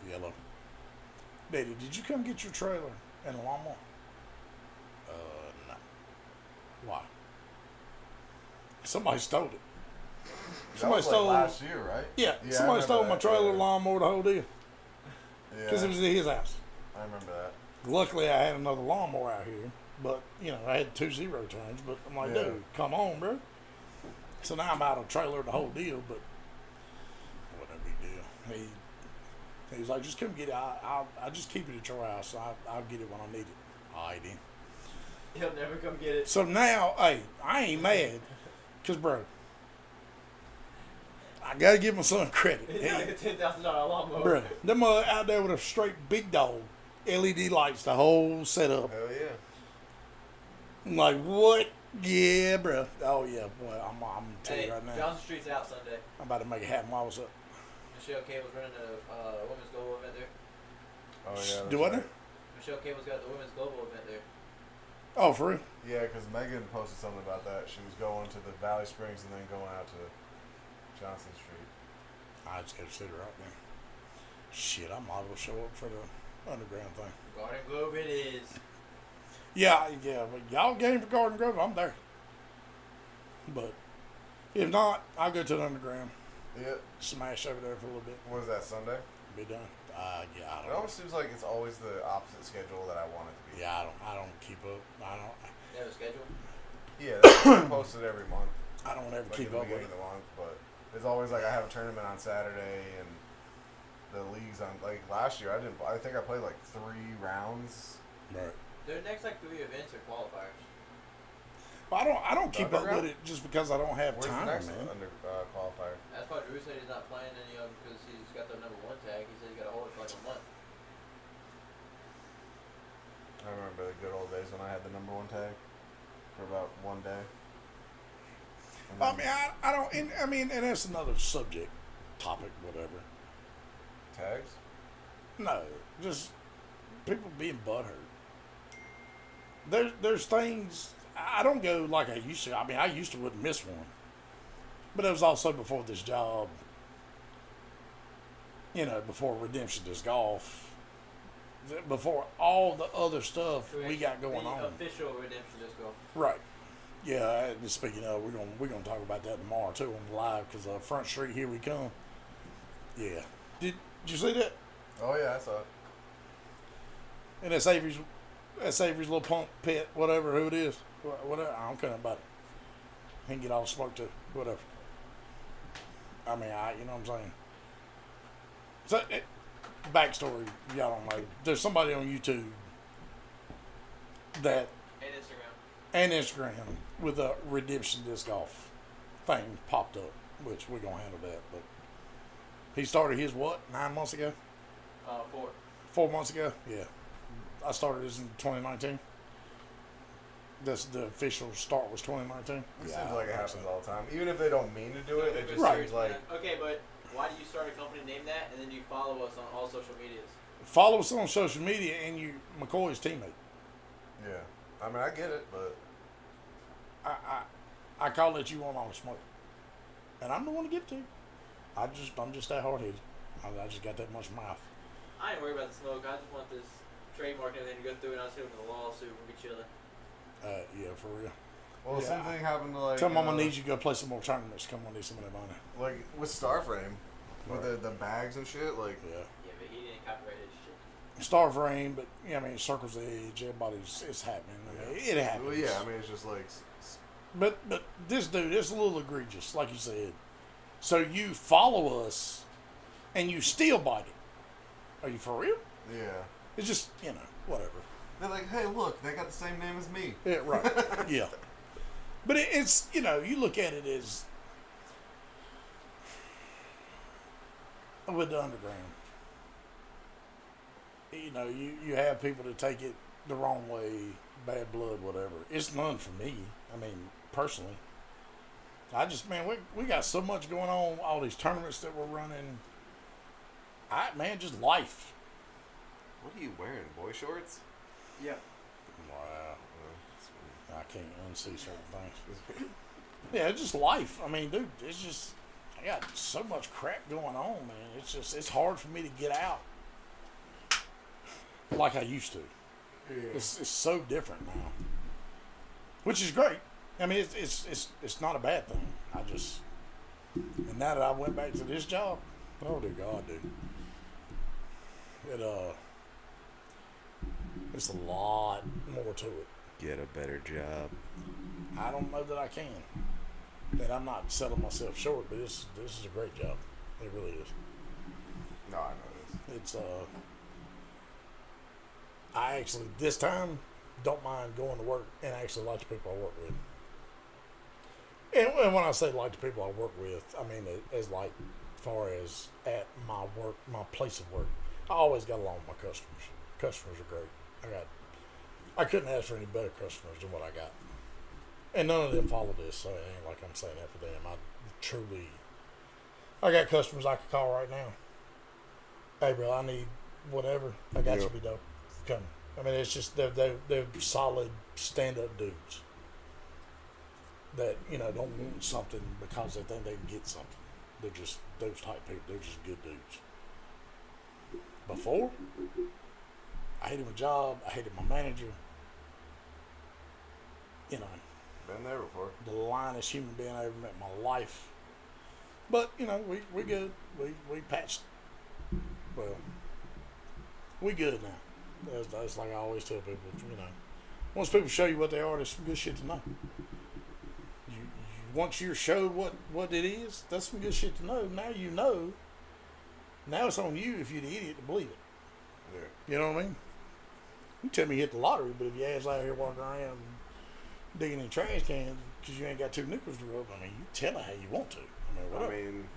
Speaker 4: Yellow. Daddy, did you come get your trailer and a lawnmower? No. Why? Somebody stole it.
Speaker 3: That
Speaker 4: Somebody
Speaker 3: was
Speaker 4: stole.
Speaker 3: like last year, right?
Speaker 4: Yeah,
Speaker 3: I
Speaker 4: somebody
Speaker 3: remember
Speaker 4: stole my
Speaker 3: that,
Speaker 4: trailer,
Speaker 3: yeah.
Speaker 4: lawnmower, the whole deal.
Speaker 3: Yeah.
Speaker 4: Because it was at his house.
Speaker 3: I remember that.
Speaker 4: Luckily, I had another lawnmower out here, but I had 2 zero turns. But I'm like,
Speaker 3: Yeah.
Speaker 4: dude, come on, bro. So now I'm out of trailer, the whole deal. But wasn't a big deal. He was like, just come get it. I'll just keep it at your house. I'll get it when I need it. All right, then.
Speaker 5: He'll never come get it.
Speaker 4: So now, hey, I ain't mad, cause bro, I I gotta give my son credit.
Speaker 5: It's like a $10,000 lawnmower.
Speaker 4: Bruh, them out there with a straight big dog, LED lights, the whole setup.
Speaker 3: Hell yeah.
Speaker 4: I'm like, what? Yeah, bruh. Oh yeah, boy, I'm gonna tell
Speaker 5: Hey,
Speaker 4: you right now.
Speaker 5: Johnson Street's out Sunday.
Speaker 4: I'm about to make it happen while I was up.
Speaker 5: Michelle Cable's running a women's global event there.
Speaker 3: Oh yeah.
Speaker 4: Do what now?
Speaker 5: Michelle Cable's got the women's global event there.
Speaker 4: Oh, for real?
Speaker 3: Yeah, because Megan posted something about that. She was going to the Valley Springs and then going out to Johnson Street.
Speaker 4: I just gotta sit her out there. Shit, I might as well show up for the underground thing.
Speaker 5: Garden Grove it is.
Speaker 4: Yeah, but y'all game for Garden Grove, I'm there. But if not, I'll go to the underground,
Speaker 3: Yep.
Speaker 4: smash over there for a little bit,
Speaker 3: What is that, Sunday?
Speaker 4: be done. Yeah, I
Speaker 3: It
Speaker 4: don't.
Speaker 3: almost seems like it's always the opposite schedule that I want it to be.
Speaker 4: Yeah, I don't keep up.
Speaker 5: They have a schedule.
Speaker 3: Yeah, that's posted every month.
Speaker 4: I don't ever
Speaker 3: Like
Speaker 4: keep
Speaker 3: in the
Speaker 4: up with
Speaker 3: beginning
Speaker 4: it.
Speaker 3: of the month, but it's always like I have a tournament on Saturday and the leagues on like last year I think I played like 3 rounds.
Speaker 4: Right.
Speaker 5: Their next like 3 events are qualifiers.
Speaker 4: Well, I don't keep up
Speaker 3: Underground?
Speaker 4: with it just because I don't have
Speaker 3: Where's
Speaker 4: time,
Speaker 3: the next
Speaker 4: man.
Speaker 3: qualifier?
Speaker 5: That's why Drew said he's not playing any of them because he's got the number 1 tag. He said he's got to hold it for like a month.
Speaker 3: I remember the good old days when I had the number 1 tag for about 1 day. And
Speaker 4: I
Speaker 3: then
Speaker 4: mean, I don't. And that's another subject, topic, whatever.
Speaker 3: tags?
Speaker 4: No, just people being butthurt. There's things I don't go like I used to. I mean, I used to wouldn't miss one, but it was also before this job. You know, before Redemption Disc Golf, before all the other stuff we got going
Speaker 5: the
Speaker 4: on.
Speaker 5: official Redemption Disc Golf.
Speaker 4: Right. Yeah. And speaking of, we're gonna talk about that tomorrow too on the live because Front Street, here we come. Yeah. Did you see that?
Speaker 3: Oh yeah, I saw it.
Speaker 4: And that's Avery's little punk pet, whatever, who it is. Whatever, I don't care about it. He can get all the smoke too, whatever. I mean, you know what I'm saying? So, backstory, y'all don't know. There's somebody on YouTube that,
Speaker 5: And Instagram.
Speaker 4: and Instagram, with a Redemption Disc Golf thing popped up, which we're going to handle that. But he started his, 9 months ago?
Speaker 5: 4.
Speaker 4: 4 months ago? Yeah. I started this in 2019. That's the official start was 2019.
Speaker 3: It
Speaker 4: Yeah,
Speaker 3: seems like it
Speaker 4: I
Speaker 3: happens
Speaker 4: think so.
Speaker 3: all the time. Even if they don't mean to do it, it just
Speaker 4: Right.
Speaker 3: seems like
Speaker 5: Okay, but why do you start a company named that and then you follow us on all social medias?
Speaker 4: Follow us on social media and you McCoy's teammate.
Speaker 3: yeah. I mean, I get it, but
Speaker 4: I call it you want all the smoke, and I'm the one to give it to you. I'm just that hard headed. I just got that much mouth.
Speaker 5: I ain't worried about the smoke. I just want this trademark and everything to go through, and I'll see him in the lawsuit. We'll be chilling.
Speaker 4: Yeah, for real.
Speaker 3: well, the
Speaker 4: Yeah.
Speaker 3: same thing happened to like.
Speaker 4: Tell Mama needs you to go play some more tournaments. Come on, need some of that money.
Speaker 3: Like with Starframe, with
Speaker 4: Right.
Speaker 3: the bags and shit. Like
Speaker 4: Yeah.
Speaker 5: Yeah, but he didn't copyright his shit.
Speaker 4: Starframe, but yeah, I mean, Circle's Edge. Everybody's it's happening. I mean, it happens.
Speaker 3: well, yeah. I mean, it's just like
Speaker 4: But this dude, it's a little egregious, like you said. So you follow us, and you still bite it. Are you for real?
Speaker 3: yeah.
Speaker 4: It's just whatever.
Speaker 3: They're like, hey, look, they got the same name as me.
Speaker 4: Yeah, right. Yeah. But it's you look at it as with the underground. You have people that take it the wrong way, bad blood, whatever. It's none for me. I mean, personally. I just we got so much going on, all these tournaments that we're running. Just life.
Speaker 3: What are you wearing? Boy shorts?
Speaker 5: Yeah.
Speaker 4: Wow. I can't unsee certain things. Yeah, it's just life. I mean, dude, it's just I got so much crap going on, man. It's hard for me to get out like I used to.
Speaker 3: Yeah.
Speaker 4: It's so different now, which is great. I mean, it's not a bad thing. And now that I went back to this job, oh dear God, dude, it's a lot more to it.
Speaker 3: Get a better job.
Speaker 4: I don't know that I can. And I'm not selling myself short, but this is a great job. It really is.
Speaker 3: No, I know this.
Speaker 4: It's I actually this time don't mind going to work and actually like the people I work with. mean, when I say like the people I work with, I mean as like far as at my work, my place of work. I always got along with my customers. Customers are great. I couldn't ask for any better customers than what I got. And none of them follow this, so it ain't like I'm saying that for them. I got customers I could call right now. Hey, bro, I need whatever. I got you, be dope. Come. I mean, it's just they're solid stand-up dudes that don't want something because they think they can get something. They're just those type people. They're just good dudes. Before, I hated my job. I hated my manager.
Speaker 3: Been there before.
Speaker 4: The linest human being I ever met in my life. But we good. We patched. Well, we good now. That's like I always tell people. Once people show you what they are, there's some good shit to know. Once you're showed what it is, that's some good shit to know. Now you know. Now it's on you if you're the idiot to believe it.
Speaker 3: Yeah.
Speaker 4: You know what I mean? You tell me you hit the lottery, but if your ass out here walking around digging in trash cans because you ain't got two nickels to rub, I mean, you tell it how you want to. Whatever.
Speaker 3: I mean,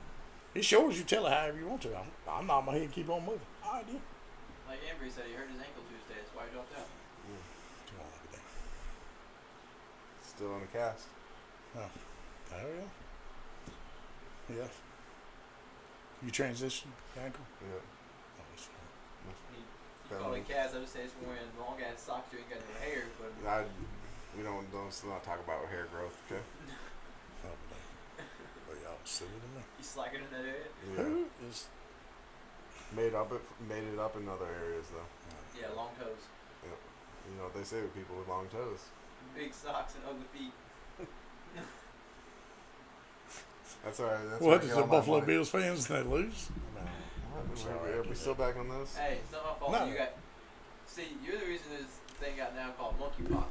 Speaker 4: It's yours. You tell it however you want to. I'm nodding my head and keep on moving. All right, deal.
Speaker 5: Like Embry said, he hurt his ankle Tuesday. That's why he dropped out.
Speaker 4: Come on, look at that.
Speaker 3: still in the cast.
Speaker 4: Oh, yeah. Yeah. You transitioned your ankle?
Speaker 3: Yeah.
Speaker 4: Oh, that's fine.
Speaker 5: You call it cast. I would say it's wearing long ass socks. You ain't got no hair, but
Speaker 3: We don't let's not talk about hair growth, okay?
Speaker 4: Oh, but y'all silly to me.
Speaker 5: you slacking in that area.
Speaker 3: Yeah.
Speaker 4: Who is?
Speaker 3: Made it up in other areas though.
Speaker 5: Yeah, long toes,
Speaker 3: You know what they say with people with long toes.
Speaker 5: big socks, and ugly feet.
Speaker 3: That's alright. That's
Speaker 4: What
Speaker 3: where I
Speaker 4: is
Speaker 3: get
Speaker 4: the
Speaker 3: all my
Speaker 4: Buffalo
Speaker 3: money.
Speaker 4: Bills fans? They lose.
Speaker 3: What?
Speaker 4: Sorry,
Speaker 3: Are we still back on this?
Speaker 5: Hey, it's not my fault.
Speaker 4: No.
Speaker 5: You got. See, you're the reason this thing got now called monkeypox.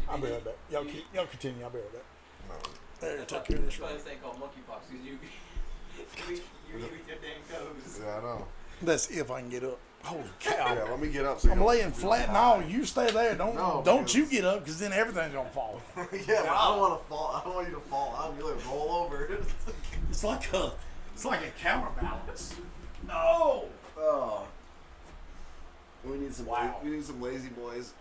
Speaker 4: I'll be right back. Y'all continue. I'll be right back.
Speaker 3: No.
Speaker 4: There,
Speaker 5: That's
Speaker 4: take
Speaker 5: why
Speaker 4: care of this.
Speaker 5: this thing called monkeypox because you eat with your damn toes.
Speaker 3: Yeah, I know.
Speaker 4: That's if I can get up. Holy cow!
Speaker 3: Yeah, let me get up. So
Speaker 4: I'm laying flat now. You stay there. Don't
Speaker 3: No,
Speaker 4: don't
Speaker 3: because-
Speaker 4: you get up because then everything's gonna fall.
Speaker 3: Yeah, but I don't want to fall. I don't want you to fall out. You like roll over.
Speaker 4: It's like a counterbalance. No.
Speaker 3: Oh. We need some.
Speaker 4: Wow.
Speaker 3: We need some lazy boys.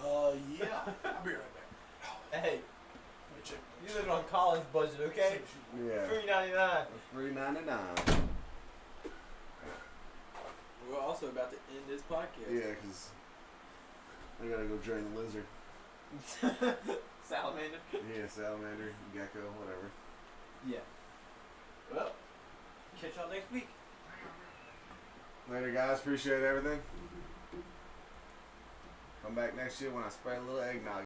Speaker 4: Yeah. I'll be right back.
Speaker 5: Hey,
Speaker 4: Let me check.
Speaker 5: you live on Colin's budget, okay?
Speaker 3: Yeah.
Speaker 5: $3.99.
Speaker 3: $3.99.
Speaker 5: We're also about to end this podcast.
Speaker 3: Yeah, because I gotta go drain the lizard.
Speaker 5: Salamander.
Speaker 3: Yeah, salamander, gecko, whatever.
Speaker 5: Yeah. Well, catch y'all next week.
Speaker 3: Later, guys. Appreciate everything. Come back next year when I spray a little eggnog.